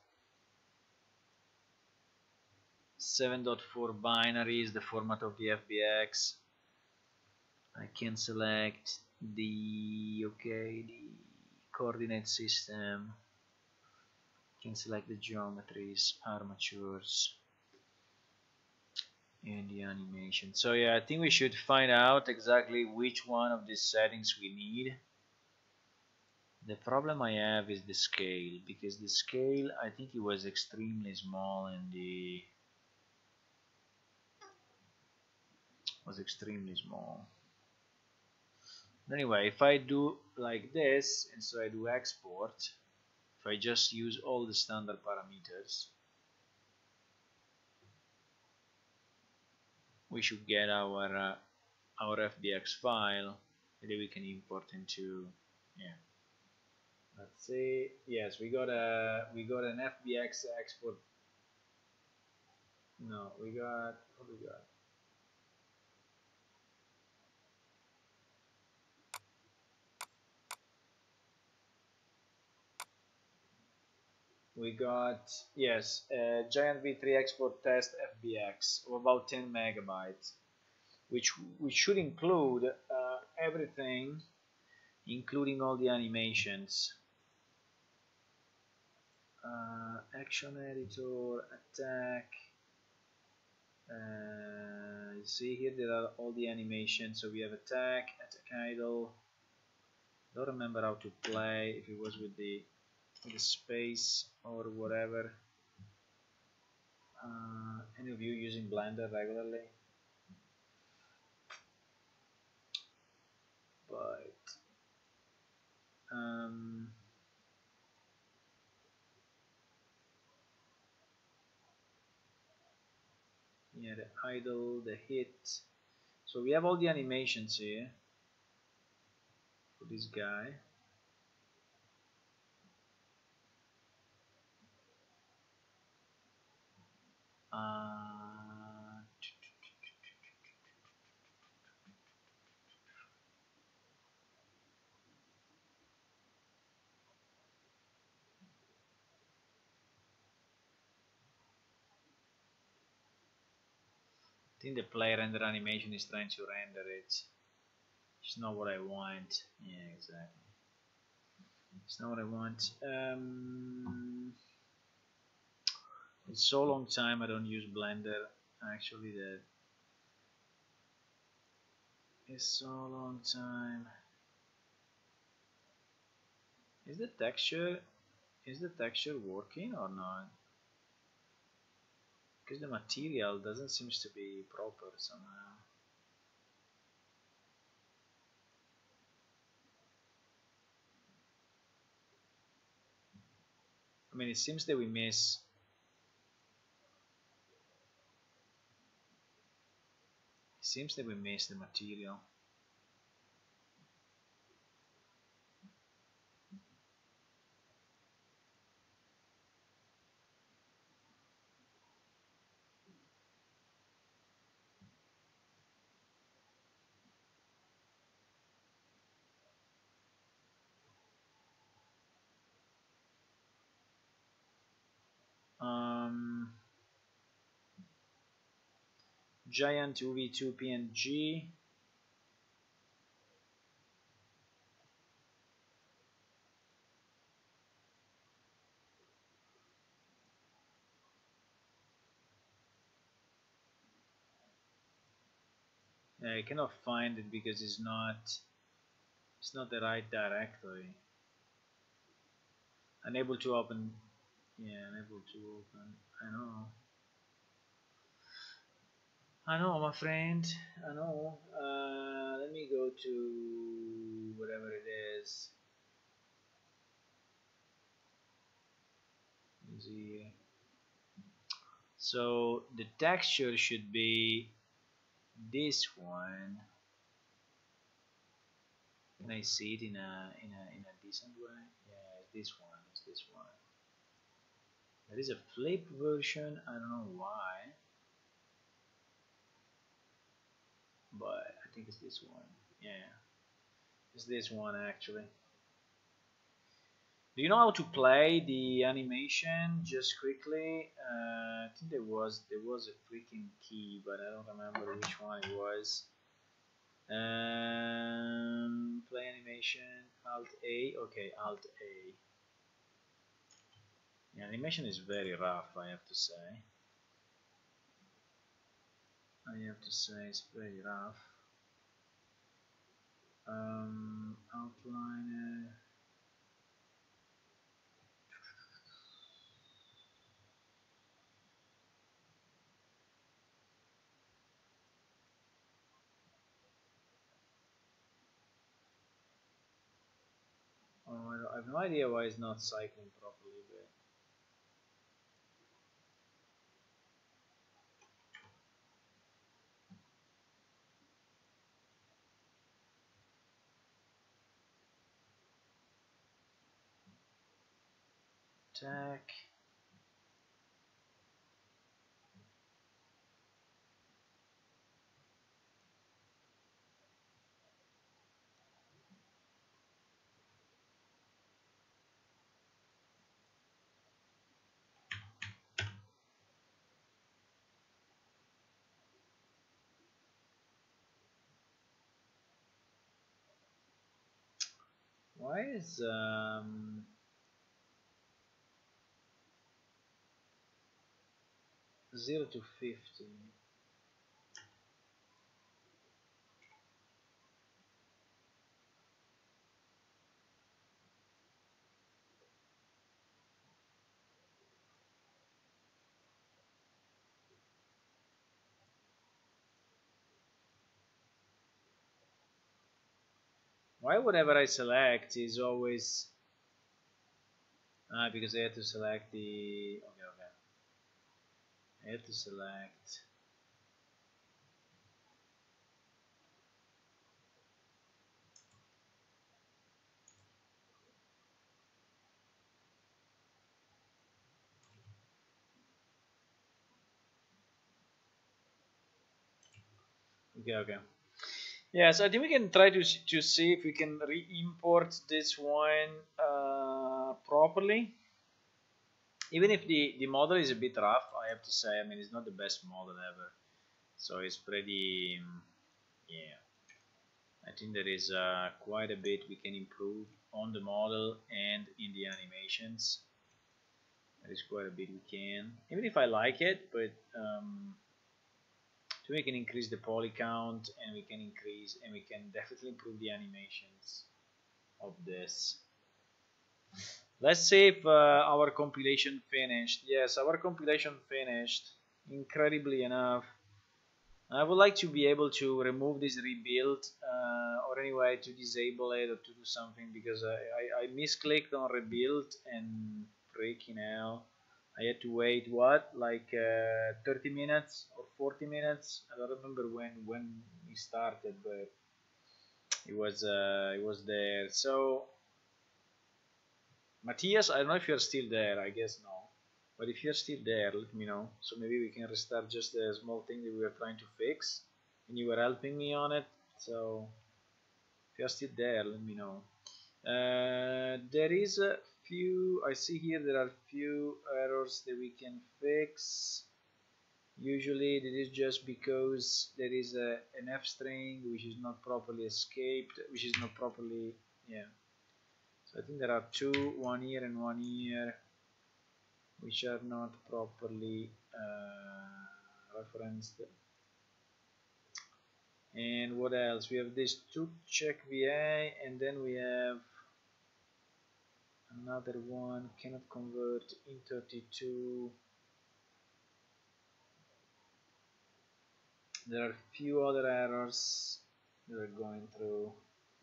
7.4 binary is the format of the FBX. I can select the coordinate system. Can select the geometries, armatures, and the animation. So yeah, I think we should find out exactly which one of these settings we need. The problem I have is the scale, because the scale, I think it was extremely small and the was extremely small. Anyway, if I do like this, and so I do export, if I just use all the standard parameters, we should get our FBX file that we can import into, yeah. Let's see. Yes, we got an FBX export. No, we got what we got. We got, yes, giant v3 export test FBX of about 10 megabytes, which should include everything, including all the animations, action editor, attack. You see here there are all the animations. So we have attack idle. Don't remember how to play, if it was with the space or whatever. Any of you using Blender regularly? But yeah, the idle, the hit. So we have all the animations here for this guy. I think the play render animation is trying to render it. It's not what I want. Yeah, exactly. It's not what I want. It's so long time I don't use Blender. Actually, that is so long time. Is the texture working or not? Because the material doesn't seem to be proper somehow. I mean, it seems that we miss. It seems that we miss the material. Giant UV2 PNG. I cannot find it because it's not the right directory. Unable to open. Yeah, unable to open. I know, my friend. I know. Let me go to whatever it is. Easy. So the texture should be this one. Can I see it in a decent way? Yeah, it's this one. It's this one. There is a flip version. I don't know why. think it's this one. Yeah, it's this one actually. Do you know how to play the animation just quickly? I think there was a freaking key, but I don't remember which one it was. Play animation, Alt A. Okay, Alt A. The animation is very rough, I have to say. It's very rough. Outliner. Oh, I have no idea why it's not cycling properly, but attack. Why is 0 to 50? Why whatever I select is always because I had to select the okay. I had to select okay. Yes, I think we can try to see if we can re-import this one properly. Even if the model is a bit rough, I have to say, I mean, it's not the best model ever. So it's pretty, yeah. I think there is quite a bit we can improve on the model and in the animations. There is quite a bit we can, even if I like it, but so we can increase the poly count and we can increase and we can definitely improve the animations of this. Let's see if our compilation finished. Yes, our compilation finished. Incredibly enough, I would like to be able to remove this rebuild or anyway to disable it or to do something because I misclicked on rebuild and freaking hell. I had to wait what like 30 minutes or 40 minutes. I don't remember when we started, but it was there. So Matthias, I don't know if you're still there. I guess no. But if you're still there, let me know. So maybe we can restart just a small thing that we were trying to fix, and you were helping me on it. So if you're still there, let me know. There is a few. I see here there are few errors that we can fix. Usually, this is just because there is an F string which is not properly escaped, which is not properly yeah. So I think there are two, one here and one here, which are not properly referenced. And what else? We have this to check VA, and then we have another one cannot convert in 32. There are a few other errors that we're going through.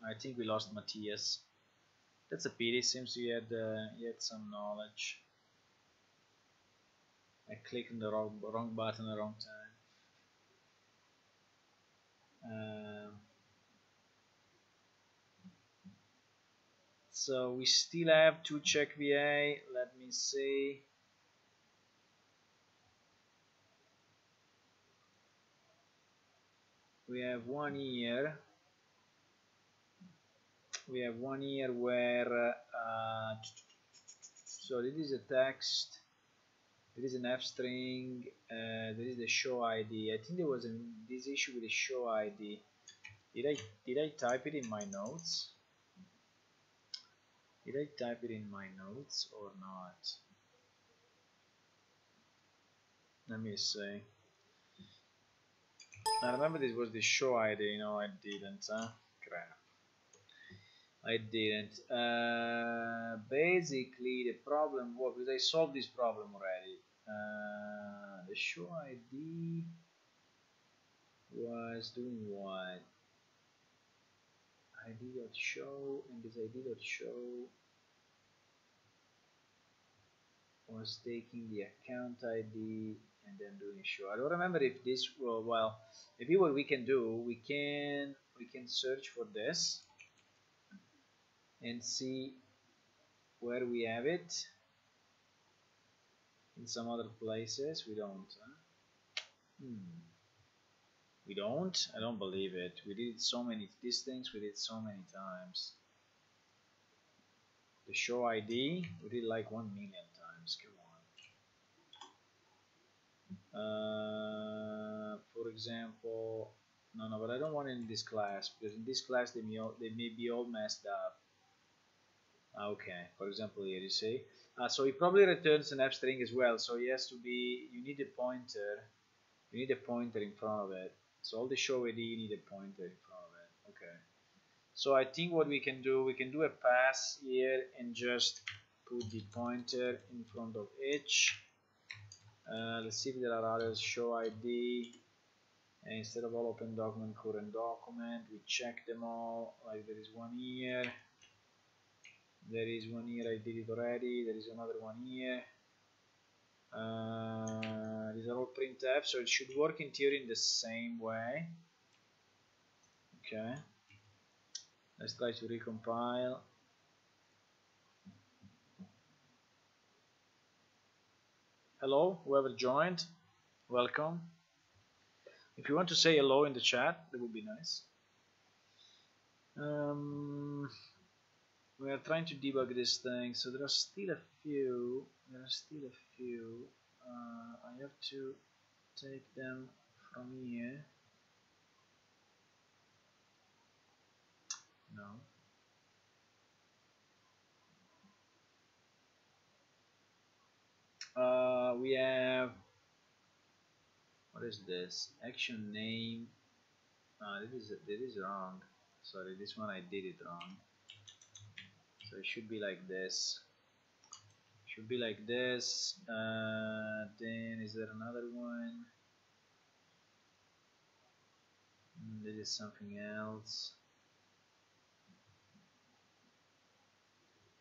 I think we lost Matthias. That's a pity. Seems he had some knowledge. I clicked on the wrong button at the wrong time. So we still have to check VA. Let me see. we have one here. We have one here where so this is a text. There is an f string. There is the show ID. I think there was this issue with the show ID. Did I type it in my notes? Did I type it in my notes or not? Let me see. I remember this was the show ID. No, I didn't. Huh? Crap. I didn't. Basically, the problem was because I solved this problem already. The show ID was doing what? ID.show, and this ID.show was taking the account ID and then doing show. I don't remember if this well maybe what we can do, we can search for this and see where we have it in some other places. We don't, huh? We don't? I don't believe it. We did so many these things we did so many times. The show ID we did like 1,000,000 times. Come on. For example, no, but I don't want it in this class because in this class they may be all messed up. Okay, for example here you see. So he probably returns an f string as well. So he has to be. You need a pointer. You need a pointer in front of it. So all the show ID you need a pointer in front of it. Okay. So I think what we can do a pass here and just put the pointer in front of each. Let's see if there are others. Show ID. And instead of all open document, current document, we check them all. Like there is one here. There is one here. I did it already. There is another one here. These are all printf, so it should work in theory in the same way. Okay. Let's try to recompile. Hello, whoever joined, welcome. If you want to say hello in the chat, that would be nice. We are trying to debug this thing, so there are still a few. I have to take them from here. No. We have, what is this? Action name. This is wrong. Sorry, this one I did it wrong. So it should be like this. Should be like this. Then is there another one? This is something else.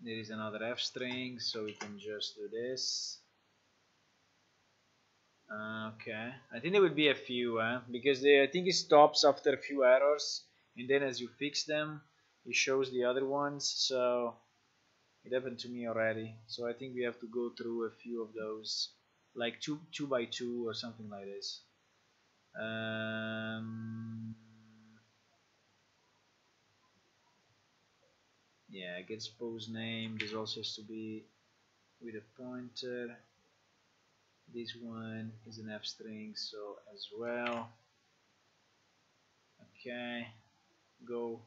There is another f string, so we can just do this. Okay, I think there will be a few, because I think it stops after a few errors, and then as you fix them, it shows the other ones. So it happened to me already. So I think we have to go through a few of those, like two by two or something like this. Yeah, gets pose name. This also has to be with a pointer. This one is an f string, so as well. Okay, go.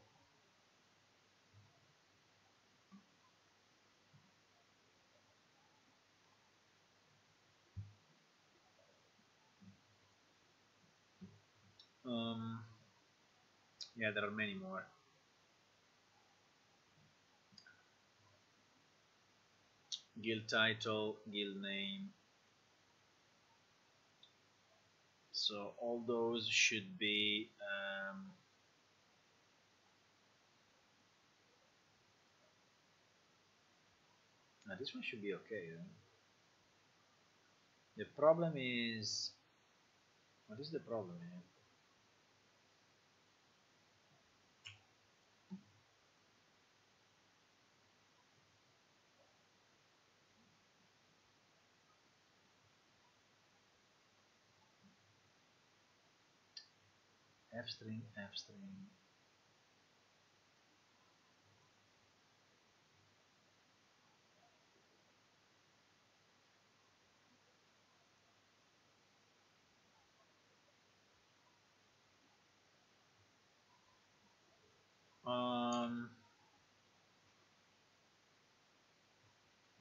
Yeah, there are many more. Guild title, guild name. So all those should be now this one should be okay. The problem is, what is the problem here? F string, F string.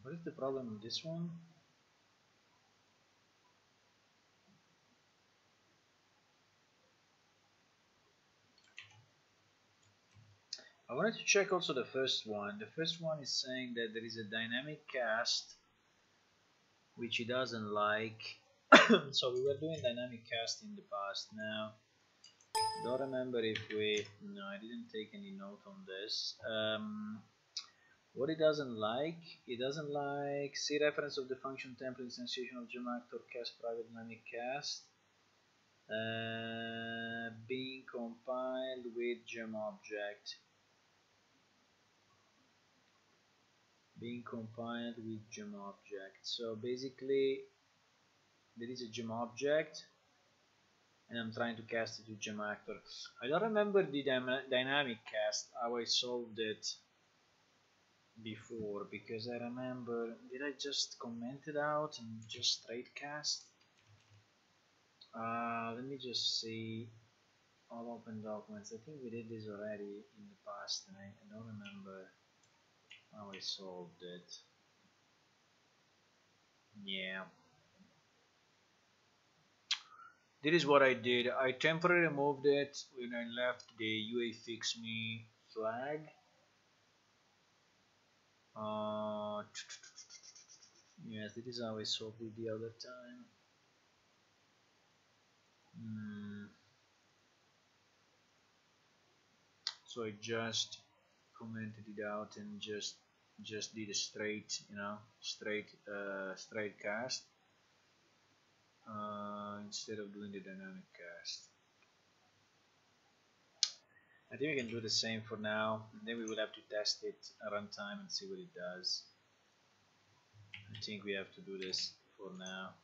What is the problem with this one? I wanted to check also the first one. The first one is saying that there is a dynamic cast which he doesn't like. So we were doing dynamic cast in the past. Now, don't remember if we. No, I didn't take any note on this. What he doesn't like, see reference of the function template instantiation of gemactor cast private dynamic cast being compiled with gemObject. Being compiled with gemObject. So basically, there is a gemObject, and I'm trying to cast it to gemactor. I don't remember the dynamic cast, how I solved it before, because I remember, did I just comment it out and just straight cast? Let me just see all open documents. I think we did this already in the past, and I don't remember how I solved it. Yeah, this is what I did. I temporarily removed it when I left the UA fix me flag. Yes, this is how I solved it the other time. So I just commented it out and just did a straight, straight cast instead of doing the dynamic cast. I think we can do the same for now, and then we will have to test it at runtime and see what it does. I think we have to do this for now.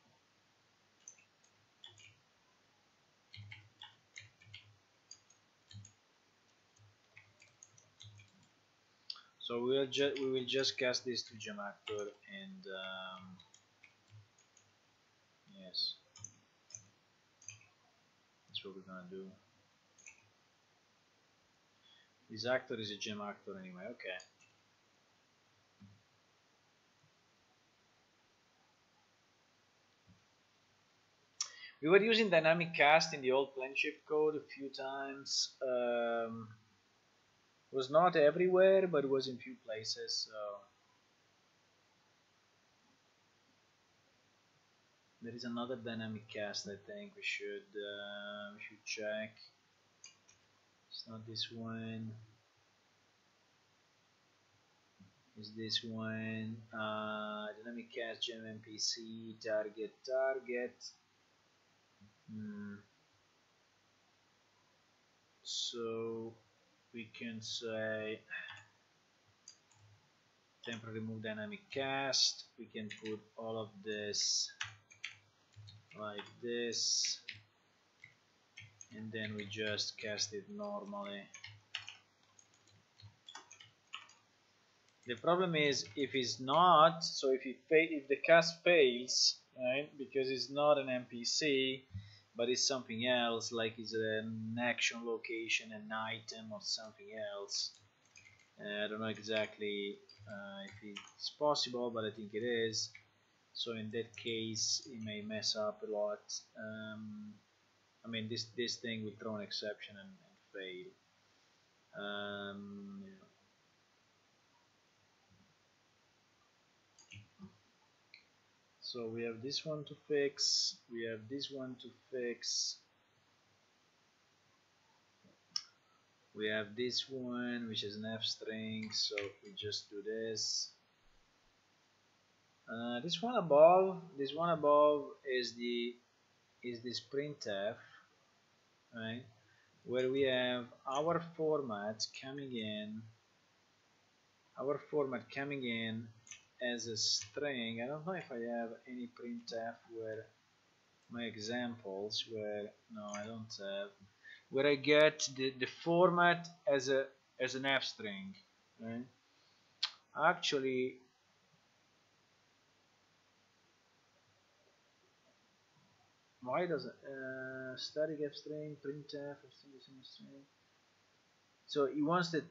So we will just cast this to gemactor, and yes, that's what we're gonna do. This actor is a gemactor anyway. Okay. We were using dynamic cast in the old PlaneShift code a few times. Was not everywhere, but it was in few places. So there is another dynamic cast. I think we should check. It's not this one. Is this one dynamic cast gem MPC target. So we can say temporary remove dynamic cast. We can put all of this like this, and then we just cast it normally. The problem is if it's not, so if the cast fails, right, because it's not an MPC, but it's something else, like it's an action location, an item, or something else. I don't know exactly if it's possible, but I think it is. So in that case, it may mess up a lot. I mean, this thing will throw an exception and fail. Yeah. So we have this one to fix, we have this one to fix, we have this one which is an F string, so if we just do this, this one above is this printf, right, where we have our format coming in as a string. I don't know if I have any printf where my examples where, no, I don't have. where I get the format as an f string, right? Actually, why does it static f string printf f string? So he wants the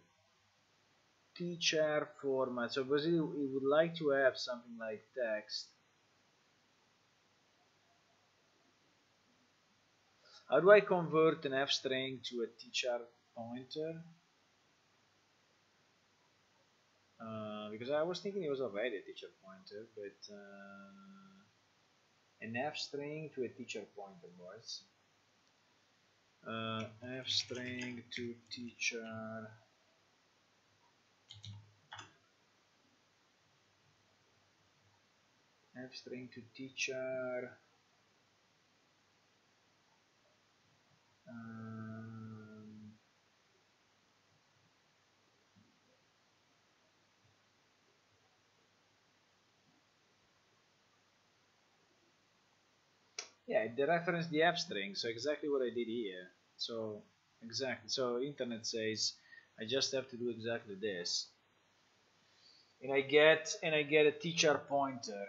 teacher format. So basically, he would like to have something like text. How do I convert an f string to a teacher pointer? Because I was thinking it was already a teacher pointer, but an f string to a teacher pointer, boys. F string to teacher. F string to teacher. Yeah, they reference the f string, so exactly what I did here. So exactly. So internet says I just have to do exactly this, and I get a teacher pointer,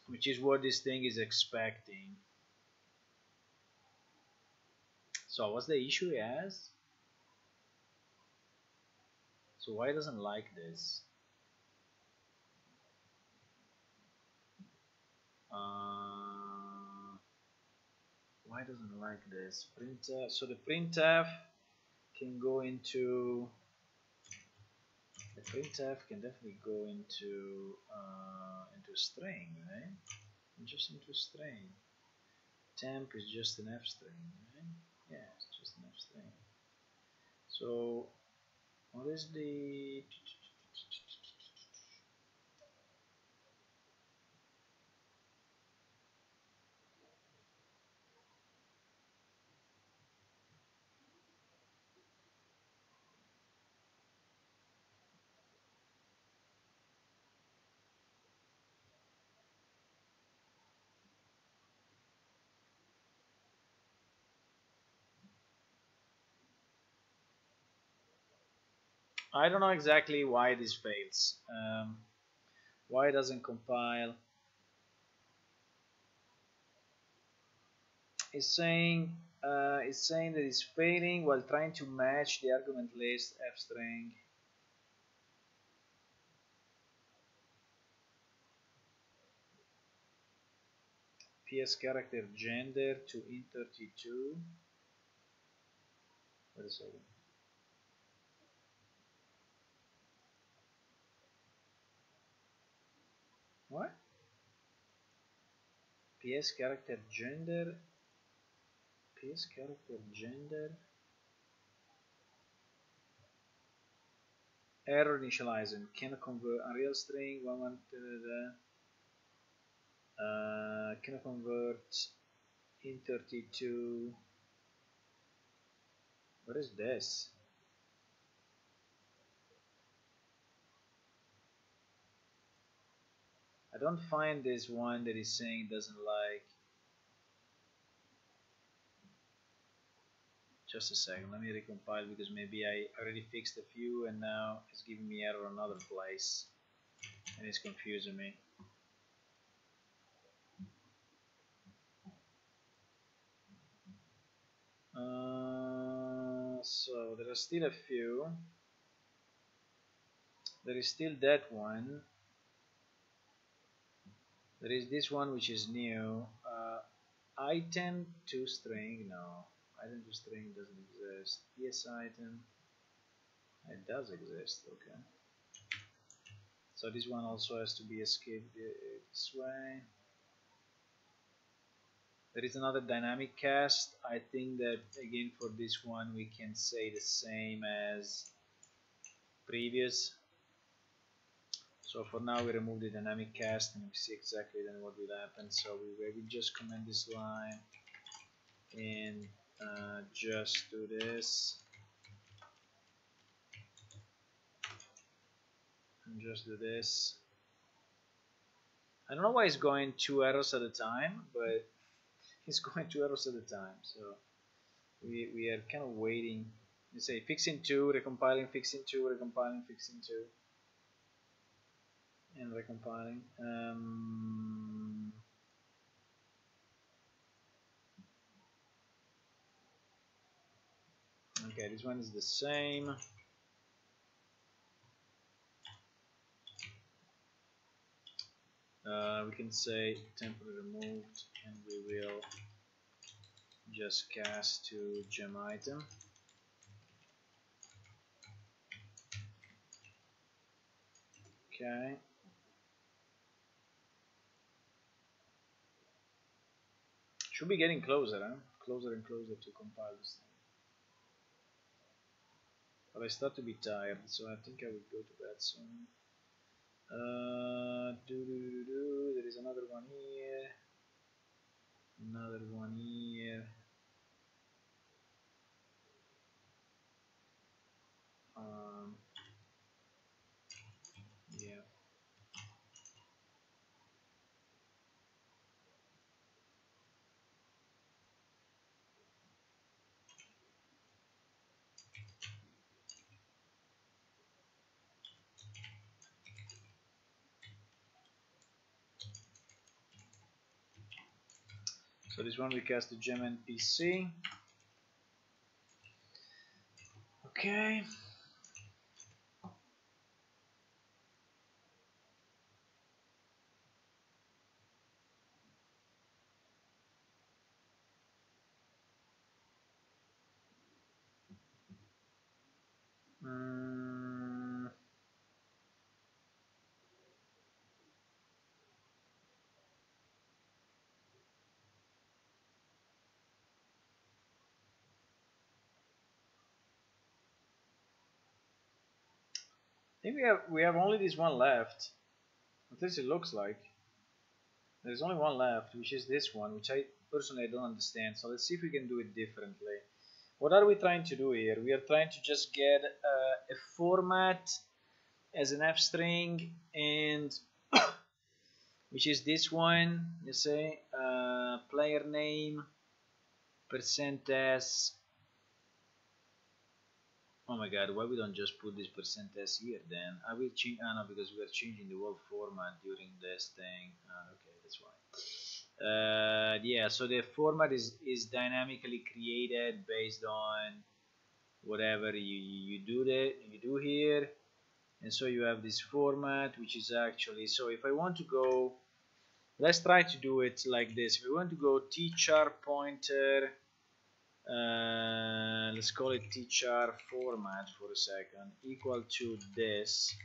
which is what this thing is expecting. So what's the issue he has? So why doesn't like this? Why doesn't like this printf? So the printf can go into definitely go into string, right? Just into string. Temp is just an f string, right? Yeah, it's just an f string. So what is the I don't know exactly why this fails. Why it doesn't compile? It's saying that it's failing while trying to match the argument list f string. PS character gender to int32. Wait a second. What? PS character gender. PS character gender. Error initializing. Cannot convert unreal string. Cannot convert int32. What is this? I don't find this one that is saying doesn't like. Just a second, let me recompile because maybe I already fixed a few and now it's giving me error another place and it's confusing me. So there are still a few. There is still that one. There is this one which is new. Item to string, no. Item to string doesn't exist. Yes, item. It does exist, okay. So this one also has to be escaped this way. There is another dynamic cast. I think that again for this one we can say the same as previous. So for now we remove the dynamic cast and we see exactly then what will happen. So we will just comment this line and just do this and just do this. I don't know why it's going 2 errors at a time, but it's going 2 errors at a time. So we are kind of waiting. You say fixing 2, recompiling, fixing 2, recompiling, fixing 2, and recompiling. Okay, this one is the same. We can say temporary removed, and we will just cast to gem item. Okay. Should be getting closer, huh? Closer and closer to compile this thing. But I start to be tired, so I think I will go to bed soon. There is another one here. Another one here. Yeah. So this one we cast the gem NPC. Okay. I think we have only this one left. At least it looks like. There's only one left, which is this one, which I personally don't understand. So let's see if we can do it differently. What are we trying to do here? We are trying to just get a format as an f string, and which is this one. You say player name %s. Oh my god, why we don't just put this %s here then? I will change. No, because we are changing the whole format during this thing. Okay, that's why. Yeah, so the format is dynamically created based on whatever you do here, and so you have this format, which is actually, so if I want to go, let's try to do it like this. If we want to go tchar pointer, let's call it tchar format for a second, equal to this.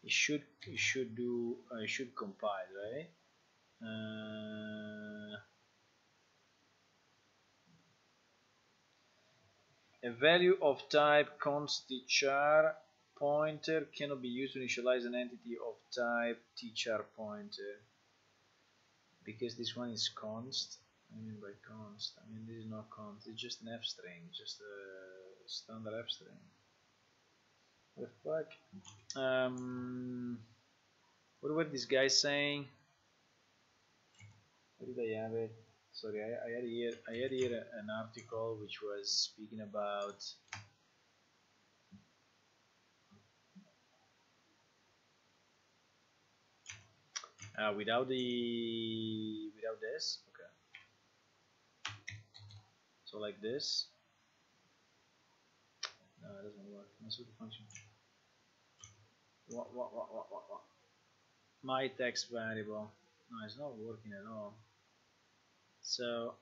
It should compile, right? A value of type const tchar pointer cannot be used to initialize an entity of type tchar pointer, because this one is const. I mean by const, I mean this is not const, it's just an f string, just a standard f string. What the fuck? What were these guys saying? Where did I have it? Sorry, I had here an article which was speaking about without this. Okay. So like this. No, it doesn't work. That's the function. What? My text variable. No, it's not working at all. So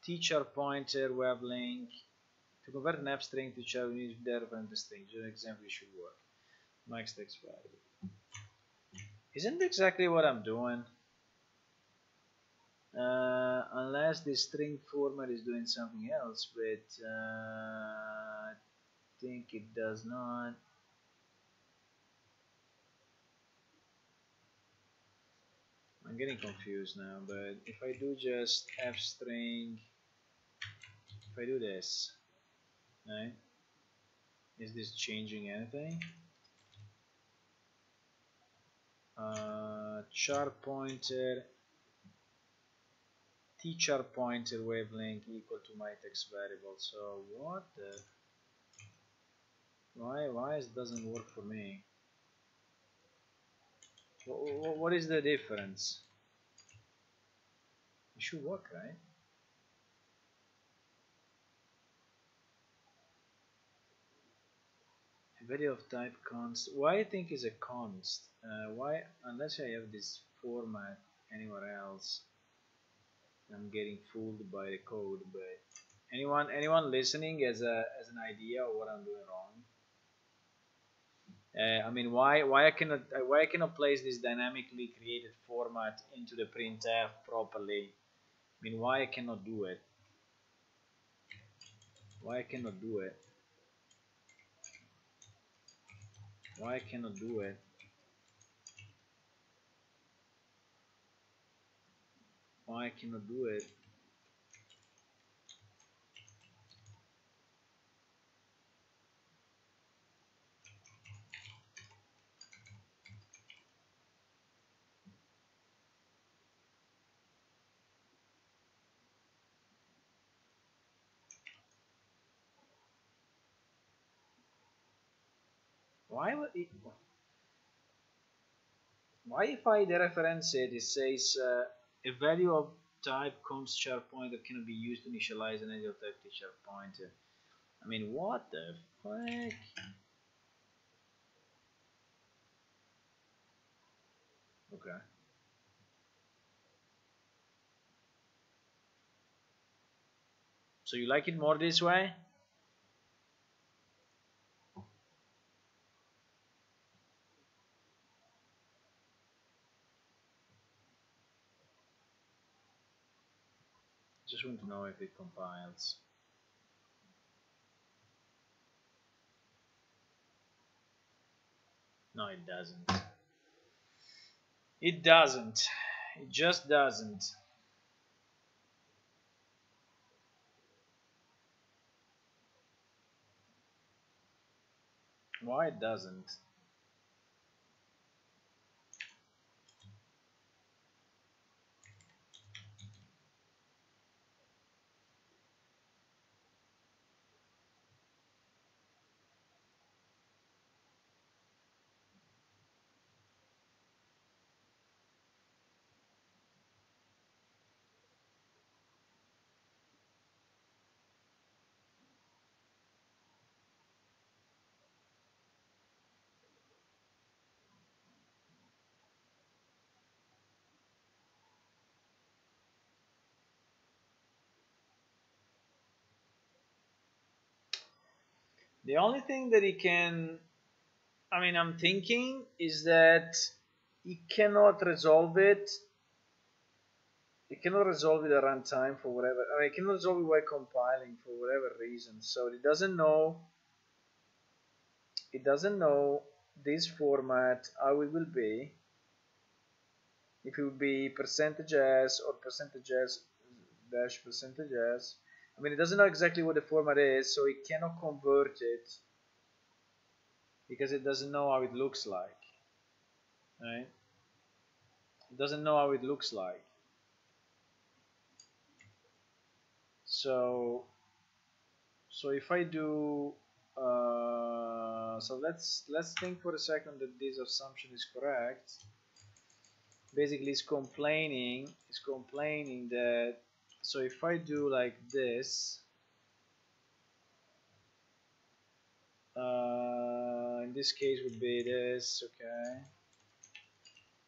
tchar pointer web link. To convert an f string to tchar, we need to define the string. Just an example, it should work. Max text variable. Isn't exactly what I'm doing? Unless the string format is doing something else, but I think it does not. I'm getting confused now, but if I do just f string, if I do this, right, is this changing anything? Char pointer teacher pointer wavelength equal to my text variable. So what the, why it doesn't work for me? What is the difference? It should work, right? A value of type const. Why I think is a const? Why, unless I have this format anywhere else, I'm getting fooled by the code. But anyone listening as an idea of what I'm doing wrong? I mean, why I cannot place this dynamically created format into the printf properly? I mean, why I cannot do it? Why I cannot do it? Why I cannot do it? Why I cannot do it? Why would it? Why if I dereference it, it says a value of type const char pointer cannot be used to initialize an edge of type char pointer. I mean, what the fuck? Okay. So you like it more this way? Just want to know if it compiles. No, it doesn't. It doesn't. It just doesn't. Why it doesn't? The only thing that it can, I mean, I'm thinking is that it cannot resolve it. It cannot resolve it at runtime for whatever. I mean, it cannot resolve it while compiling for whatever reason. So it doesn't know. It doesn't know this format how it will be. If it will be percentage %s or percentage %s dash percentage %s. I mean, it doesn't know exactly what the format is, so it cannot convert it because it doesn't know how it looks like, right? It doesn't know how it looks like. So if I do, so let's think for a second that this assumption is correct. Basically, it's complaining that, so if I do like this, in this case would be this, okay.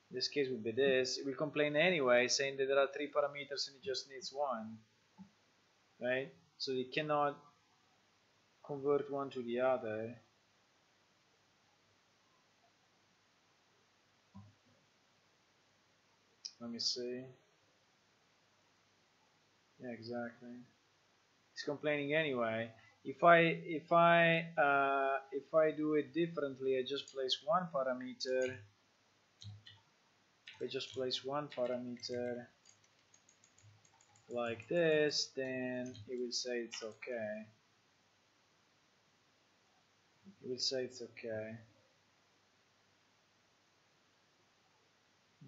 In this case would be this. It will complain anyway, saying that there are 3 parameters and it just needs 1, right? So it cannot convert one to the other. Let me see. Yeah, exactly. It's complaining anyway. If I do it differently, I just place one parameter. If I just place one parameter like this, then it will say it's okay. It will say it's okay.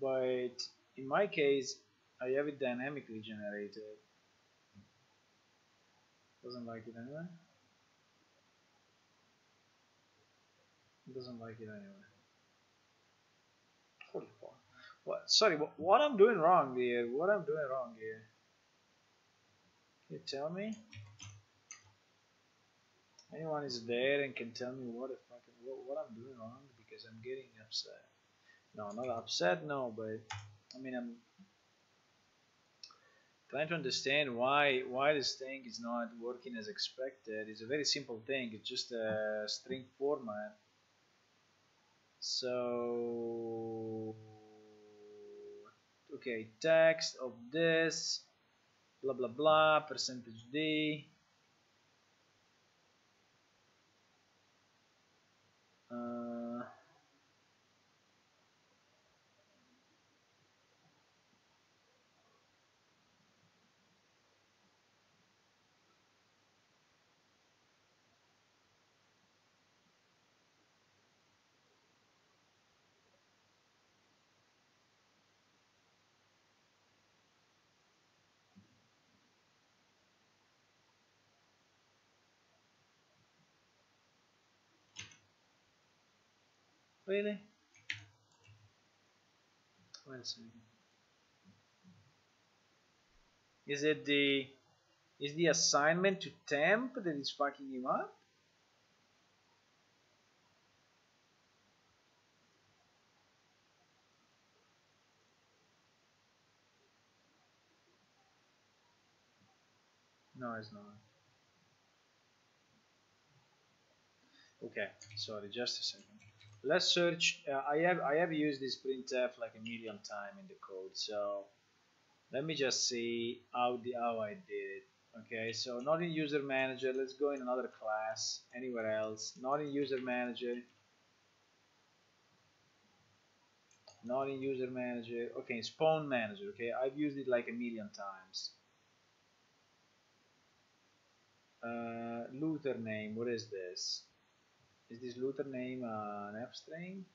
But in my case, I have it dynamically generated. Doesn't like it anyway. Doesn't like it anyway. Holy fuck. What? Sorry, what I'm doing wrong here? What I'm doing wrong here? Can you tell me? Anyone is there and can tell me what I'm doing wrong, because I'm getting upset. No, not upset, no, but I mean I'm trying to understand why this thing is not working as expected. It's a very simple thing. It's just a string format. So okay, text of this blah blah blah percentage %d. Really? Wait a second. Is it the assignment to temp that is fucking him up? No, it's not. Okay, sorry, just a second. Let's search. I have used this printf like a million times in the code, so let me just see how I did it. Okay, so not in user manager. Let's go in another class, anywhere else. Not in user manager. Not in user manager. Okay, in spawn manager. Okay, I've used it like a million times. Looter name. What is this? Is this looter name an F string?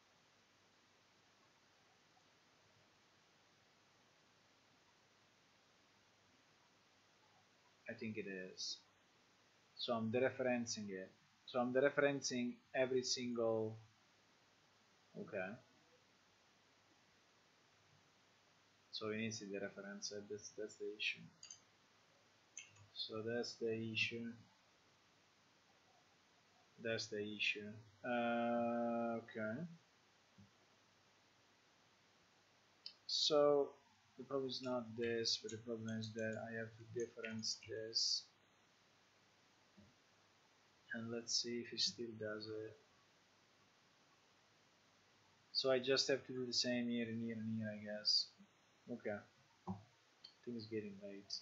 I think it is. So I'm dereferencing it. So I'm dereferencing every single. Okay. So we need to dereference it. That's the issue. So that's the issue. That's the issue. Okay. So the problem is not this, but the problem is that I have to difference this. And let's see if he still does it. So I just have to do the same here and here and here, I guess. Okay. I think it's getting late.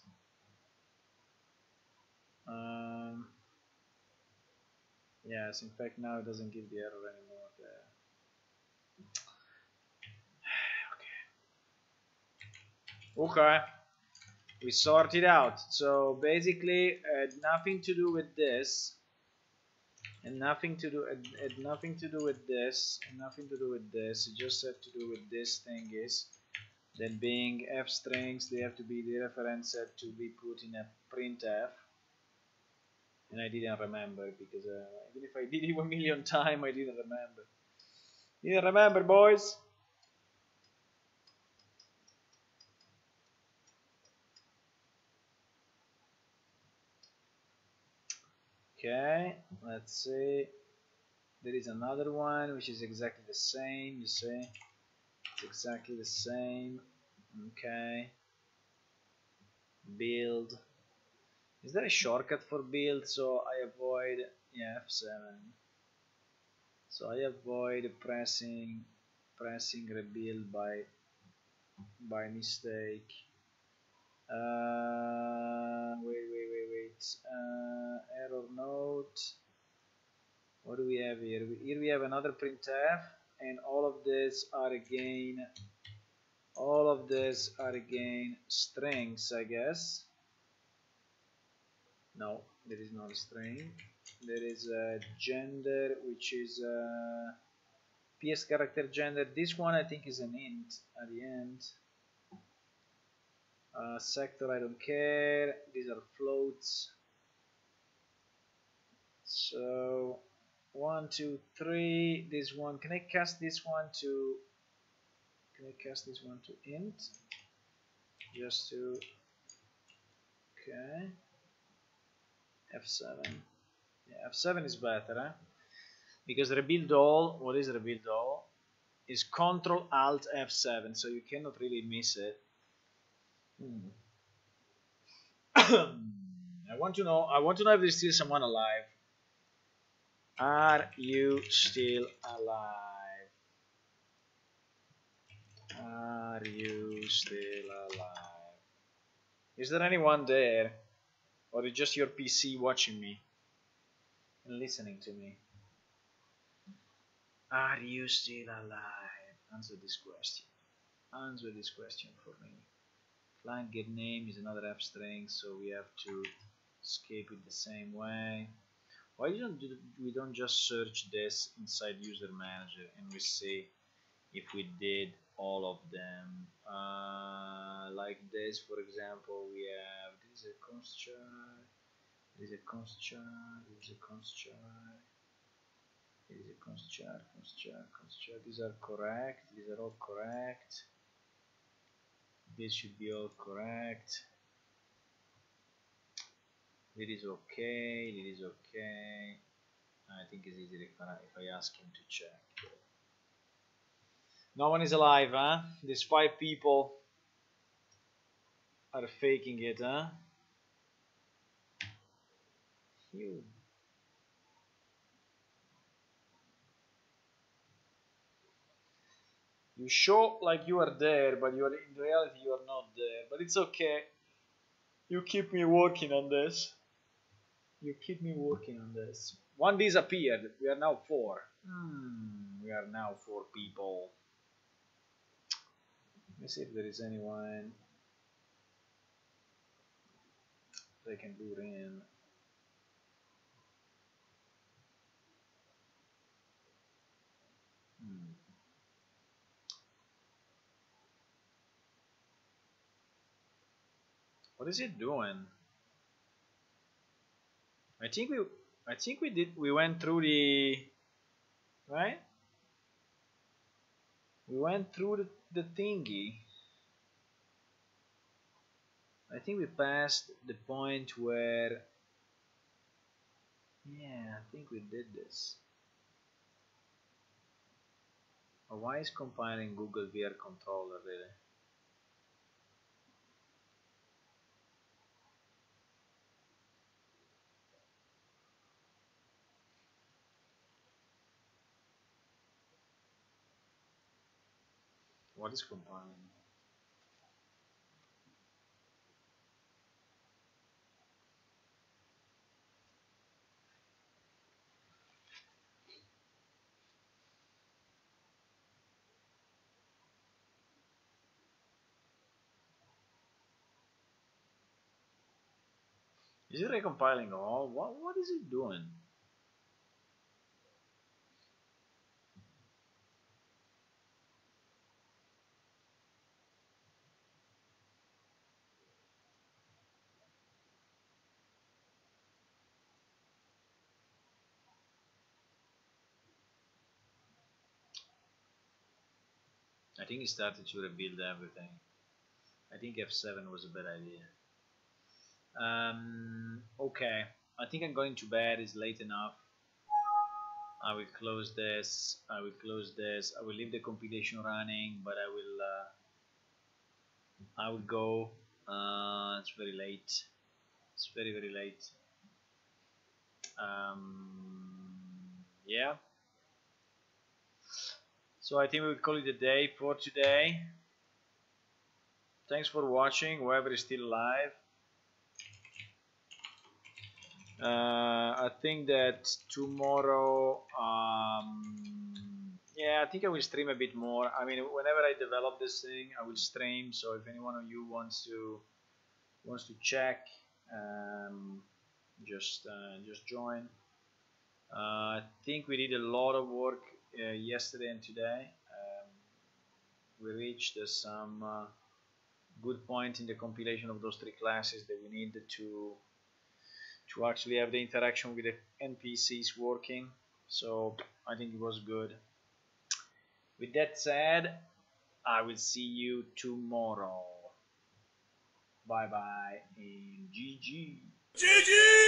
Yes, in fact now it doesn't give the error anymore there. Okay. We sort it out. So basically nothing to do with this. And nothing to do nothing to do with this, and nothing to do with this. It just had to do with this thing is that being f strings, they have to be dereferenced to be put in a printf. And I didn't remember because even if I did it 1 million times, I didn't remember. Didn't remember, boys. Okay, let's see. There is another one which is exactly the same. You see, it's exactly the same. Okay. Build. Is there a shortcut for build? So I avoid, yeah, F7. So I avoid pressing rebuild by mistake. Wait. Error note. What do we have here? Here we have another printf, and all of these are again strings, I guess. No, there is not a string. There is a gender, which is PS character gender. This one I think is an int at the end. Sector, I don't care. These are floats. So 1, 2, 3. This one. Can I cast this one to? Can I cast this one to int? Just to. Okay. F7. Yeah, F7 is better, huh? Because rebuild all. What is rebuild all? Is Control Alt F7, so you cannot really miss it. I want to know if there's still someone alive. Are you still alive? Are you still alive? Is there anyone there? Or is just your PC watching me and listening to me? Are you still alive? Answer this question. Answer this question for me. Client get name is another F string, so we have to escape it the same way. Why we don't just search this inside user manager and we see if we did all of them? Like this, for example, we have this is a const char, this is a const char, this is a const char, this is a const char, const char, const char. These are correct. These are all correct. This should be all correct. It is okay. It is okay. I think it's easier if I ask him to check. No one is alive, huh? These 5 people are faking it, huh? You. You show like you are there, but you are in reality you are not there. But it's okay. You keep me working on this. You keep me working on this. One disappeared. We are now 4. We are now 4 people. Let me see if there is anyone they can lure in. What is it doing? I think we went through the right? We went through the thingy. I think we passed the point where yeah, I think we did this. Or why is compiling Google VR controller really? What is compiling? Is it recompiling all? What is it doing? I think it started to rebuild everything. I think F7 was a bad idea. Okay, I think I'm going to bed. It's late enough. I will close this. I will close this. I will leave the compilation running, but I will go. It's very late. It's very late. Yeah. So I think we will call it a day for today. Thanks for watching, whoever is still alive. I think that tomorrow, yeah, I think I will stream a bit more. I mean, whenever I develop this thing, I will stream. So if any one of you wants to check, just join. I think we did a lot of work yesterday and today. We reached some good point in the compilation of those three classes that we need to actually have the interaction with the NPCs working. So I think it was good. With that said, I will see you tomorrow. Bye bye and GG. GG!